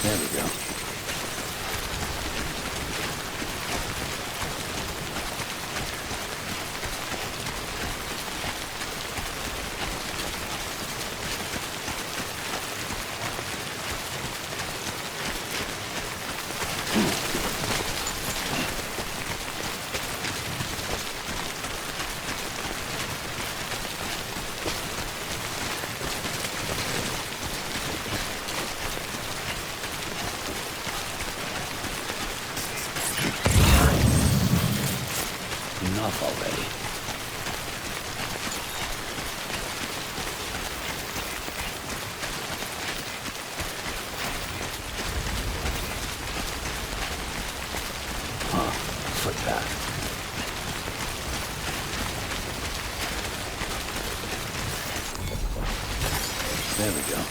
There we go. There we go.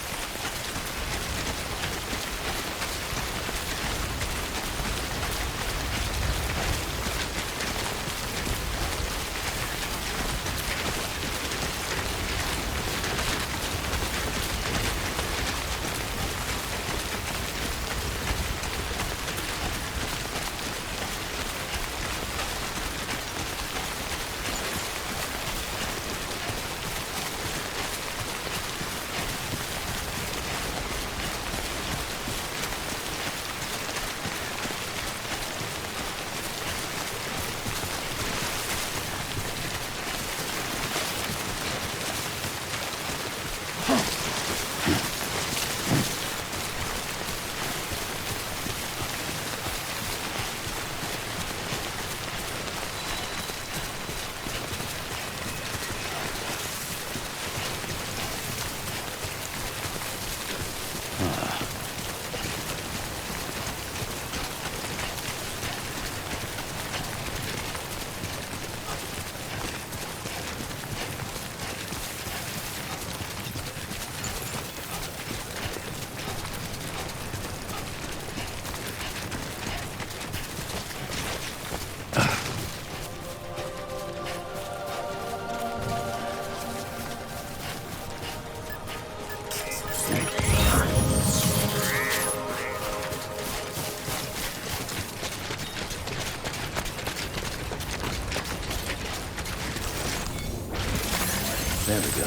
There we go.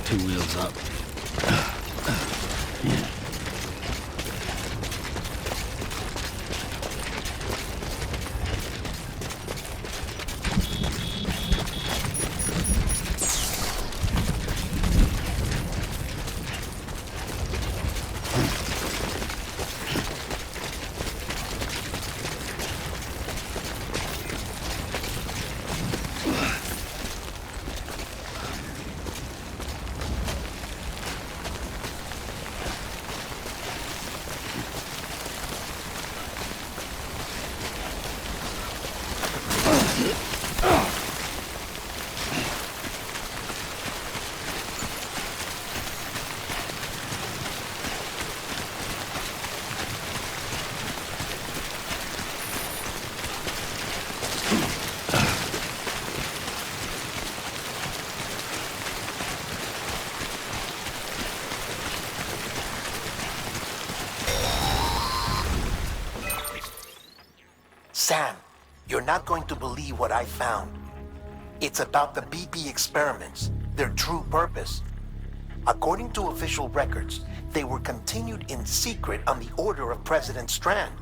Two wheels up. Yeah. Sam, you're not going to believe what I found. It's about the BP experiments, their true purpose. According to official records, they were continued in secret on the order of President Strand,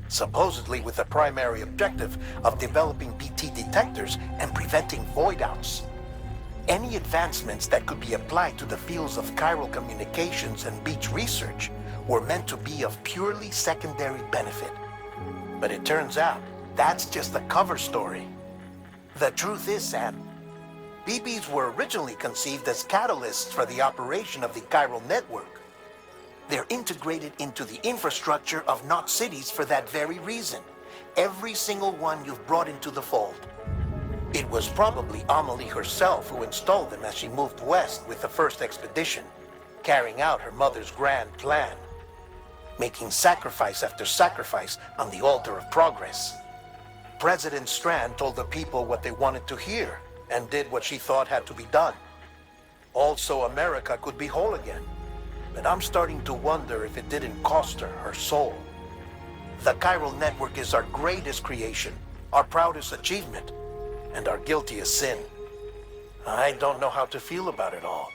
supposedly with the primary objective of developing BT detectors and preventing void-outs. Any advancements that could be applied to the fields of chiral communications and beach research were meant to be of purely secondary benefit. But it turns out, that's just the cover story. The truth is, Sam, BBs were originally conceived as catalysts for the operation of the chiral network. They're integrated into the infrastructure of Knot cities for that very reason. Every single one you've brought into the fold. It was probably Amelie herself who installed them as she moved west with the first expedition, carrying out her mother's grand plan, making sacrifice after sacrifice on the altar of progress. President Strand told the people what they wanted to hear and did what she thought had to be done. Also, America could be whole again. But I'm starting to wonder if it didn't cost her soul. The chiral network is our greatest creation, our proudest achievement, and our guiltiest sin. I don't know how to feel about it all.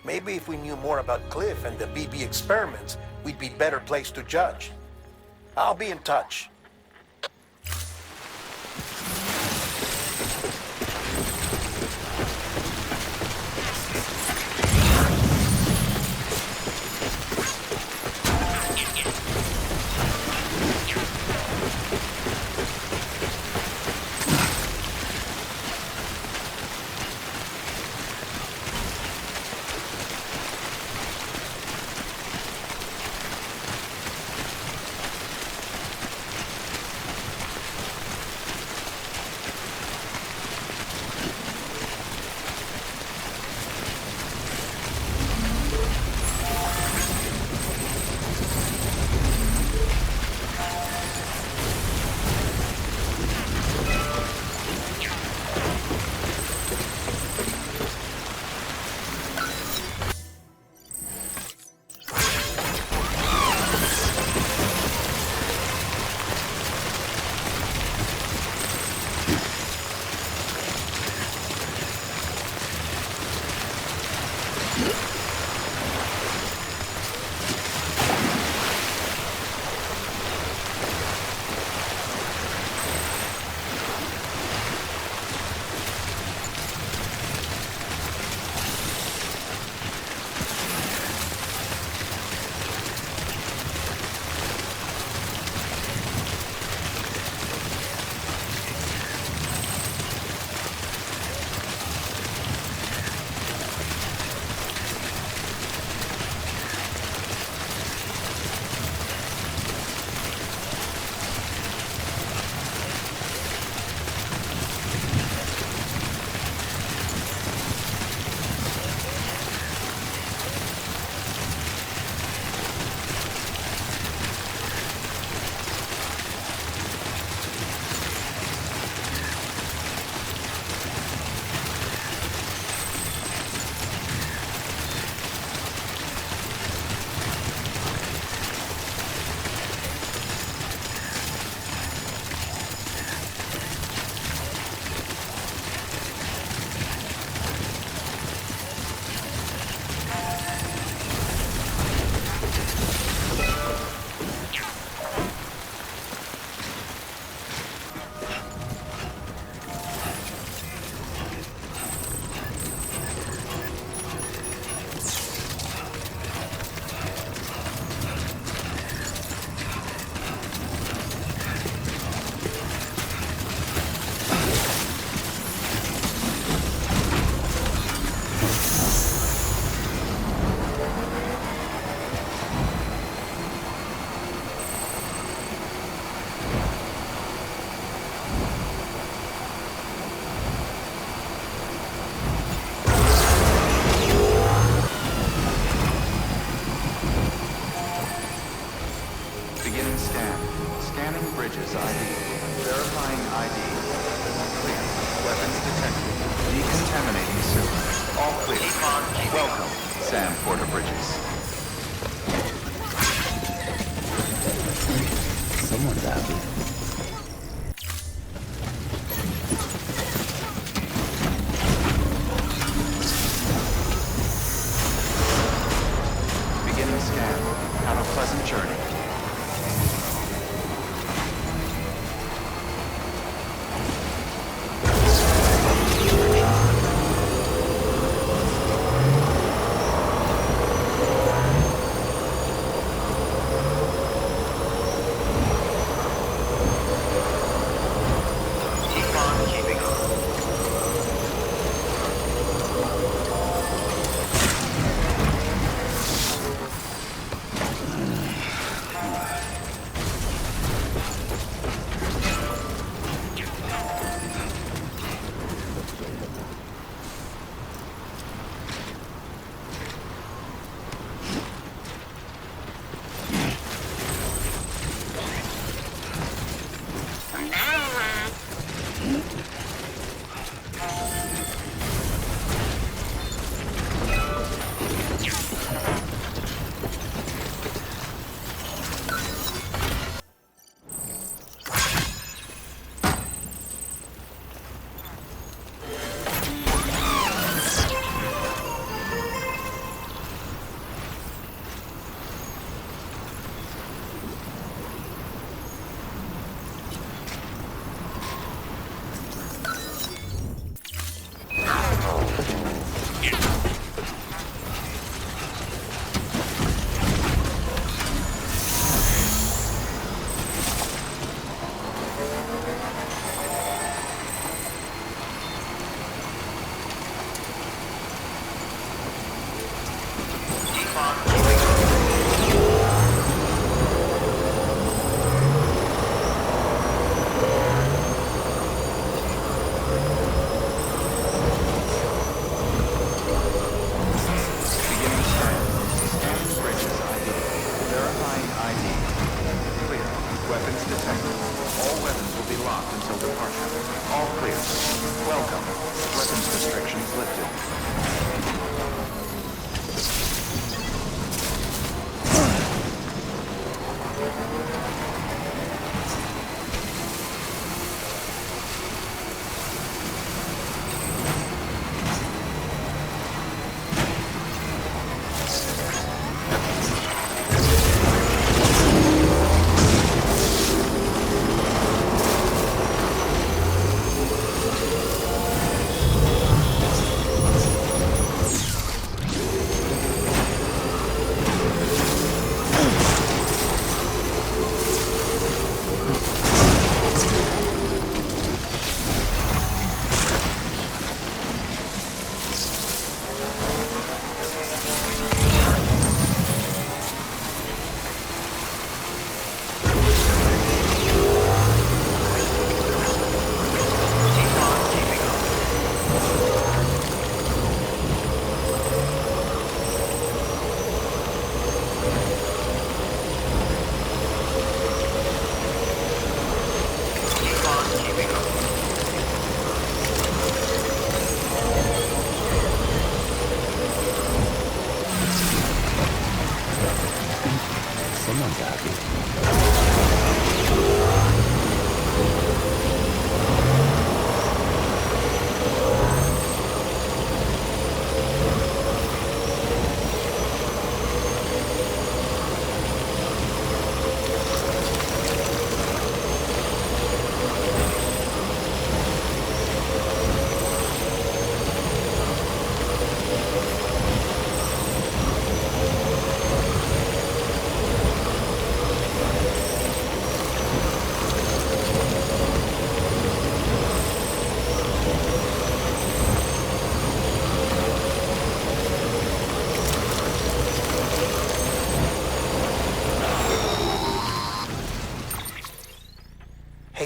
Maybe if we knew more about Cliff and the BB experiments, we'd be better placed to judge. I'll be in touch. Scanning bridges ID. Verifying ID. Clear. Weapons detected. Decontaminating system. All clear. Welcome, Sam Porter Bridges. Someone's happy. Beginning scan. Have a pleasant journey.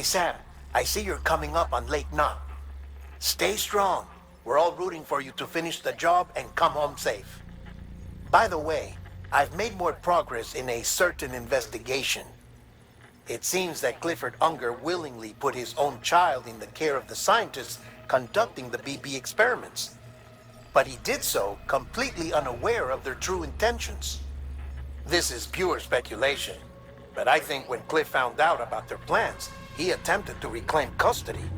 Hey, Sam, I see you're coming up on Lake Knot. Stay strong. We're all rooting for you to finish the job and come home safe. By the way, I've made more progress in a certain investigation. It seems that Clifford Unger willingly put his own child in the care of the scientists conducting the BB experiments. But he did so completely unaware of their true intentions. This is pure speculation, but I think when Cliff found out about their plans, he attempted to reclaim custody.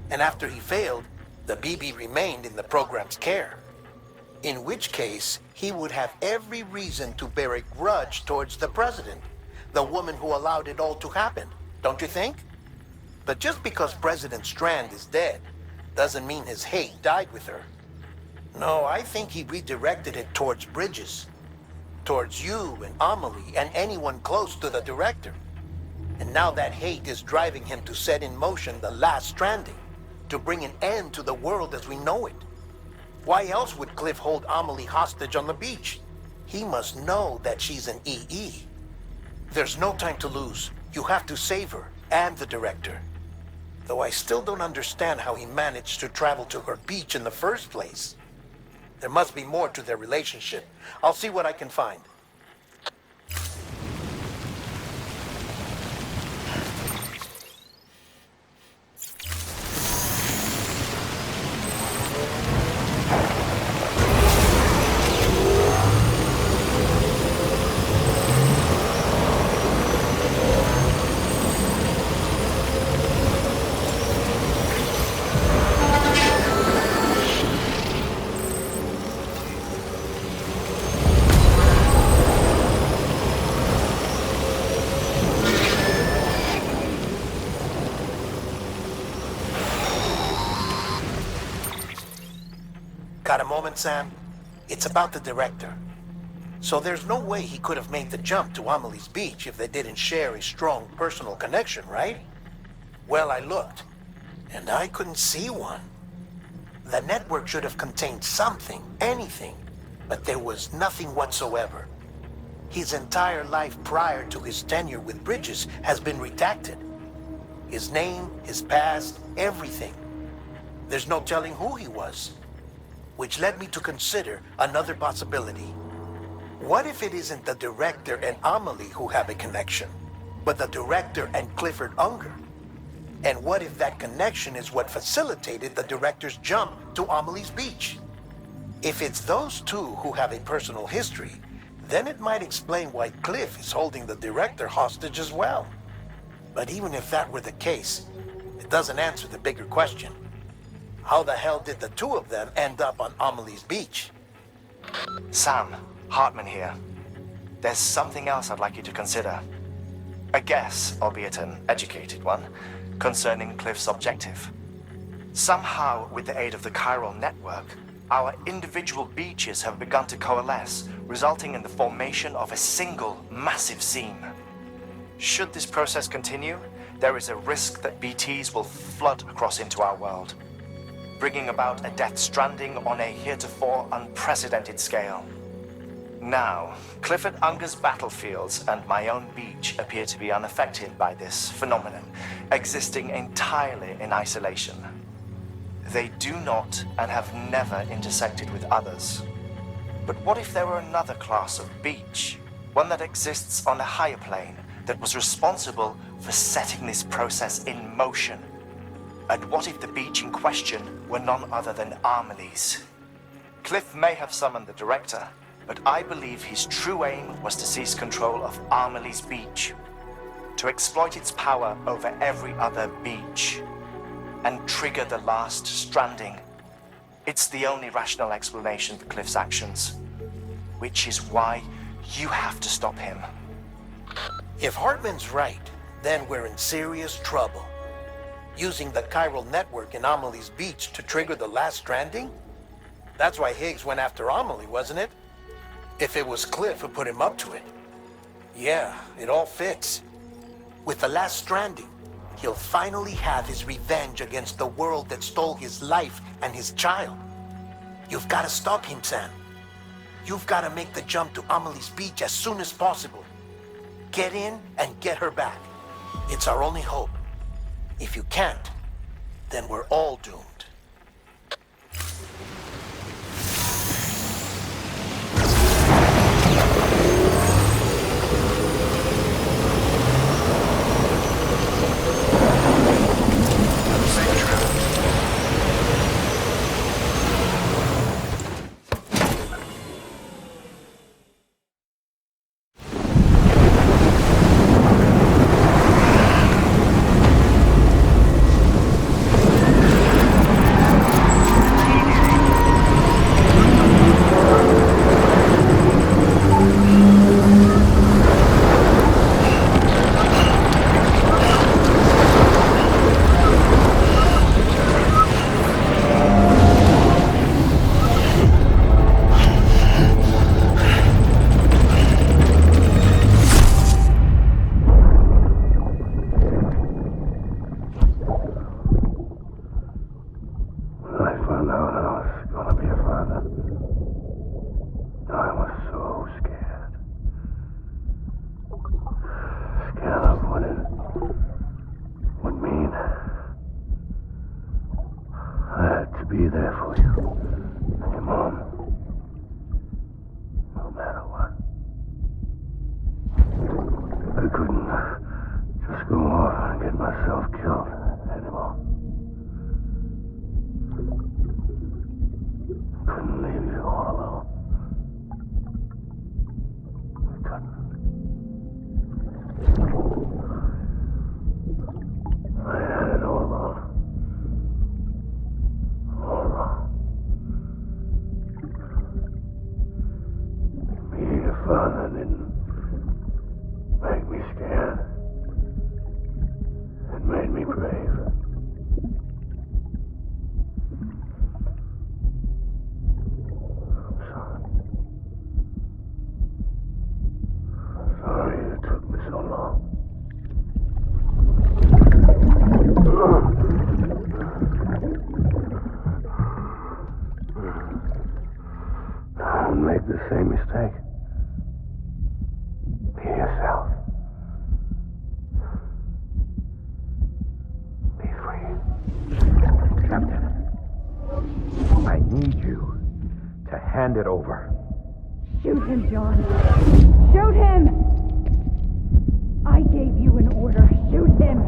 And after he failed, the BB remained in the program's care. In which case, he would have every reason to bear a grudge towards the president, the woman who allowed it all to happen, don't you think? But just because President Strand is dead, doesn't mean his hate died with her. No, I think he redirected it towards Bridges. Towards you and Amelie and anyone close to the director. And now that hate is driving him to set in motion the last stranding, to bring an end to the world as we know it. Why else would Cliff hold Amelie hostage on the beach? He must know that she's an EE. There's no time to lose. You have to save her and the director. Though I still don't understand how he managed to travel to her beach in the first place. There must be more to their relationship. I'll see what I can find. Got a moment, Sam? It's about the director. So there's no way he could have made the jump to Amelie's beach if they didn't share a strong personal connection, right? Well, I looked, and I couldn't see one. The network should have contained something, anything, but there was nothing whatsoever. His entire life prior to his tenure with Bridges has been redacted. His name, his past, everything. There's no telling who he was. Which led me to consider another possibility. What if it isn't the director and Amelie who have a connection, but the director and Clifford Unger? And what if that connection is what facilitated the director's jump to Amelie's beach? If it's those two who have a personal history, then it might explain why Cliff is holding the director hostage as well. But even if that were the case, it doesn't answer the bigger question. How the hell did the two of them end up on Amelie's beach? Sam, Hartman here. There's something else I'd like you to consider. A guess, albeit an educated one, concerning Cliff's objective. Somehow, with the aid of the chiral network, our individual beaches have begun to coalesce, resulting in the formation of a single massive seam. Should this process continue, there is a risk that BTs will flood across into our world, bringing about a Death Stranding on a heretofore unprecedented scale. Now, Clifford Unger's battlefields and my own beach appear to be unaffected by this phenomenon, existing entirely in isolation. They do not and have never intersected with others. But what if there were another class of beach, one that exists on a higher plane, that was responsible for setting this process in motion? And what if the beach in question were none other than Amelie's? Cliff may have summoned the director, but I believe his true aim was to seize control of Amelie's beach, to exploit its power over every other beach, and trigger the last stranding. It's the only rational explanation for Cliff's actions, which is why you have to stop him. If Hartman's right, then we're in serious trouble. Using the chiral network in Amelie's beach to trigger the last stranding? That's why Higgs went after Amelie, wasn't it? If it was Cliff who put him up to it. Yeah, it all fits. With the last stranding, he'll finally have his revenge against the world that stole his life and his child. You've got to stop him, Sam. You've got to make the jump to Amelie's beach as soon as possible. Get in and get her back. It's our only hope. If you can't, then we're all doomed. count of what it would mean. I had to be there for you and your mom. No matter what. I couldn't just go off and get myself killed anymore. Couldn't leave you all alone. I couldn't. I had it all wrong. All wrong. Being a father didn't make me scared. It made me brave. I'm sorry. I'm sorry it took me so long. Don't make the same mistake. Be yourself. Be free. Captain, I need you to hand it over. Shoot him, John. Shoot him! I gave you an order. Shoot him!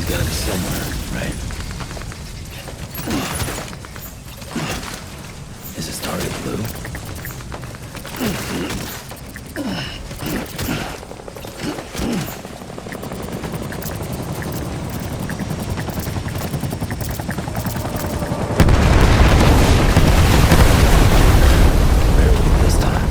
Gotta be somewhere, right? Is this target blue? This time.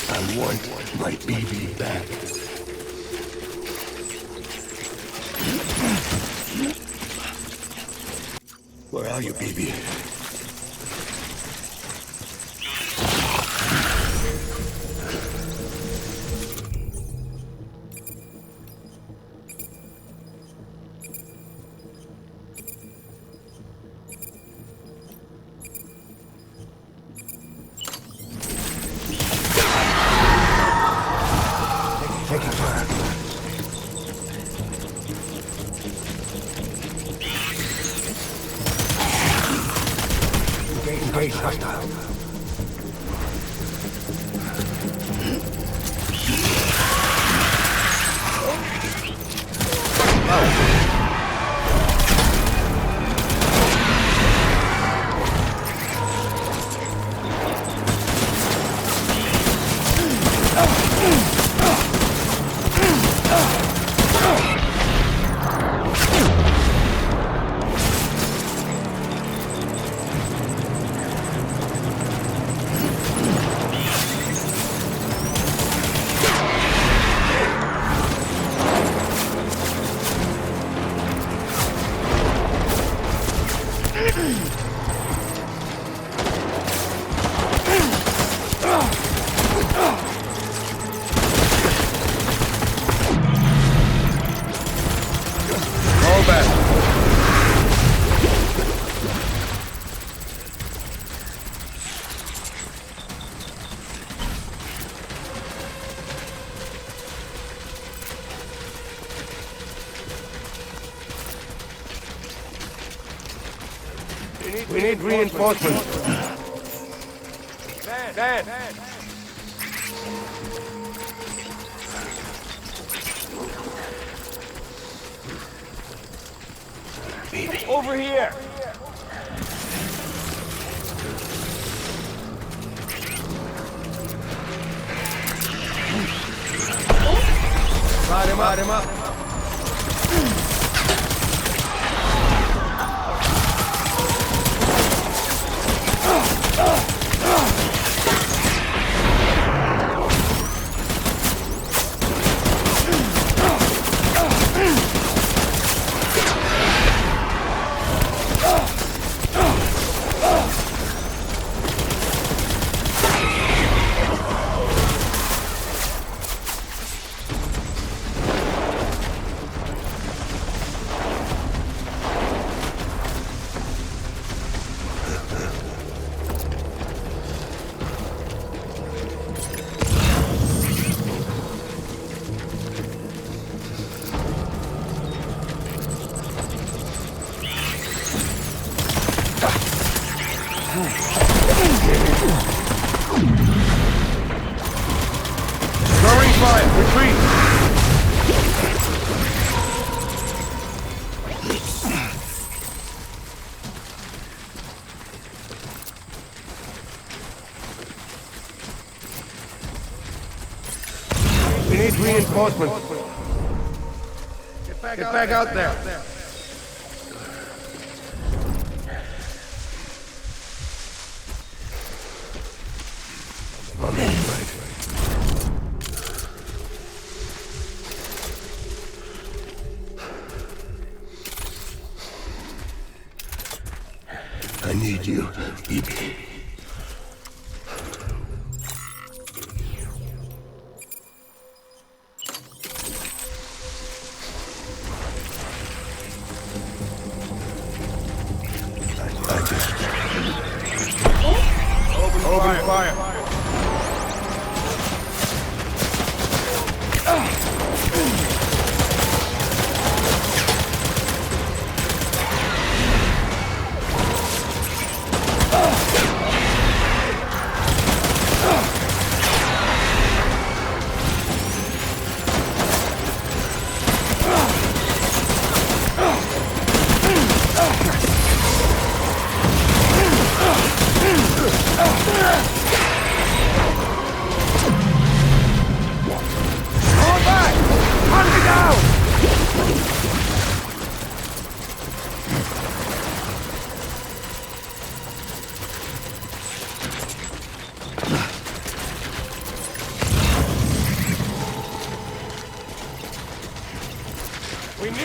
I want my baby back. Where are you, baby? Take it back. Engage hostile. We need reinforcements. Dad. Baby. Over here! Light him up. need reinforcements. Get back out there. On the right. I need you, BB. Open fire.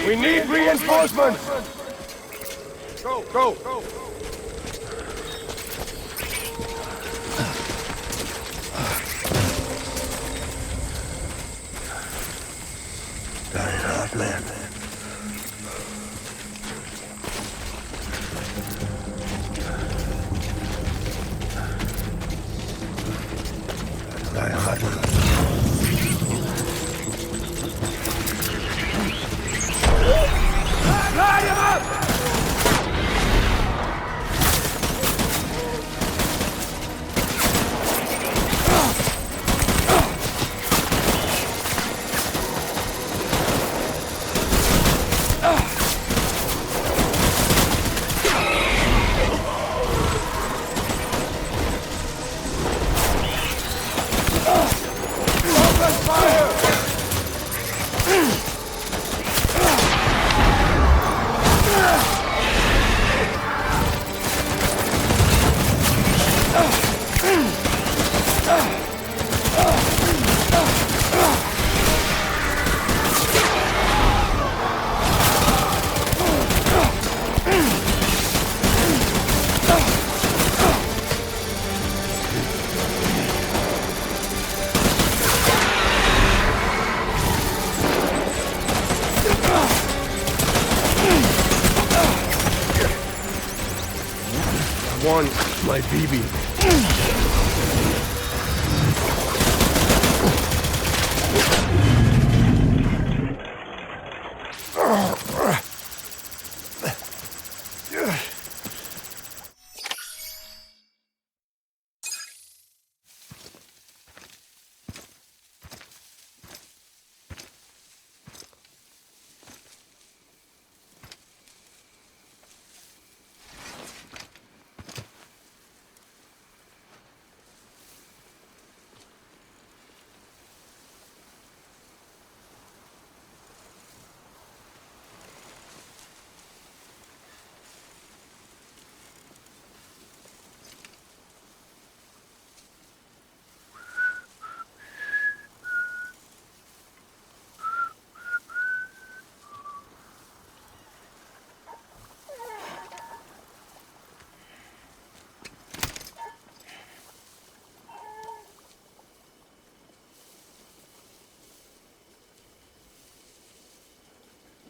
We need reinforcements! Go! Got it off, man. Light him up! Open fire! One, my BB.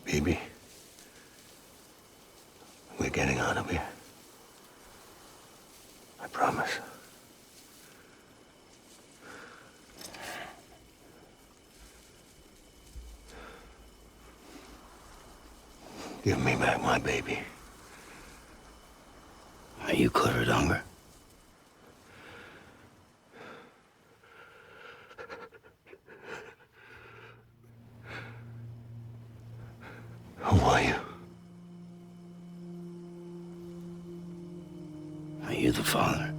BB, we're getting out of here. I promise. Give me back my baby. Are you cleared, Unger? Who are you? Are you the father?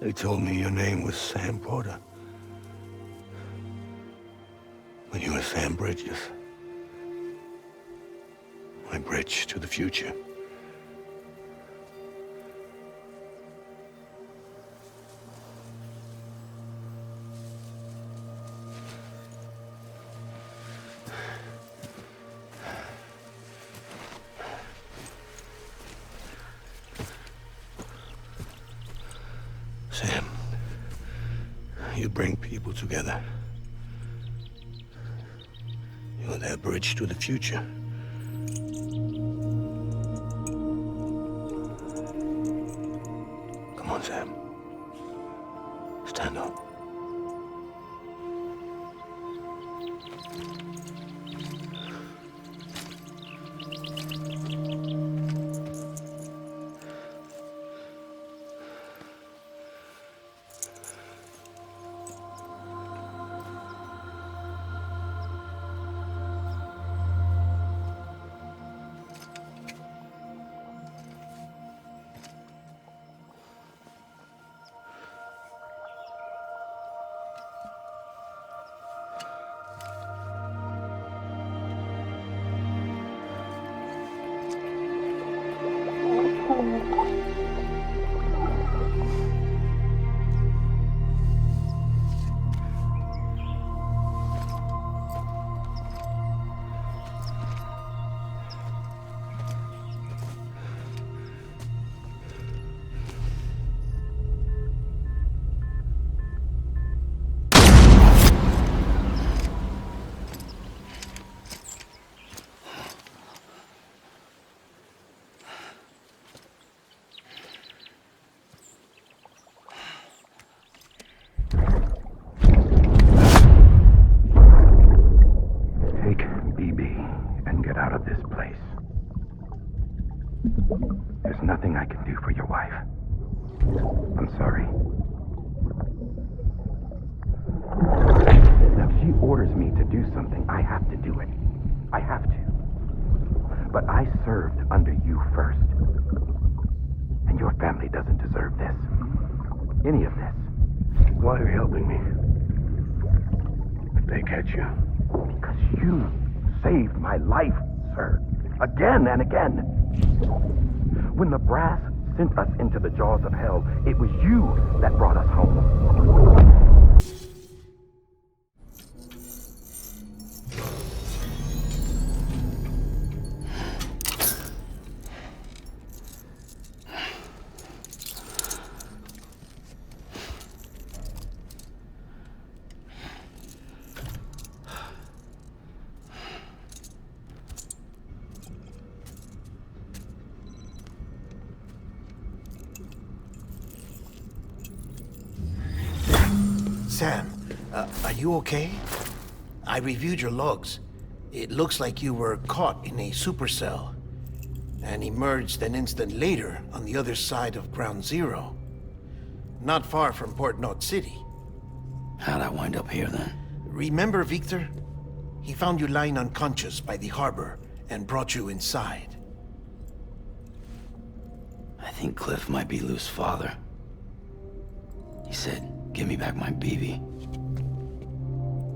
They told me your name was Sam Porter. But you were Sam Bridges. My bridge to the future. Sam, you bring people together. You're their bridge to the future. Come on, Sam. Stand up. There's nothing I can do for your wife. I'm sorry. Now, if she orders me to do something, I have to do it. I have to. But I served under you first. And your family doesn't deserve this. Any of this. Why are you helping me? If they catch you. Because you saved my life, sir. Again and again. When the brass sent us into the jaws of hell, it was you that brought us home. Sam, are you okay? I reviewed your logs. It looks like you were caught in a supercell and emerged an instant later on the other side of Ground Zero. Not far from Port Knot City. How'd I wind up here then? Remember Victor? He found you lying unconscious by the harbor and brought you inside. I think Cliff might be Lou's father. He said, give me back my BB.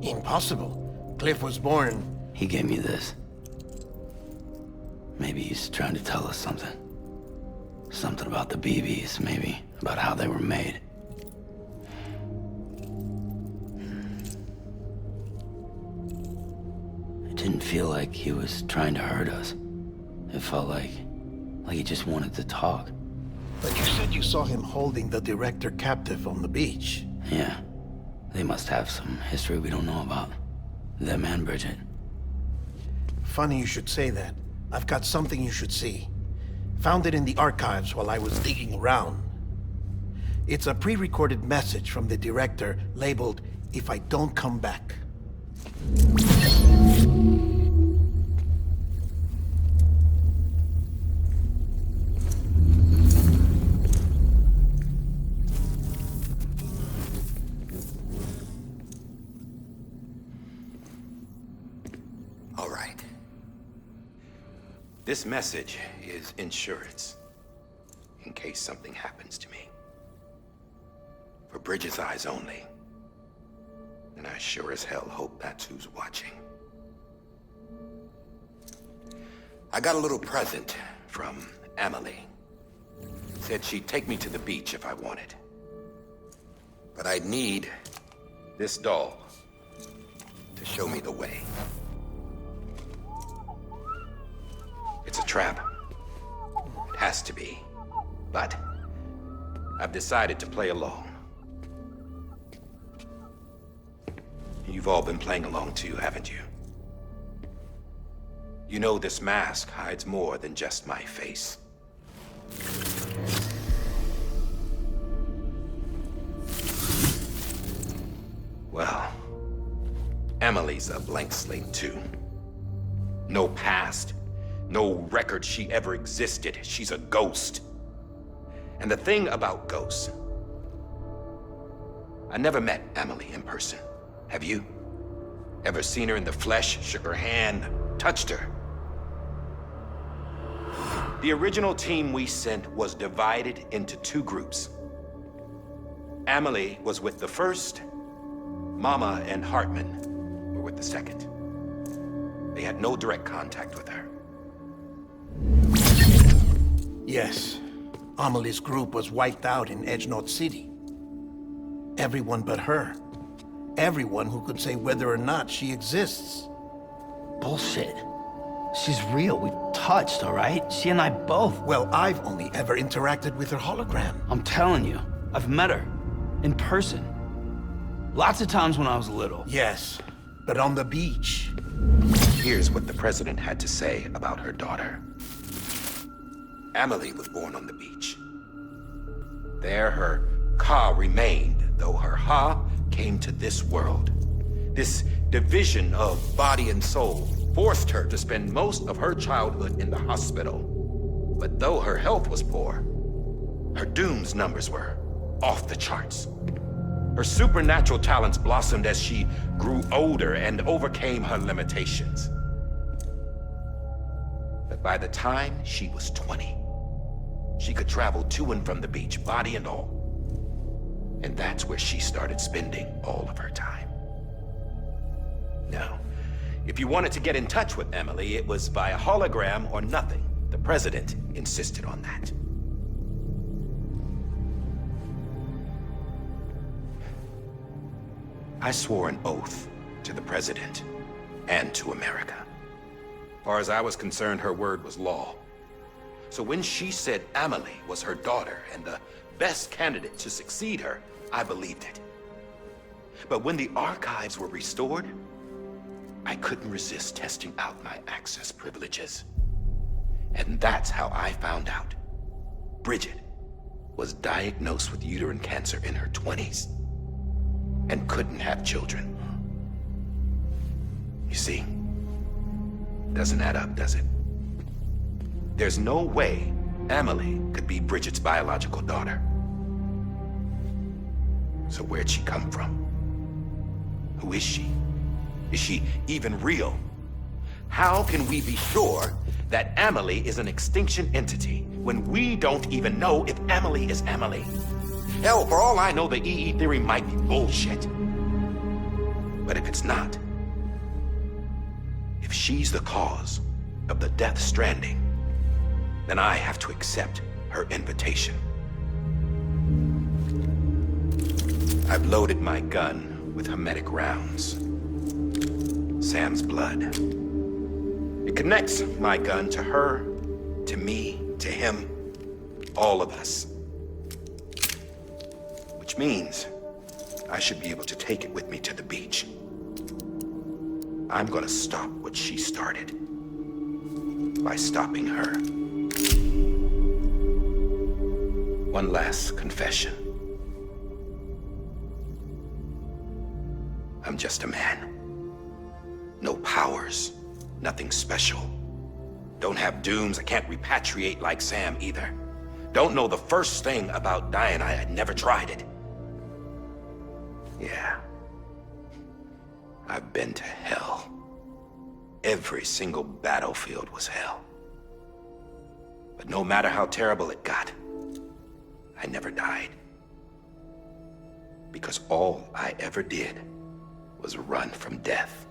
Impossible. Cliff was born... He gave me this. Maybe he's trying to tell us something. Something about the BBs, maybe. About how they were made. It didn't feel like he was trying to hurt us. It felt like he just wanted to talk. But you said you saw him holding the director captive on the beach. Yeah. They must have some history we don't know about. Them and Bridget. Funny you should say that. I've got something you should see. Found it in the archives while I was digging around. It's a pre-recorded message from the director labeled, "If I don't come back." All right. This message is insurance, in case something happens to me. For Bridget's eyes only. And I sure as hell hope that's who's watching. I got a little present from Emily. Said she'd take me to the beach if I wanted. But I'd need this doll to show me the way. It's a trap. It has to be. But I've decided to play along. You've all been playing along too, haven't you? You know this mask hides more than just my face. Well, Emily's a blank slate too. No past, no record she ever existed. She's a ghost. And the thing about ghosts, I never met Emily in person. Have you? Ever seen her in the flesh, shook her hand, touched her? The original team we sent was divided into two groups. Emily was with the first, Mama and Hartman were with the second. They had no direct contact with her. Yes. Amelie's group was wiped out in Edgenorth City. Everyone but her. Everyone who could say whether or not she exists. Bullshit. She's real. We touched, all right? She and I both. Well, I've only ever interacted with her hologram. I'm telling you, I've met her. In person. Lots of times when I was little. Yes, but on the beach. Here's what the president had to say about her daughter. Emily was born on the beach. There her Ka remained, though her Ha came to this world. This division of body and soul forced her to spend most of her childhood in the hospital. But though her health was poor, her Doom's numbers were off the charts. Her supernatural talents blossomed as she grew older and overcame her limitations. But by the time she was 20, she could travel to and from the beach, body and all. And that's where she started spending all of her time. Now, if you wanted to get in touch with Emily, it was via hologram or nothing. The president insisted on that. I swore an oath to the president and to America. As far as I was concerned, her word was law. So when she said Emily was her daughter and the best candidate to succeed her, I believed it. But when the archives were restored, I couldn't resist testing out my access privileges. And that's how I found out Bridget was diagnosed with uterine cancer in her 20s and couldn't have children. You see, doesn't add up, does it? There's no way Emily could be Bridget's biological daughter. So where'd she come from? Who is she? Is she even real? How can we be sure that Emily is an extinction entity when we don't even know if Emily is Emily? Hell, for all I know, the EE theory might be bullshit. But if it's not, if she's the cause of the Death Stranding, then I have to accept her invitation. I've loaded my gun with hermetic rounds. Sam's blood. It connects my gun to her, to me, to him, all of us. Which means I should be able to take it with me to the beach. I'm gonna stop what she started by stopping her. One last confession. I'm just a man. No powers, nothing special. Don't have dooms, I can't repatriate like Sam either. Don't know the first thing about dying, I had never tried it. Yeah. I've been to hell. Every single battlefield was hell. But no matter how terrible it got, I never died. because all I ever did was run from death.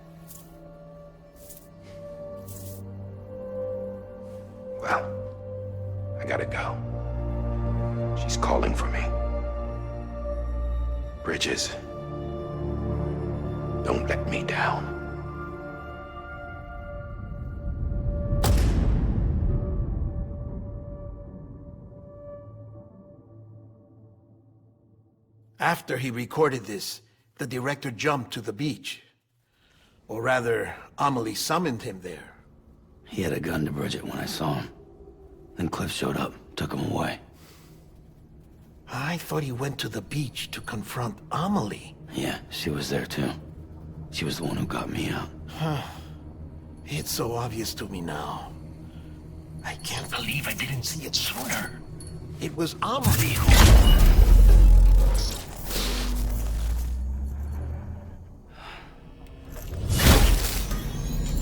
Well, I gotta go. She's calling for me. Bridges, don't let me down. After he recorded this, the director jumped to the beach. Or rather, Amelie summoned him there. He had a gun to Bridget when I saw him. Then Cliff showed up, took him away. I thought he went to the beach to confront Amelie. Yeah, she was there too. She was the one who got me out. It's so obvious to me now. I can't believe I didn't see it sooner. It was Amelie who...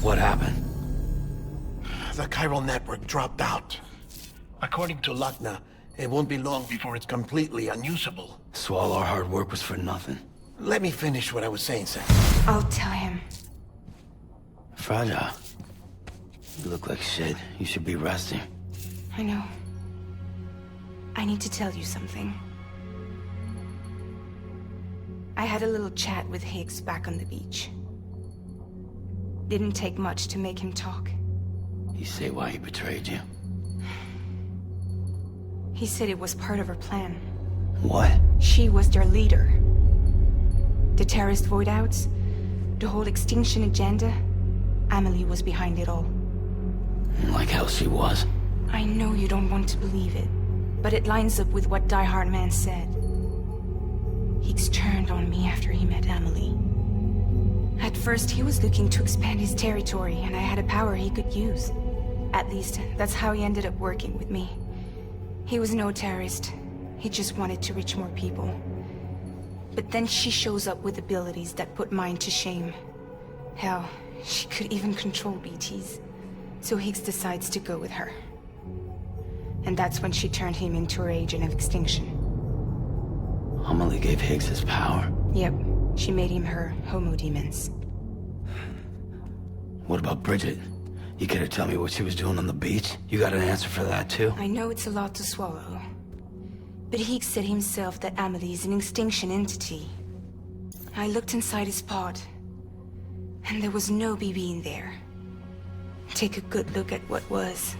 What happened? The chiral network dropped out. According to Lachna, it won't be long before it's completely unusable. So all our hard work was for nothing. Let me finish what I was saying, Sam. I'll tell him. Fragile. You look like shit. You should be resting. I know. I need to tell you something. I had a little chat with Higgs back on the beach. Didn't take much to make him talk. You say why he betrayed you? He said it was part of her plan. What? She was their leader. The terrorist voidouts, the whole extinction agenda, Amelie was behind it all. Like hell she was. I know you don't want to believe it, but it lines up with what Die Hard Man said. Higgs turned on me after he met Amelie. At first, he was looking to expand his territory, and I had a power he could use. At least, that's how he ended up working with me. He was no terrorist. He just wanted to reach more people. But then she shows up with abilities that put mine to shame. Hell, she could even control BTs. So Higgs decides to go with her. And that's when she turned him into her agent of extinction. Amelie gave Higgs his power? Yep. She made him her Homo Demons. What about Bridget? You care to tell me what she was doing on the beach? You got an answer for that too? I know it's a lot to swallow. But Higgs said himself that Amelie is an extinction entity. I looked inside his pod, and there was no BB in there. Take a good look at what was.